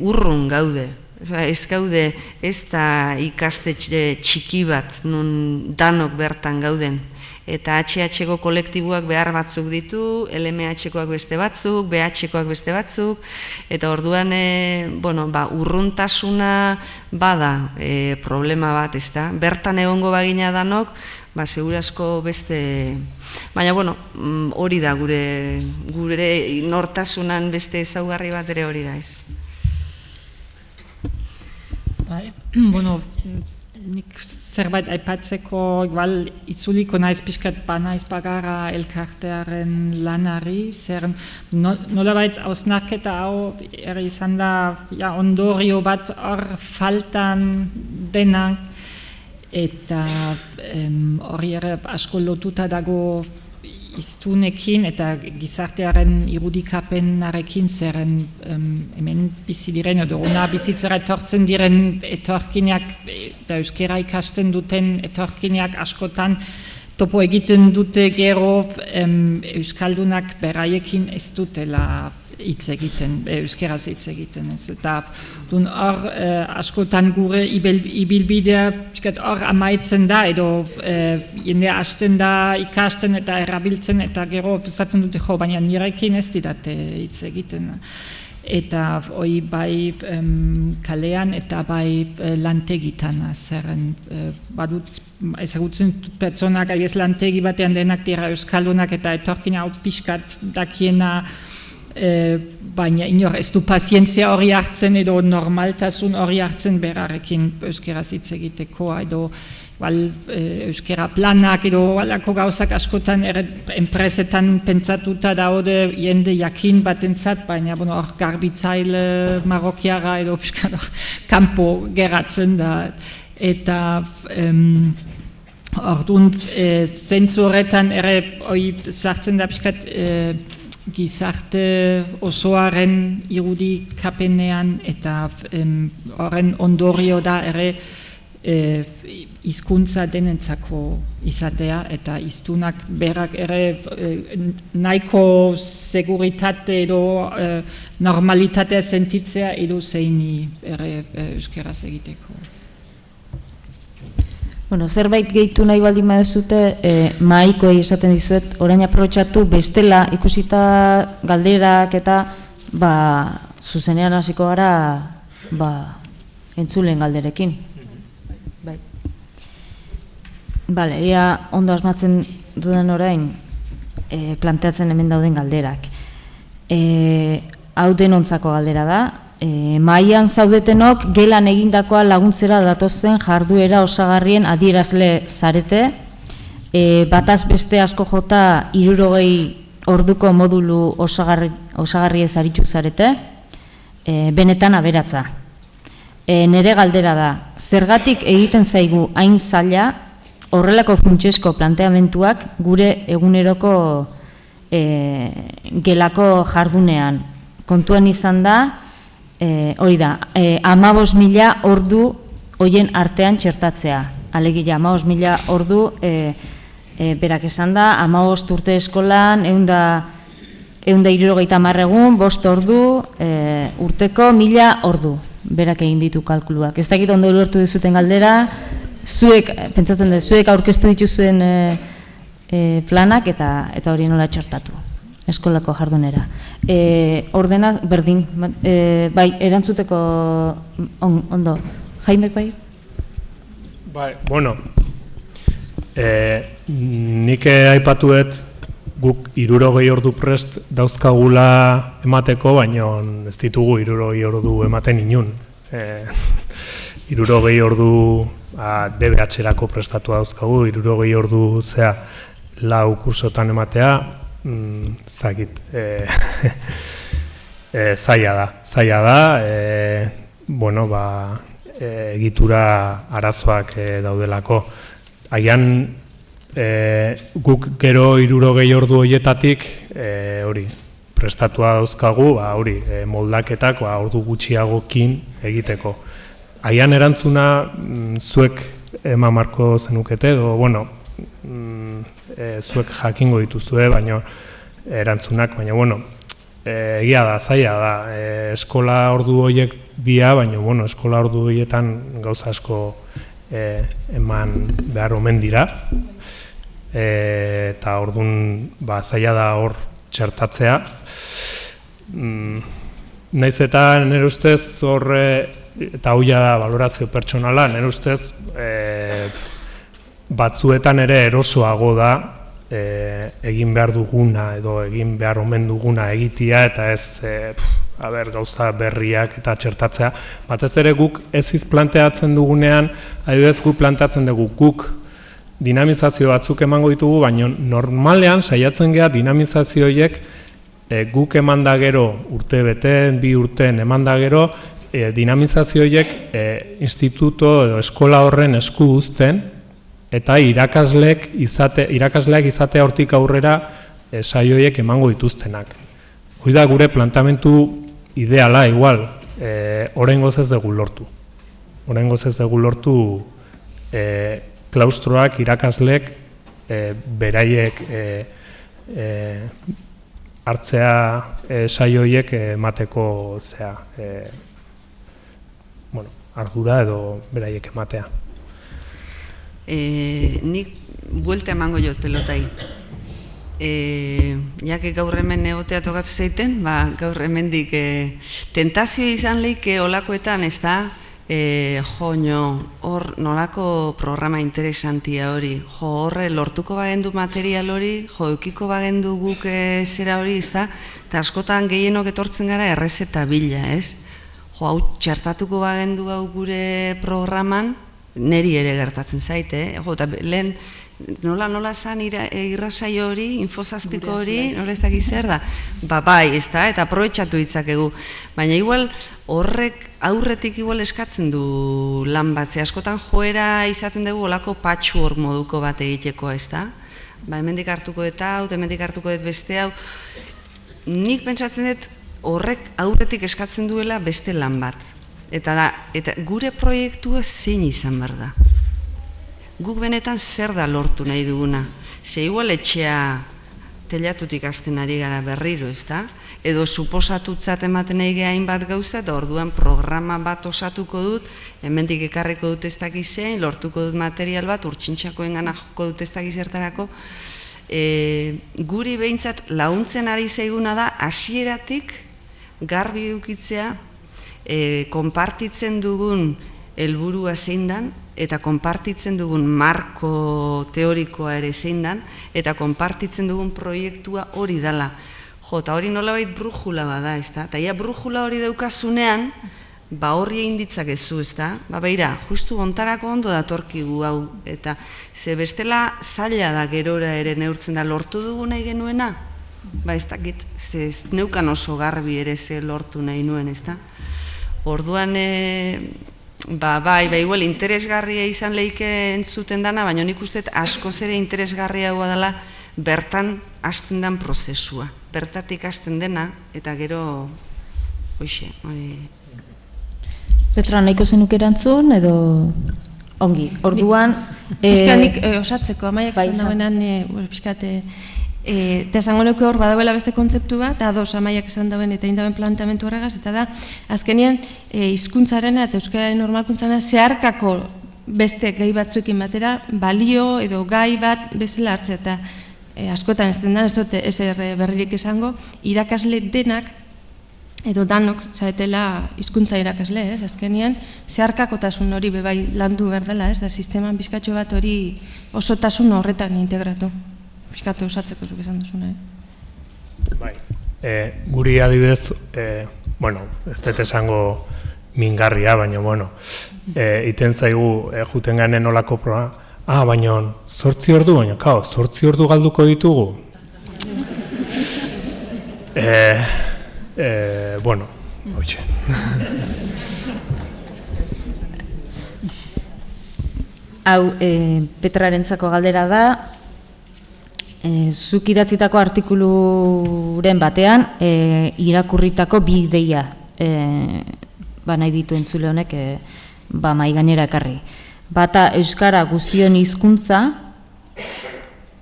urrun gaude. Ez gaude, ez da ikastetxe txiki bat, nun danok bertan gauden. Eta HH-ko kolektibuak behar batzuk ditu, LMH-koak beste batzuk, BH-koak beste batzuk, eta orduan, urruntasuna bada problema bat, ez da. Bertan egongo bagina danok, segurasko beste... Baina, hori da gure nortasunan beste ezaugarri bat ere hori da, ez. Nik zerbait aipatzeko igual itzuliko naiz pixkat banaiz bagara elkartearen lanari, zer nolabait hausnarketa hau izan da ondorio bat hor faltan denak, eta hori ere asko lotuta dago iztunekin eta gizartearen irudikapenarekin zeren hemen bizi diren edo ona bizitzera etortzen diren etorkinak eta euskera ikasten duten etorkinak askotan topo egiten dute gero euskaldunak beraiekin ez dutela hitz egiten, euskeraz hitz egiten ez. Eta hor askotan gure ibilbidea hor amaitzen da edo jendea hasten da ikasten eta erabiltzen eta gero esaten dute baina nirekin ez didate hitz egiten. Eta hoi bai kalean eta bai lantegitan zerren badut ezagutzen dut pertsonak aibiz lantegi batean denak dira euskaldunak eta etorkina hau pixkat dakiena baina inor ez du pazientzia hori hartzen edo normaltasun hori hartzen berarekin euskeraz hitz egiteko edo euskera planak edo alako gauzak askotan enpresetan pentsatuta daude jende jakin batentzat, baina hor garbitzaile marokiara edo kanpo geratzen da. Eta orduan zentzu horretan ere sartzen da pixkat gizarte osoaren irudikapenean eta horren ondorio da ere hizkuntza denentzako izatea eta hiztunak berak ere nahiko seguritate edo normalitatea sentitzea edo zeini ere euskeraz egiteko. Zerbait gehitu nahi baldin badezute, mahaikoei esaten dizuet, orain aprobetxatu bestela ikusita galderak eta zuzenean hasiko gara entzulen galderekin. Bale, ea ondo asmatzen duden orain planteatzen hemen dauden galderak. Hau denontzako galdera da, mahaian zaudetenok gelan egindakoa laguntzera datozen jarduera osagarrien adierazle zarete, bataz beste asko jota 60 orduko modulu osagarriez aritzu zarete, benetan aberatza. Nere galdera da, zergatik egiten zaigu hain zaila horrelako funtsezko planteamentuak gure eguneroko gelako jardunean. Kontuan izan da, hori da, 15.000 ordu hoien artean txertatzea. Alegia, 15.000 ordu, berak esan da, 15 urte eskolan, 170 egun, 5 ordu, urteko 1.000 ordu. Berak egin ditu kalkuluak. Ez dakit ondo ulertu dizuten galdera, zuek, pentsatzen dut, zuek aurkeztu dituzuen planak eta hori nola txertatu, eskolako jardunera. Ordena, berdin, bai, erantzuteko ondo. Jaimek bai? Bai, bueno, nik aipatuet guk 60 ordu prest dauzkagula emateko, baina ez ditugu 60 ordu ematen inun. 60 ordu DBH-erako prestatu dauzkagu, 60 ordu zea lau kursotan ematea, zakit, zaila da, bueno, egitura arazoak daudelako. Haian guk gero 60 ordu horietatik hori prestatua dauzkagu, hori moldaketak ordu gutxiagokin egiteko. Aian erantzuna zuek eman marko zenukete, edo, bueno, zuek jakingo dituzue, baina erantzunak, baina, bueno, egia da, zaila da, eskola ordu horiek dia, baina, bueno, eskola ordu horietan gauza asko eman behar omen dira, eta orduan zaila da hor txertatzea. Naiz eta nire ustez horre, eta hau da valorazio pertsonala, nire ustez batzuetan ere erosoago da egin behar duguna edo egin behar omen duguna egitea eta ez gauza berriak eta txertatzea. Batez ere guk eziz planteatzen dugunean, adibidez guk planteatzen dugu guk dinamizazio batzuk emango ditugu, baina normalean saiatzen gea dinamizazioiek guk eman da gero urte bete, 2 urteen eman da gero, dinamizazioiek instituto edo eskola horren esku uzten, eta irakasleak izatea hortik aurrera saioiek emango dituztenak. Hoi da gure plantamentu ideala, igual, oraingoz ez dugu lortu. Oraingoz ez dugu lortu klaustroak irakasleek beraiek hartzea saioiek emateko ardura edo beraiek ematea. Nik buelta emango jot pelotai. Jake gaur hemen egotea tokatu zeiten, gaur hemendik tentazio izan leike olakoetan, ez da, hor nolako programa interesantia hori, horre lortuko bagendu material hori, eukiko bagendu guk zera hori, ez da, eta askotan gehienok etortzen gara errezeta bila, ez? Hau txertatuko bagendu hau gure programan, neri ere gertatzen zaite, eta lehen nola zan irrasaio hori, infozazpiko hori, nola ez dakiz zer da? Bai, ez da, eta aprobetxatu ditzakegu. Baina igual horrek aurretik igual eskatzen du lan bat, ze askotan joera izaten dugu olako patchwork moduko bat egiteko, ez da? Hemendik hartuko eta hau, hemendik hartuko dut beste hau. Nik pentsatzen dut horrek aurretik eskatzen duela beste lan bat. Eta gure proiektua zein izan behar da. Guk benetan zer da lortu nahi duguna. Ze igual etxea telatutik hasten ari gara berriro, ez da? Edo suposatutzat ematen nahi gehain bat gauza, eta orduan programa bat osatuko dut, hemendik ekarriko dut ez dakizein, lortuko dut material bat, urtsintxakoen gana joko dut ez dakizertarako. Guri behintzat launtzen ari zaiguna da, hasieratik garbi edukitzea, konpartitzen dugun helburua zein dan, eta konpartitzen dugun marko teorikoa ere zein dan, eta konpartitzen dugun proiektua hori dela. Eta hori nolabait brujula bada, ez da? Eta ia brujula hori daukazunean, horri egin ditzakezu, ez da? Beira, justu ontarako ondo datorkigu hau, eta ze bestela zaila da gerora ere neurtzen da lortu dugu nahi genuena? Ez dakit, ze neukan oso garbi ere ze lortu nahi nuen, ez da? Orduan, igual interesgarria izan lehike entzuten dana, baina nik uste askoz ere interesgarria hua dela bertan hasten den prozesua. Bertatik hasten dena, eta gero, hoxe, hori... Petra, nahiko zenuk erantzun, edo ongi, orduan... Piskanik osatzeko, amaiak zen dauenan, piskate... Eta esango nuke hor badauela beste kontzeptu bat, eta ados amaiak esan dauen eta indauen planteamentu horregaz, eta da, azkenean hizkuntzarena eta euskararen normalkuntzarena zeharkako beste gai batzuekin batera, balio edo gai bat bezala hartzea, eta askotan ez den da, ez dut ezer berririk esango, irakasle denak, edo danok zaetela hizkuntza irakasle, ez, azkenean, zeharkakotasun hori bebai landu behar dela, ez, da sisteman bizkatxo bat hori osotasun horretan integratu. Piskatu osatzeko zuk esan duzuna, Bai, guri adibidez, ez dut esango mingarria, baina, iten zaigu juten ganen olako programa, baina 8 ordu, baina, 8 ordu galduko ditugu. Hoxe. Hau, Petrarentzako galdera da, Zuk idatzitako artikuluren batean, irakurritako bi ideia nahi ditu entzule honek mahai gainera ekarri. Bata euskara guztion hizkuntza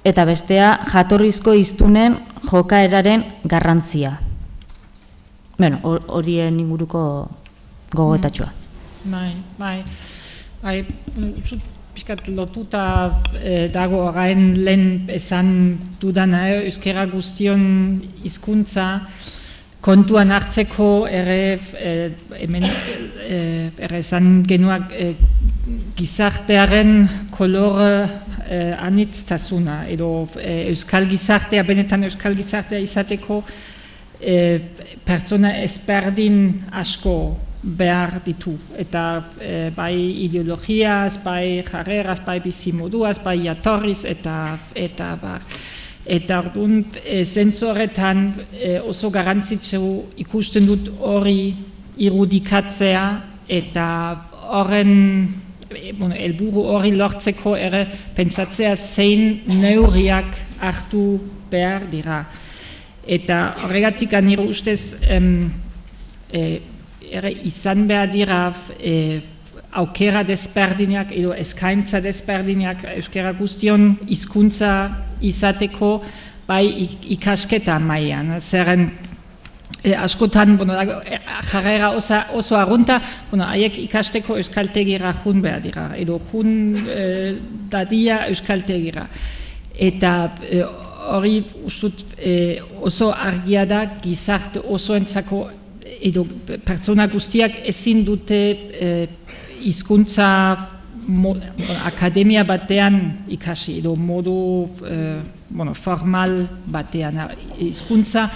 eta bestea jatorrizko hiztunen jokaeraren garrantzia. Bueno, horien inguruko gogoetatxoa. Bai, pixkat lotuta dago orain lehen esan dudana, euskara guztion hizkuntza kontuan hartzeko ere hemen esan genuak gizartearen kolore anitztasuna edo euskal gizartea, benetan euskal gizartea izateko pertsona ezberdin asko behar ditu, eta bai ideologiaz, bai jarreraz, bai bizimoduaz, bai jatorriz, eta bar. Eta orduan, zentzu horretan oso garrantzitsu ikusten dut hori irudikatzea, eta horren helburu hori lortzeko ere pentsatzea zein neurriak hartu behar dira. Eta horregatik nire ustez izan behar dira aukera desberdinak edo eskaintza desberdinak euskara guztion hizkuntza izateko bai ikasketa mailan. Zeren askotan jarrera oso arrunta, haiek ikasteko euskaltegira jun behar dira, edo jun dadia euskaltegira. Eta hori ustut oso argia da gizarte osoentzako edo pertsona guztiak ezin dute hizkuntza akademia batean ikasi edo modu formal batean. Hizkuntza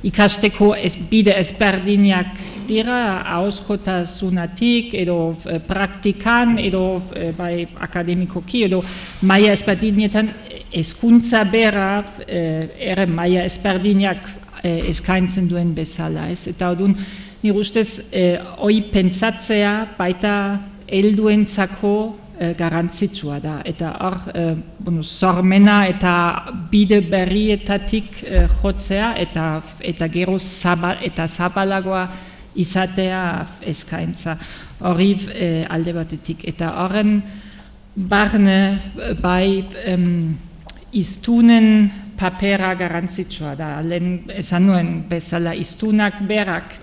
ikasteko bide ezberdinak dira, ahozkotasunatik edo praktikan edo bai akademikoki edo maila ezberdinetan hezkuntza bera ere maila ezberdinak eskaintzen duen bezala. Eta orduan, nire ustez, hori pentsatzea baita helduentzako garrantzitsua da. Eta hor, sormena eta bide berrietatik jotzea eta gero zabalagoa izatea eskaintza. Hori alde batetik. Eta horren barne bai hiztunen papera garrantzitsua da. Lehen esan nuen bezala hiztunak berak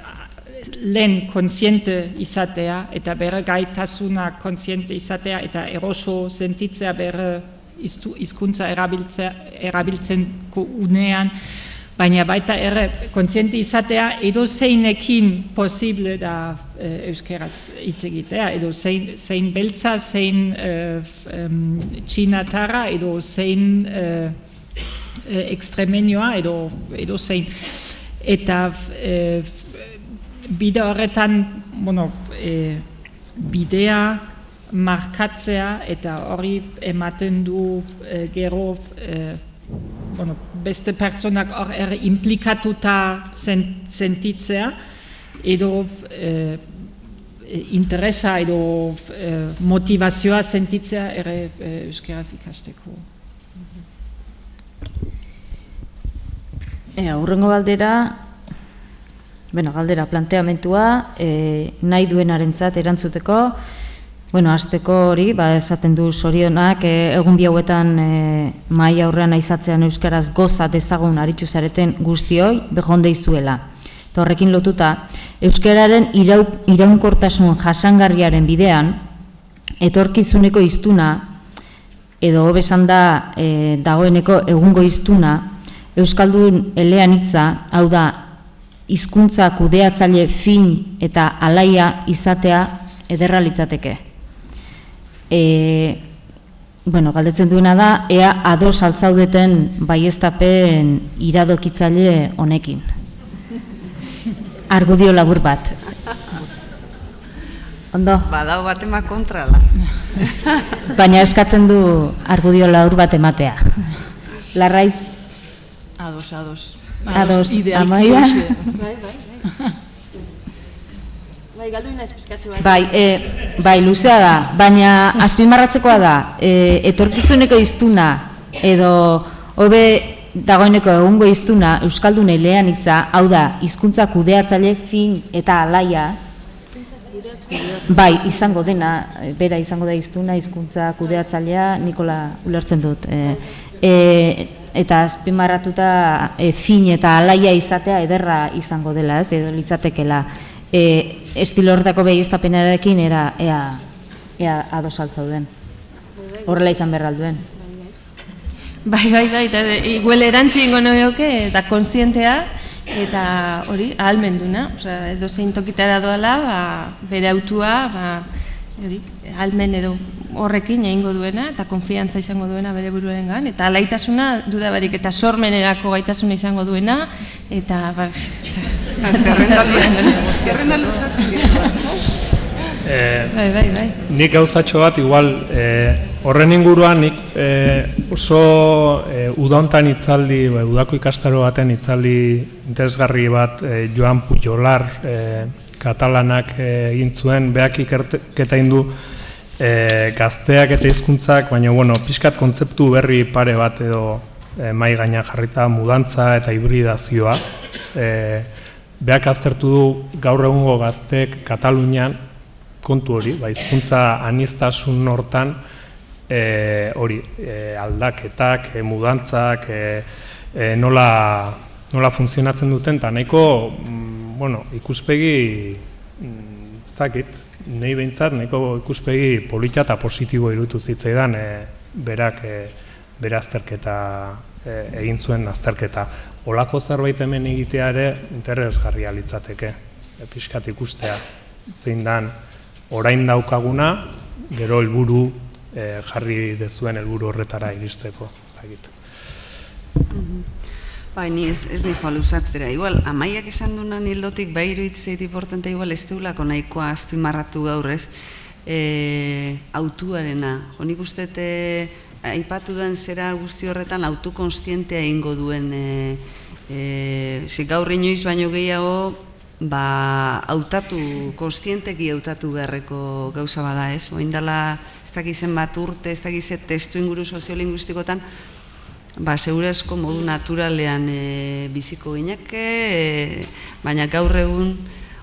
lehen kontziente izatea eta bere gaitasuna kontziente izatea eta eroso sentitzea bere hizkuntza erabiltzeko unean, baina baita ere kontziente izatea edo zeinekin posible da euskeraz hitz egitea, edo zein beltza, zein txinatarra edo zein ekstremenioa edo zein. Eta bide horretan bidea markatzea eta hori ematen du gero beste pertsonak hor ere implikatuta sentitzea edo interesa edo motivazioa sentitzea ere euskeraz ikasteko. Hurrengo galdera planteamentua nahi duenarentzat erantzuteko, hasteko hori, esaten du zorionak, egun bi hauetan mahai aurrean aizatzean euskaraz goza dezagun aritu zareten guztioi behonde izuela. Eta horrekin lotuta, euskararen iraunkortasun jasangarriaren bidean, etorkizuneko hiztuna, edo hobesan da dagoeneko egungo hiztuna, euskaldun eleanitza, hau da, hizkuntza kudeatzaile fin eta alaia izatea ederra litzateke. Galdetzen duena da, ea ados altzaudeten baieztapen iradokitzaile honekin. Argudio labur bat. Ondo? Badao bat ema kontrala. Baina eskatzen du argudio labur bat ematea. Larraiz? Ados. Amaia? Bai, galdu inaiz pizkatzu bat. Bai, luzea da, baina azpimarratzekoa da, etorkizuneko hiztuna edo hobe dagoeneko egungo hiztuna euskaldun eleanitza, hau da, hizkuntza kudeatzaile fin eta alaia, bai, izango dena, bera izango da hiztuna, hizkuntza kudeatzailea, Nikola ulertzen dut. Eta azpimarratuta fin eta alaia izatea ederra izango dela, ez, edo litzatekela. Estilo horretako begiiztapenarekin ea ados altzauden. Horrela izan berralduen. Bai, eta igual erantzi ingo noioke, eta konsientea, eta hori, ahalmenduna, edo zein tokitara doala, bere autua, ahalmen edo horrekin egingo duena, eta konfiantza izango duena bere buruarengan, eta alaitasuna dudabarik, eta sormenerako gaitasuna izango duena, eta... Nik gauzatxo bat, igual, horren inguruan nik oso udontan itzaldi, udako ikastaro baten itzaldi interesgarri bat Joan Pujolar katalanak egin zuen, beak ikerketa indu gazteak eta hizkuntzak, baina pixkat kontzeptu berri pare bat edo mai gaina jarrita mudantza eta hibridazioa. Beak aztertu du gaur egungo gazteek Katalunian kontu hori, hizkuntza aniztasun hortan hori aldaketak, mudantzak, nola funtzionatzen duten, eta nahiko ikuspegi zakit, nahi behintzat, nahiko ikuspegi polita eta positibo irutu zitzaidan berak bere azterketa egin zuen azterketa. Olako zerbait hemen egitea ere interesgarria litzateke, pixkat ikustea zein dan orain daukaguna, gero helburu jarri dezuen helburu horretara iristeko, ez dakit. Bai, ni ez nijoa luzatzera. Igual, Amaiak esan dunan hildotik, bai iruditzeit importante, igual ez deulako nahikoa azpimarratu gaur ez, autuarena. Nik uste aipatu den zera guzti horretan autokonstientea ingo duen, gaur inoiz baino gehiago, konstienteki hautatu beharreko gauza bada ez. Oindala, ez dakizen bat urte, ez dakizet testu inguru soziolinguistikotan, segurazko modu naturalean biziko gineke, baina gaur egun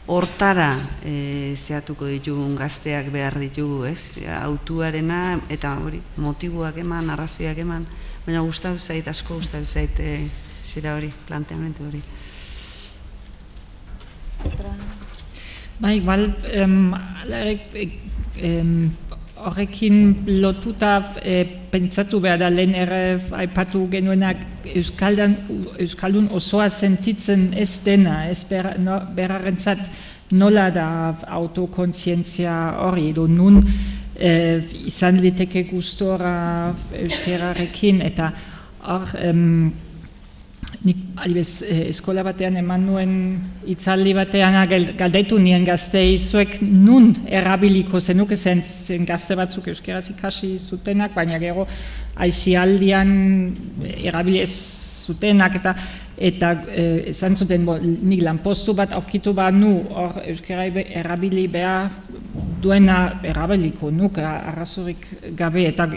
hortara zehatuko ditugun gazteak behar ditugu, ez? Autuarena eta hori, motibuak eman, arrazoiak eman, baina gustatu zait, asko gustatu zait zera hori, planteamendu hori. Bai, igual, horrekin lotuta pentsatu behar da lehen aipatu genuenak Euskaldun osoa sentitzen ez dena, ez berrarentzat nola da autokontzientzia hori, edo nun izan liteke gustora euskerarekin, eta hor nik adibez eskola batean eman nuen itzaldi batean galdaitu nien gaztei zuek nun erabiliko zenuke zen gazte batzuk euskeraz ikasi zutenak, baina gero aisialdian erabili ez zutenak eta esan zuten nik lanpostu bat aukitu nu hor euskera erabili behar duena erabiliko nuk arrazorik gabe eta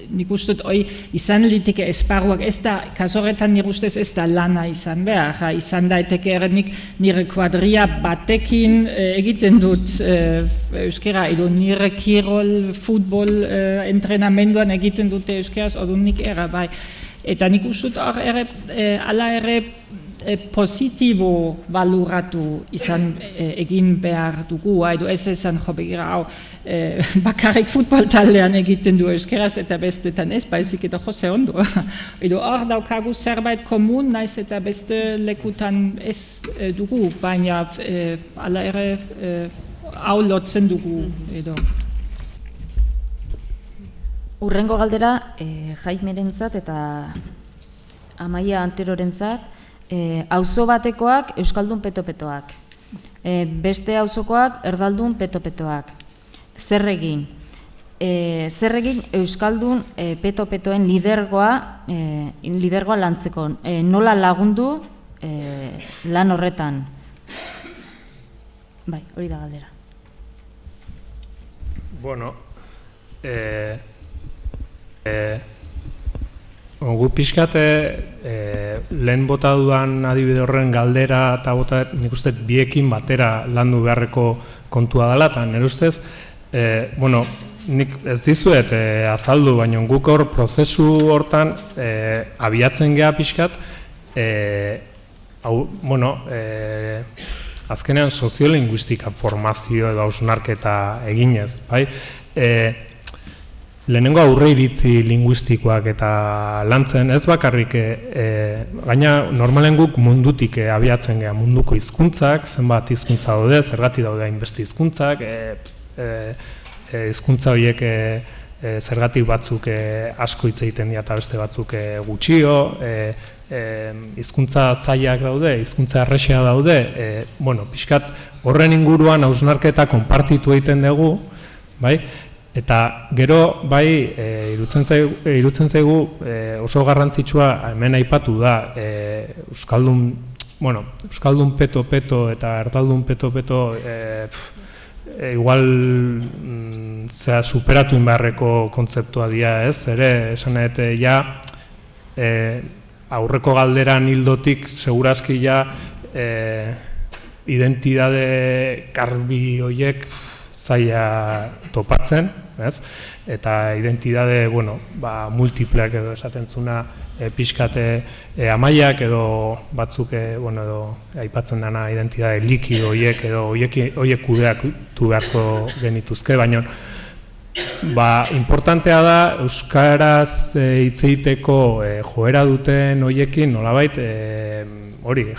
nik ustut hoi izan liteke esparruak ez da, kasorretan nire ustez ez da lana izan behar, izan da eteke nik nire kuadria batekin egiten dut euskera, edo nire kirol, futbol entrenamenduan egiten dute euskeraz, edo nik bai. Eta nik ustut hor ala ere positibo baluratu izan egin behar dugu, edo ez esan jo begira hau bakarrik futbol taldean egiten du euskeraz eta bestetan ez, baizik eta jo ze ondo. Edo hor daukagu zerbait komun, naiz eta beste lekutan ez dugu, baina ala ere hau lotzen dugu edo. Urrengo galdera Jaimerentzat eta Amaia Anterorentzat, auzo batekoak euskaldun petopetoak, beste auzokoak erdaldun petopetoak. Zer egin euskaldun petopetoen lidergoa lantzeko, nola lagundu lan horretan? Bai, hori da galdera. Bueno, Gu pixkate, lehen bota dudan adibide horren galdera eta bota nik uste biekin batera landu beharreko kontua dela, eta nire ustez, nik ez dizuet azaldu, baina guk hor prozesu hortan abiatzen geha pixkat, azkenean soziolinguistika formazio edo hausnarketa eginez, bai? Lehenengo aurre iritzi linguistikoak eta lantzen, ez bakarrik, gaina normalen guk mundutik abiatzen geha, munduko hizkuntzak, zenbat hizkuntza daude, zergatik daude hainbeste hizkuntzak, hizkuntza horiek zergatik batzuk asko hitz egiten dira eta beste batzuk gutxio, hizkuntza zailak daude, hizkuntza errexea daude, pixkat horren inguruan hausnarketa konpartitu egiten dugu, bai? Eta gero, bai, irutzen zaigu oso garrantzitsua hemen aipatu da Euskaldun peto-peto eta Erdaldun peto-peto igual superatu inbarreko kontzeptua dira, ez? Ere, esanet, aurreko galderan hildotik segurazki identidade garbi horiek zaila topatzen, ez? Eta identidade, multipleak edo esaten zuna pixkate amaiak edo batzuk, edo aipatzen dana identidade likido horiek edo horiek kudeatu beharko genituzke, baina importantea da euskaraz hitz egiteko joera duten horiekin nolabait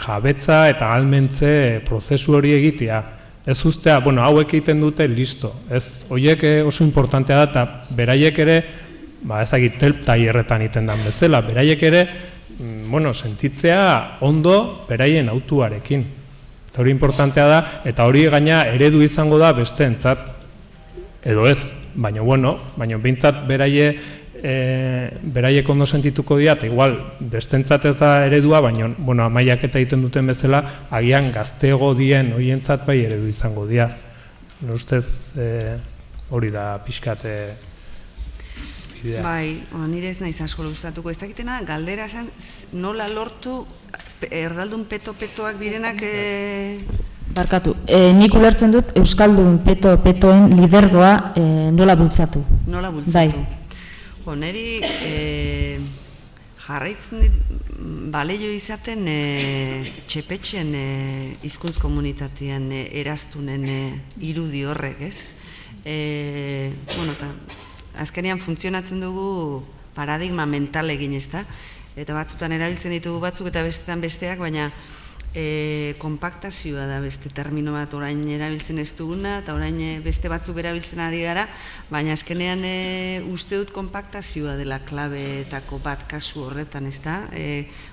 jabetza eta ahalmentze prozesu hori egitea. Ez ustea, hauek egiten dute, listo. Ez, horiek oso importantea da, eta beraiek ere, ez dakit telp tailerretan egiten dan bezala, beraiek ere, sentitzea ondo beraien autuarekin. Eta hori importantea da, eta hori gaina eredu izango da besteentzat, edo ez, baina behintzat beraiek ondo sentituko dira, eta igual bestentzat ez da eredua, baina amaiak eta egiten duten bezala, agian gaztego dien horientzat bai eredu izango dira. Ustez hori da pixkat bidea. Bai, nire ez naiz asko gustatuko. Ez dakitena, galdera zen nola lortu Erdaldun peto-petoak direnak... Barkatu, nik ulertzen dut Euskaldun peto-petoen lidergoa nola bultzatu. Nola bultzatu. Neri jarraitzen baleio izaten txepetxen hizkuntz komunitatean eraztunen irudi horrek, ez? Azkenean funtzionatzen dugu paradigma mental egin, ez da? Eta batzutan erabiltzen ditugu batzuk eta bestetan besteak, baina konpaktazioa da beste termino bat orain erabiltzen ez duguna eta orain beste batzuk erabiltzen ari gara, baina azkenean uste dut konpaktazioa dela klabeetako bat kasu horretan, ez da?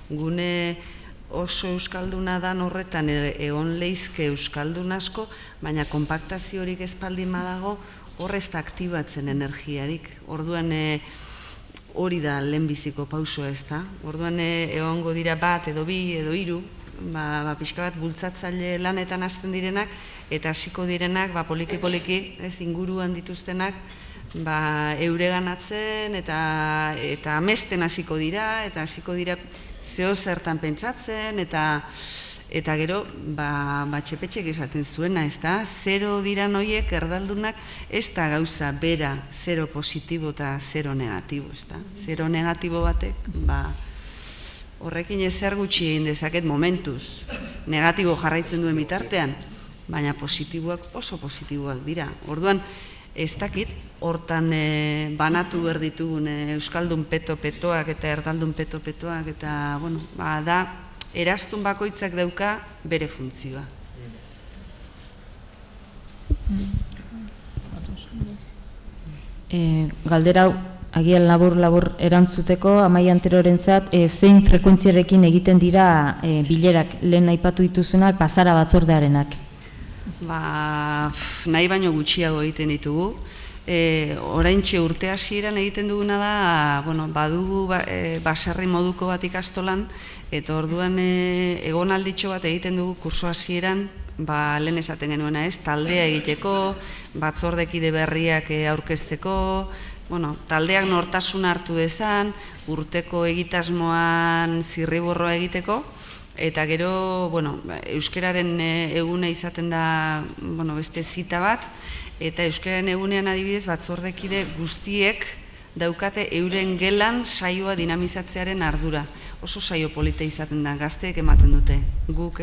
Gune oso euskalduna dan horretan egon leizke euskaldun asko, baina konpaktaziorik espaldin badago horrez da aktibatzen energiarik. Orduan hori da lehenbiziko pausua, ez da? Orduan egongo dira bat edo bi edo hiru, pixka bat bultzatzaile lanetan hasten direnak eta hasiko direnak poliki-poliki inguruan dituztenak eureganatzen eta amesten hasiko dira eta hasiko dira zeo zertan pentsatzen eta gero txepetxek esaten zuena, ez da? Zero diran horiek erdaldunak ez da gauza bera zero positibo eta zero negatibo, ez da? Zero negatibo batek, horrekin ezer gutxi egin dezaket momentuz, negatibo jarraitzen duen bitartean, baina positiboak oso positiboak dira. Orduan, ez dakit, hortan banatu behar ditugun Euskaldun peto-petoak eta Erdaldun peto-petoak eta, da, eraztun bakoitzak dauka bere funtzioa. Galdera agian labur erantzuteko, Amaia Anterorentzat, zein frekuentziarekin egiten dira bilerak lehen aipatu dituzunak, pasara batzordearenak? Nahi baino gutxiago egiten ditugu. Oraintxe urte hasieran egiten duguna da, badugu baserri moduko bat ikastolan, eta orduan egonalditxo bat egiten dugu kurso hasieran, lehen esaten genuena ez, taldea egiteko, batzordekide berriak aurkezteko, taldeak nortasuna hartu dezan, urteko egitasmoan zirriborroa egiteko, eta gero, euskararen egune izaten da, beste zita bat, eta euskararen egunean adibidez batzordekide guztiek daukate euren gelan saioa dinamizatzearen ardura. Oso saio polita izaten da, gazteek ematen dute. Guk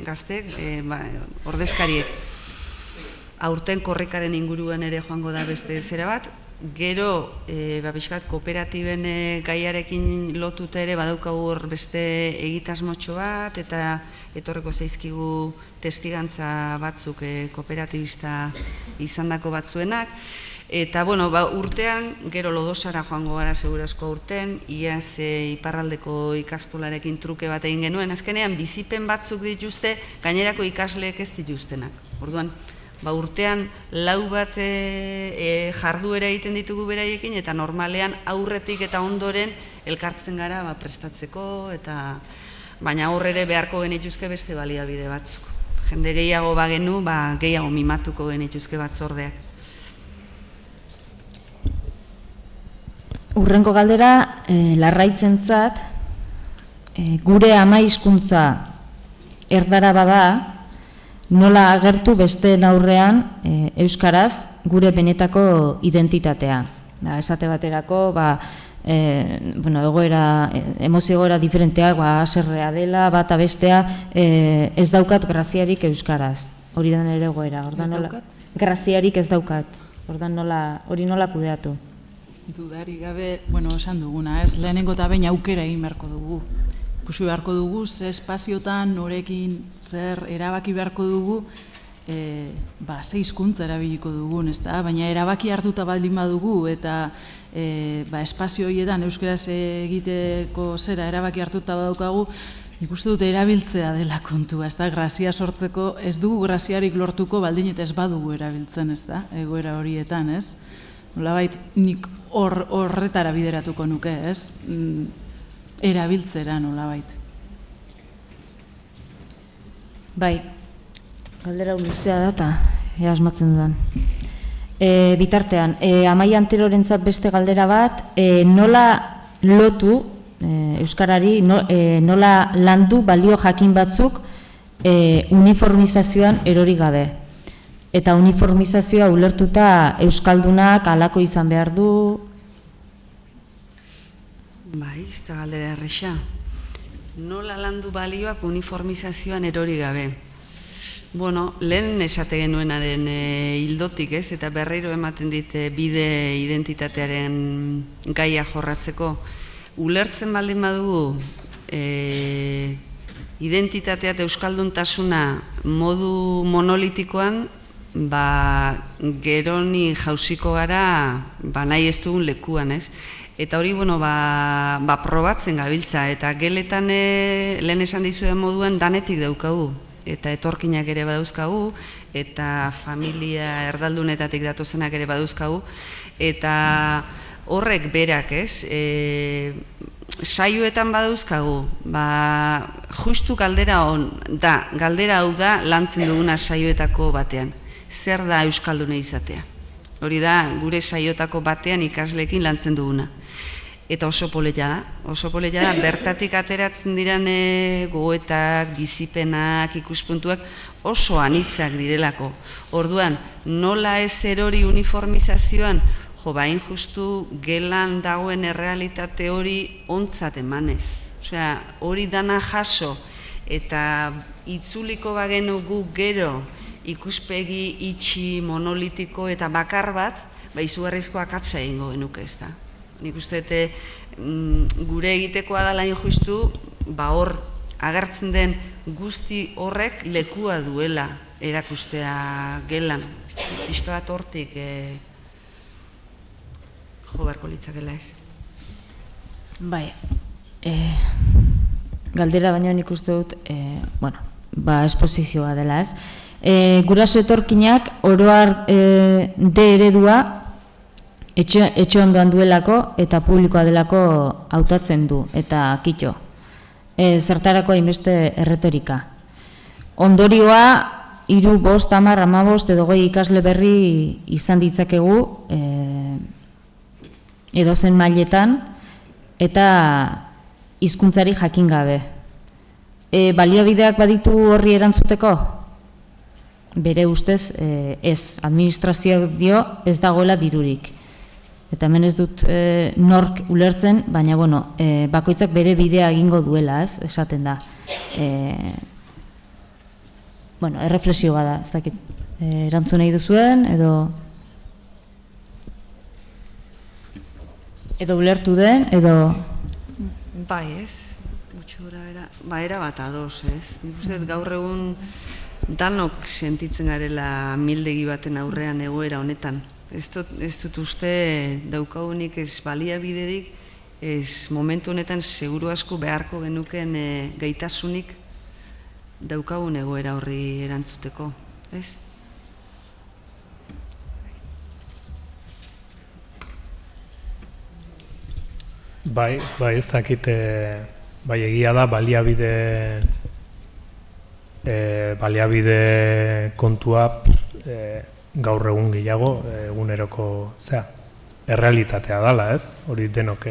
gazteek, ordezkariek. Aurten korrikaren inguruan ere joango da beste zera bat. Gero, pixkat, kooperatiben gaiarekin lotuta ere badaukagu hor beste egitasmotxo bat, eta etorreko zaizkigu testigantza batzuk kooperatibista izandako batzuenak. Eta, urtean, gero Lodosara joango gara segurazko urten, iaz iparraldeko ikastolarekin truke bat egin genuen, azkenean bizipen batzuk dituzte, gainerako ikasleek ez dituztenak. Orduan, urtean lau bat jarduera egiten ditugu beraiekin, eta normalean aurretik eta ondoren elkartzen gara prestatzeko, baina horre beharko genituzke beste baliabide batzuk. Jende gehiago bagenu, gehiago mimatuko genituzke batzordeak. Urrengo galdera, larraitzentzat, gure ama hizkuntza erdara bada, nola agertu besteen aurrean euskaraz gure benetako identitatea. Esate baterako, emozio egoera diferenteak, haserrea dela, bata bestea, ez daukat graziarik euskaraz. Hori da nire egoera. Ez daukat? Graziarik ez daukat. Hori nola kudeatu? Dudari gabe, esan duguna, lehenengo eta baina aukera egin beharko dugu. Ikusi beharko dugu, ze espaziotan, norekin, zer erabaki beharko dugu, ze hizkuntza erabiliko dugun, baina erabaki hartuta baldin badugu, eta espazio horietan euskaraz egiteko zera erabaki hartuta badaukagu, nik uste dut erabiltzea dela kontua, grazia sortzeko, ez dugu graziarik lortuko baldin eta ez badugu erabiltzen, egoera horietan, ez? Nolabait, nik horretara bideratuko nuke, ez? Erabiltzera nolabait. Bai, galdera luzea da eta asmatzen dudan. Bitartean, Amaia Anterorentzat beste galdera bat, nola lotu euskarari, nola landu balio jakin batzuk uniformizazioan erori gabe. Eta uniformizazioa ulertuta euskaldunak halako izan behar du. Bai, ez da galdera erresa. Nola landu balioak uniformizazioan erori gabe. Lehen esate genuenaren hildotik, ez? Eta berriro ematen dit bide identitatearen gaia jorratzeko. Ulertzen baldin badugu identitatea eta euskalduntasuna modu monolitikoan, geroni jausiko gara nahi ez dugun lekuan, ez? Eta hori, probatzen gabiltza, eta geletan lehen esan dizuen moduan danetik daukagu, eta etorkinak ere badauzkagu, eta familia erdaldunetatik datozenak ere badauzkagu, eta horrek berak, ez? Saioetan badauzkagu, justu galdera hau da lantzen duguna saioetako batean. Zer da euskalduna izatea? Hori da, gure saioetako batean ikasleekin lantzen duguna. Eta oso polita da, bertatik ateratzen diren gogoetak, bizipenak, ikuspuntuak oso anitzak direlako. Orduan, nola ez erori uniformizazioan, bain justu gelan dagoen errealitate hori ontzat emanez. Hori dana jaso eta itzuliko bagenu guk gero ikuspegi itxi, monolitiko eta bakar bat, izugarrizko akatsa egingo genuke, ez da. Nik uste gure egitekoa dela injustu, hor agertzen den guzti horrek lekua duela erakustea gelan. Pixka bat hortik jo beharko litzakela ez. Bai, galdera baina nik uste dut, esposizioa dela ez. Guraso etorkinak oroar D eredua etxe ondoan duelako eta publikoa delako hautatzen du eta kitxo. Zertarako hainbeste erretorika. Ondorioa, 3, 5, 10, 15 edo 20 ikasle berri izan ditzakegu edozen mailetan, eta hizkuntzari jakin gabe. Baliabideak baditu horri erantzuteko? Bere ustez, ez, administrazioak dio ez dagoela dirurik. Eta hemen ez dut nork ulertzen, baina bakoitzak bere bidea egingo duela, esaten da. Erreflexio bada, ez dakit, erantzun nahi duzuen, edo ulertu den, edo... Bai, ez, gutxura era bat ados, ez. Nik uste gaur egun danok sentitzen garela amildegi baten aurrean egoera honetan. Ez dut uste daukagunik ez baliabiderik, ez momentu honetan seguru asko beharko genuken gaitasunik daukagun egoera horri erantzuteko, ez? Bai, ez dakit, bai egia da baliabide kontua gaur egun gehiago, eguneroko errealitatea dela, ez? Hori denok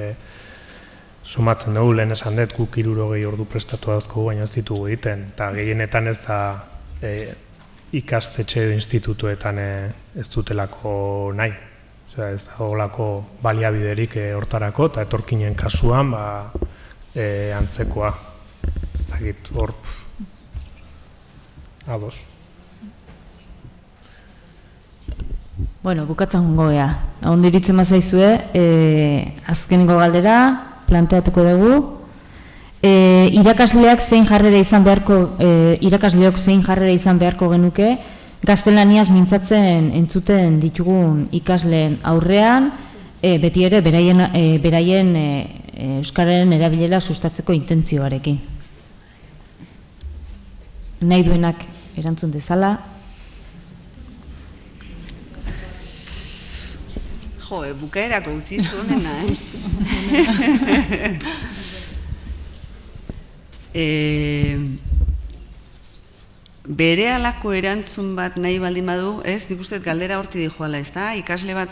sumatzen dugu, lehen esan dut, guk 60 ordu prestatu dauzkogu, baina ez ditugu egiten, eta gehienetan ez da ikastetxe institutuetan ez dutelako nahi. Ez dagoelako baliabiderik hortarako, eta etorkinen kasuan antzekoa. Ez dakit hor ados. Bukatzen jongo gea. Ondiritzen mazaizue, azkeneko galdera, planteatuko dugu. Irakasleok zein jarrera izan beharko genuke, gaztelaniaz mintzatzen entzuten ditugun ikasleen aurrean, beti ere beraien euskararen erabilera sustatzeko intentzioarekin. Nahi duenak erantzun dezala. Bukaerako utzi zuenena, bere alako erantzun bat nahi baldin badu, ez, nik uste galdera horti dijoala, ez da? Ikasle bat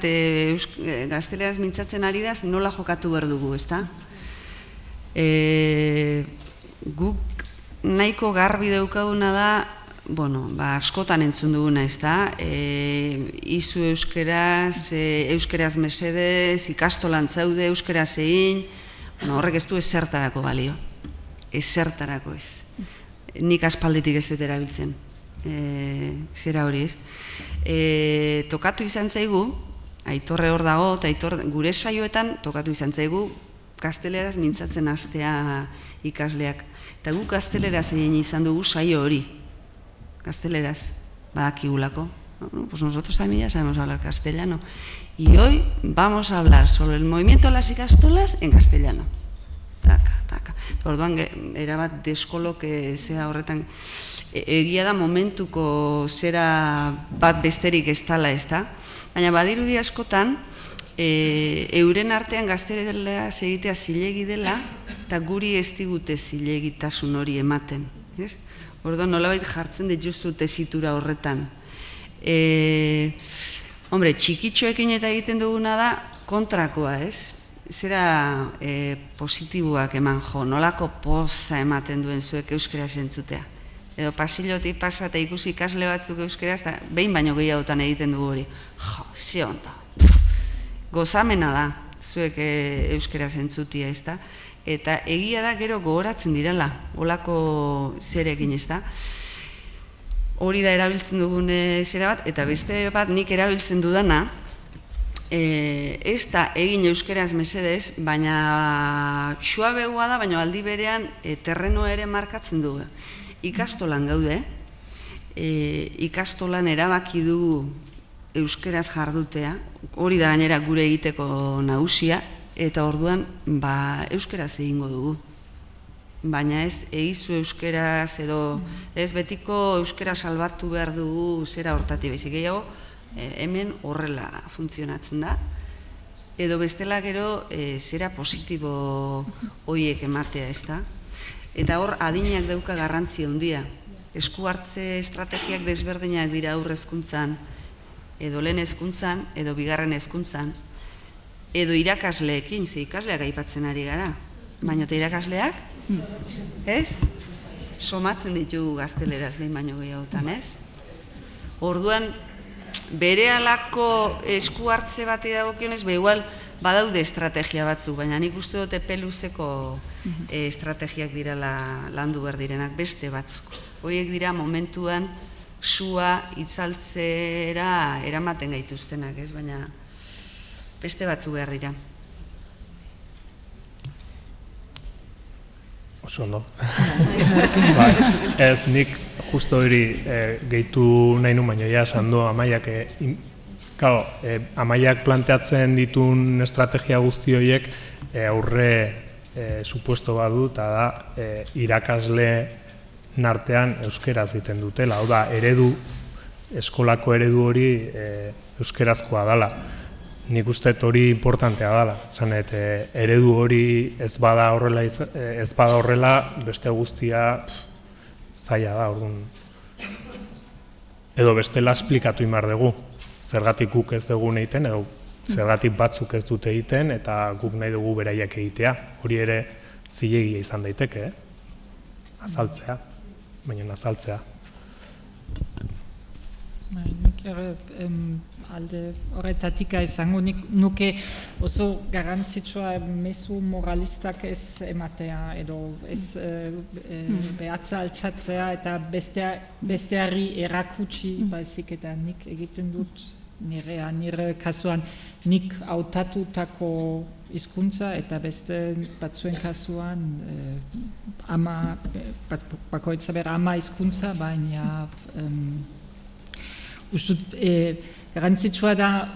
gazteleraz mintzatzen ari da, nola jokatu behar dugu, ez da? Guk nahiko garbi daukaguna da, askotan entzun duguna, ez da? Izu euskeraz mesedez, ikastolan zaude, euskeraz egin, horrek ez du ezertarako balio. Ezertarako ez. Nik aspalditik ez dut erabiltzen, zera hori ez. Tokatu izan zaigu, Aitorre hor dago, eta gure saioetan tokatu izan zaigu gazteleraz mintzatzen hastea ikasleak. Eta guk gazteleraz egin izan dugu saio hori, gazteleraz, badakigulako. Pues nosotros también ya sabemos hablar castellano. Y hoy vamos a hablar sobre el movimiento de las ikastolas en castellano. Orduan, erabat deskolok zera horretan, egia da momentuko zera bat besterik ez dala ez da, baina badirudi askotan, euren artean gaztelera egitea zilegi dela, eta guri ez digute zilegitasun hori ematen. Orduan, nolabait jartzen dituztu tesitura horretan. Hombre, txikitxoekin eta egiten duguna da kontrakoa, ez? Zera positiboak eman jo, nolako poza ematen duen zuek euskera zentzutea. Edo pasillotik pasa eta ikusi ikasle batzuk euskera, eta behin baino gehiagotan egiten dugu hori. Jo, zion da. Gozamena da zuek euskera zentzutia, ez da? Eta egia da gero gogoratzen direla, olako zerekin, ez da? Hori da erabiltzen dugun zera bat, eta beste bat nik erabiltzen dudana, ez da egin euskeraz mesedez, baina suabegoa da, baina aldi berean terrenoa ere markatzen du. Ikastolan gaude, ikastolan erabaki du euskeraz jardutea, hori da gainera gure egiteko nagusia, eta orduan euskeraz egingo dugu. Baina ez egizu euskeraz edo ez betiko euskera salbatu behar dugu zera hortati bezik gehiago, hemen horrela funtzionatzen da, edo bestela gero zera positibo horiek ematea ez da. Eta hor adinak dauka garrantzia handia. Esku hartze estrategiak desberdinak dira aurre hezkuntzan, edo lehen hezkuntzan, edo bigarren hezkuntzan. edo irakasleekin, ze ikasleak aipatzen ari gara, baina eta irakasleak, ez? Somatzen ditu gazteleraz behin baino gehiagotan, ez? Orduan, bere alako esku hartze bati dagokionez, igual badaude estrategia batzuk, baina nik uste dut epe luzeko estrategiak direla landu behar direnak, beste batzuk. Horiek dira momentuan sua itzaltzera eramaten gaituztenak, ez? Baina beste batzu behar dira. Oso ondo. Ez, nik justo hori gehitu nahi nun, baina ja esan du Amaiak, Amaiak planteatzen ditun estrategia guzti horiek aurre supuesto badu, eta da irakasle nartean euskeraz egiten dutela. Hau da, eskolako eredu hori euskerazkoa dela. Nik uste hori importantea dela. Zanet, eredu hori ez bada horrela, beste guztia zaila da, orduan. Edo bestela esplikatu imar dugu. Zergatik guk ez dugu egiten, edo zergatik batzuk ez dute egiten, eta guk nahi dugu beraiek egitea. Hori ere zilegia izan daiteke, azaltzea, baina azaltzea. Nik ere alde horretatik izango nuke oso garrantzitsua mezu moralistak ez ematea edo ez behatza altxatzea eta besteari erakutsi baizik eta nik egiten dut nire kasuan nik hautatutako hizkuntza eta beste batzuen kasuan bakoitza bera ama hizkuntza, baina garrantzitsua da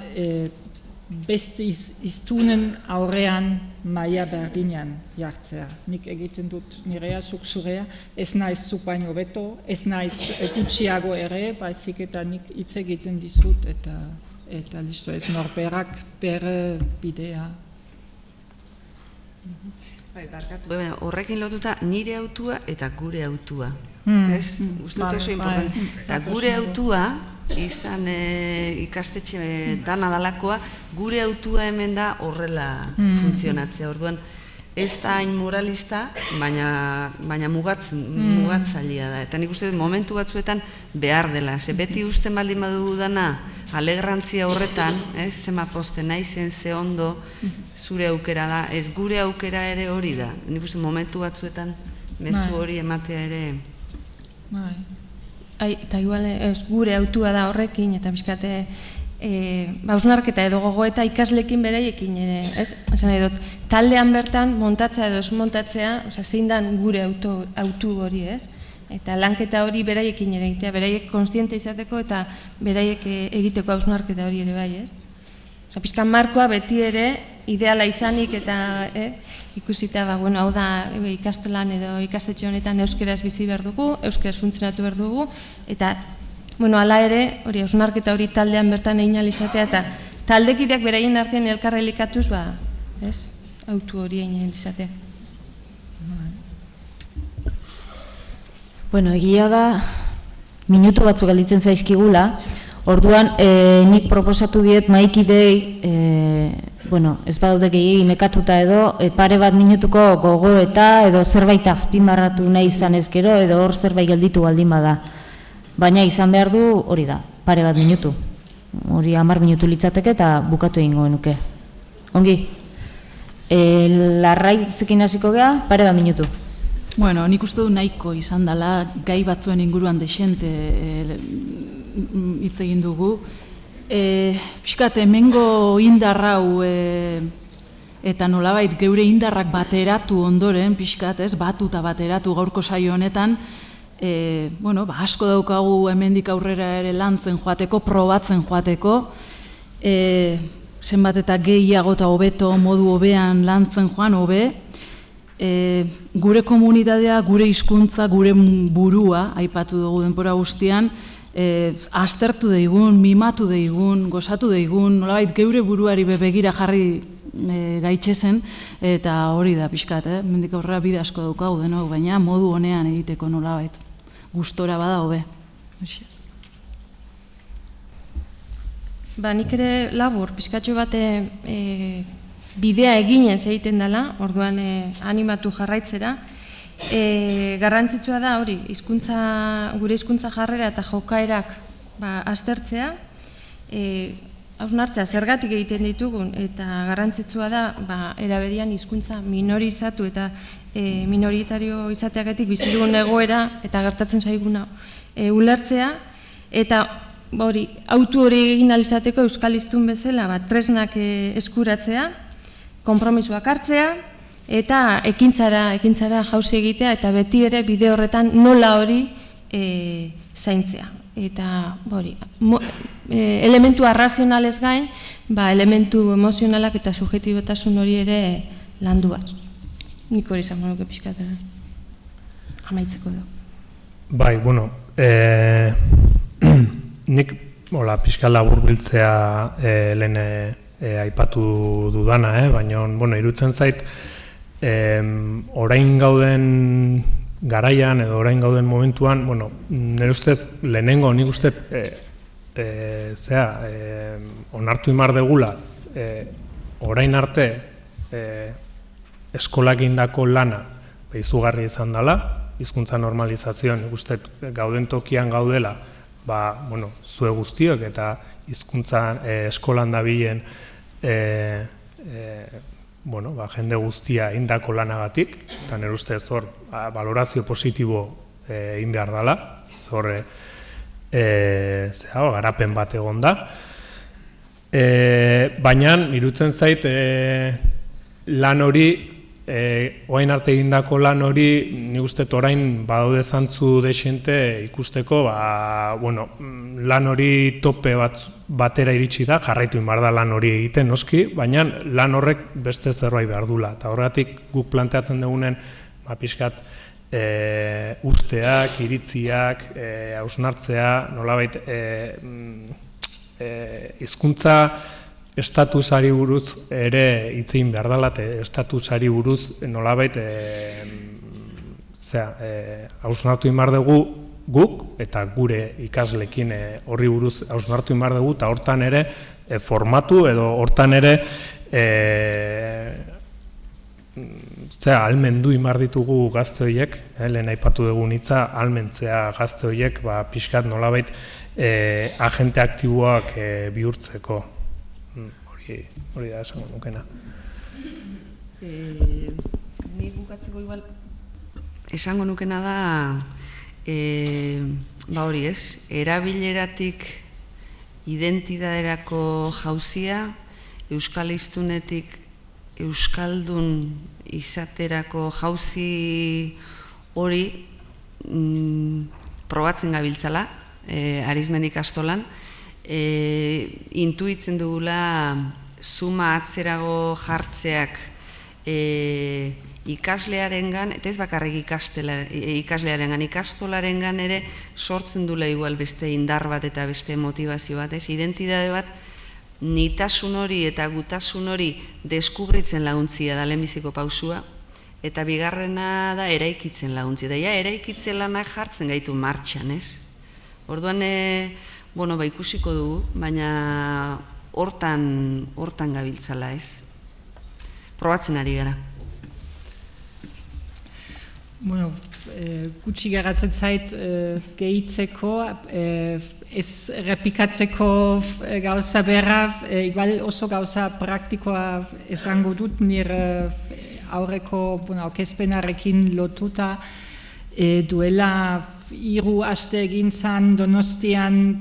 beste hiztunen aurrean maila berdinean jartzea. Nik egiten dut nirea, zuk zurea, ez naiz zuk baino beto, ez naiz gutxiago ere, baizik eta nik hitz egiten dizut eta listo, ez norberak bere bidea. Horrekin lotuta nire autua eta gure autua. Ez? Uste dut oso importante. Eta gure autua, izan ikastetxe dana dalakoa, gure autua hemen da horrela funtzionatzea. Orduan, ez da hain moralista, baina mugatzailea da. Eta nik uste dut momentu batzuetan behar dela. Ze beti usten baldin badugu dana alegrantzia horretan, zema poste nahi zen, ze ondo zure aukera da, ez gure aukera ere hori da. Nik uste momentu batzuetan mezu hori ematea ere. Eta igual gure autua da horrekin, eta bizkate hausnarketa edo gogoeta ikaslekin beraiekin ere, ez? Esan nahi dut, taldean bertan montatzea edo ez montatzea, zein dan gure autu hori, ez? Eta lanketa hori beraiekin ere egitea, beraiek konstiente izateko eta beraiek egiteko hausnarketa hori ere bai, ez? Pizkan markoa beti ere ideala izanik eta ikusita, hau da ikastolan edo ikastetxe honetan euskeraz bizi behar dugu, euskeraz funtzionatu behar dugu, eta hala ere, hori hausnarketa hori taldean bertan egin alizatea, eta taldekideak beraien artean elkarra elikatuz, autu hori egin alizatea. Egia da, minutu batzuk galditzen zaizkigula, orduan, nik proposatu diet maikidei, ez badaude gehiagin nekatuta edo, pare bat minutuko gogoeta edo zerbait azpimarratu nahi izan ezkero edo hor zerbait gelditu baldin bada. Baina izan behar du hori da, pare bat minutu. Hori 10 minutu litzateke eta bukatu egingo genuke. Ongi, larraitzekin hasiko gea, pare bat minutu. Nik uste du nahiko izan dela gai batzuen inguruan desente hitz egin dugu. Piskat, hemengo indarrau eta nolabait geure indarrak bateratu ondoren, piskat, batuta bateratu gaurko saio honetan, asko daukagu hemendik aurrera ere lantzen joateko, probatzen joateko, zenbat eta gehiago eta hobeto modu hobean lantzen joan hobe, gure komunitatea, gure hizkuntza, gure burua, aipatu dugu denbora guztian, aztertu daigun, mimatu daigun, gozatu daigun, nolabait geure buruari begira jarri gaitxezen, eta hori da pixkat, mendik aurrera bide asko daukagu denok, baina modu honean egiteko nolabait, gustora bada hobe. Nik ere labur, pixkatxo bate bidea eginez egiten dela, orduan animatu jarraitzera. Garrantzitsua da hori, gure hizkuntza jarrera eta jokaerak aztertzea, hausnartzea zergatik egiten ditugun, eta garrantzitsua da eraberian hizkuntza minorizatu eta minoritario izateagatik bizi dugun egoera eta gertatzen zaiguna ulertzea, eta autu hori egin ahal izateko euskal hiztun bezala tresnak eskuratzea, konpromisoak hartzea, eta ekintzara jauzi egitea, eta beti ere bide horretan nola hori zaintzea. Eta elementu arrazionalez gain, elementu emozionalak eta subjektibotasun hori ere landuaz. Nik hori izango nuke pixka da amaitzeko du. Bai, bueno, nik pixka labur biltzea lehen aipatu dudana, baina iruditzen zait, orain gauden garaian edo orain gauden momentuan, nire ustez lehenengo nik uste onartu imar degula orain arte eskolak indako lana izugarri izan dela, hizkuntza normalizazioan nik uste gauden tokian gaudela, zue guztiok eta hizkuntza eskolan dabilen jende guztia indako lanagatik, eta nire ustez hor valorazio positibo egin behar dela, hor garapen bat egon da. Baina, irutzen zait, lan hori, orain arte egindako lan hori, nik uste orain badaude zantzu desente ikusteko, lan hori tope batera iritsi da, jarraitu inbar da lan hori egiten noski, baina lan horrek beste zerbait behar dula. Eta horregatik guk planteatzen dugunen pixkat usteak, iritziak, hausnartzea, nolabait hizkuntza estatusari buruz ere hitzein behar dela, estatusari buruz nolabait hausnartu inbar dugu guk eta gure ikaslekin horri buruz hausnartu inbar dugu, eta hortan ere formatu edo hortan ere ahalmendu inbar ditugu gazte horiek, lehen aipatu dugun hitza, ahalmentzea gazte horiek pixkat nolabait agente aktiboak bihurtzeko. Hori da esango nukena. Ni bukatzeko igual esango nukena da hori ez, erabileratik identitaterako jauzia, euskal hiztunetik euskaldun izaterako jauzi hori probatzen gabiltzala, Arizmendi ikastolan, intuitzen dugula suma atzerago jartzeak ikaslearengan, eta ez bakarrik ikaslearengan, ikastolarengan ere sortzen dula igual beste indar bat eta beste motivazio bat, identitate bat, nitasun hori eta gutasun hori deskubritzen laguntzia da lehenbiziko pausua, eta bigarrena da eraikitzen laguntzia, da eraikitzen lanak jartzen gaitu martxan, ez? Orduan, ikusiko dugu, baina hortan gabiltzala, ez? Probatzen ari gara. Gutxi geratzen zait gehitzeko, ez errepikatzeko gauza berra, igual oso gauza praktikoa esango dut, nire aurreko aurkezpenarekin lotuta, duela 3 aste egin zan Donostian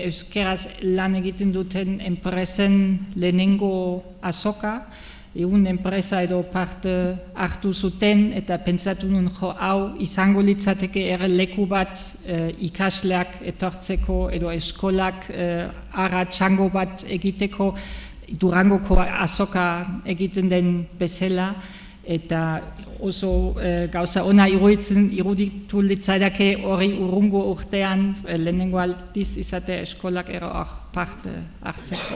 euskeraz lan egiten duten enpresen lehenengo azoka, egun enpresa edo parte hartu zuten eta pentsatu nun hau izango litzateke ere leku bat ikasleak etortzeko edo eskolak ara txango bat egiteko Durangoko azoka egiten den bezala, eta oso gauza ona iruditu litzaidake hori urrungo urtean lehenengo aldiz izate eskolak ero parte hartzeko.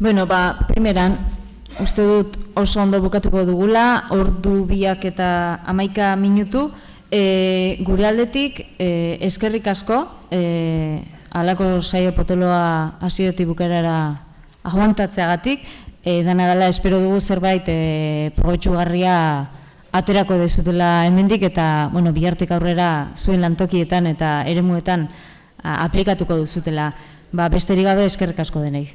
Primeran, uste dut oso ondo bukatuko dugula, ordu 2 eta 11 minutu, gure aldetik eskerrik asko, halako saio potoloa hasietik bukaerara aguantatzeagatik, dana dela espero dugu zerbait probetxugarria aterako dezutela hemendik eta bihartik aurrera zuen lantokietan eta eremuetan aplikatuko duzutela. Besterik gabe eskerrik asko denei.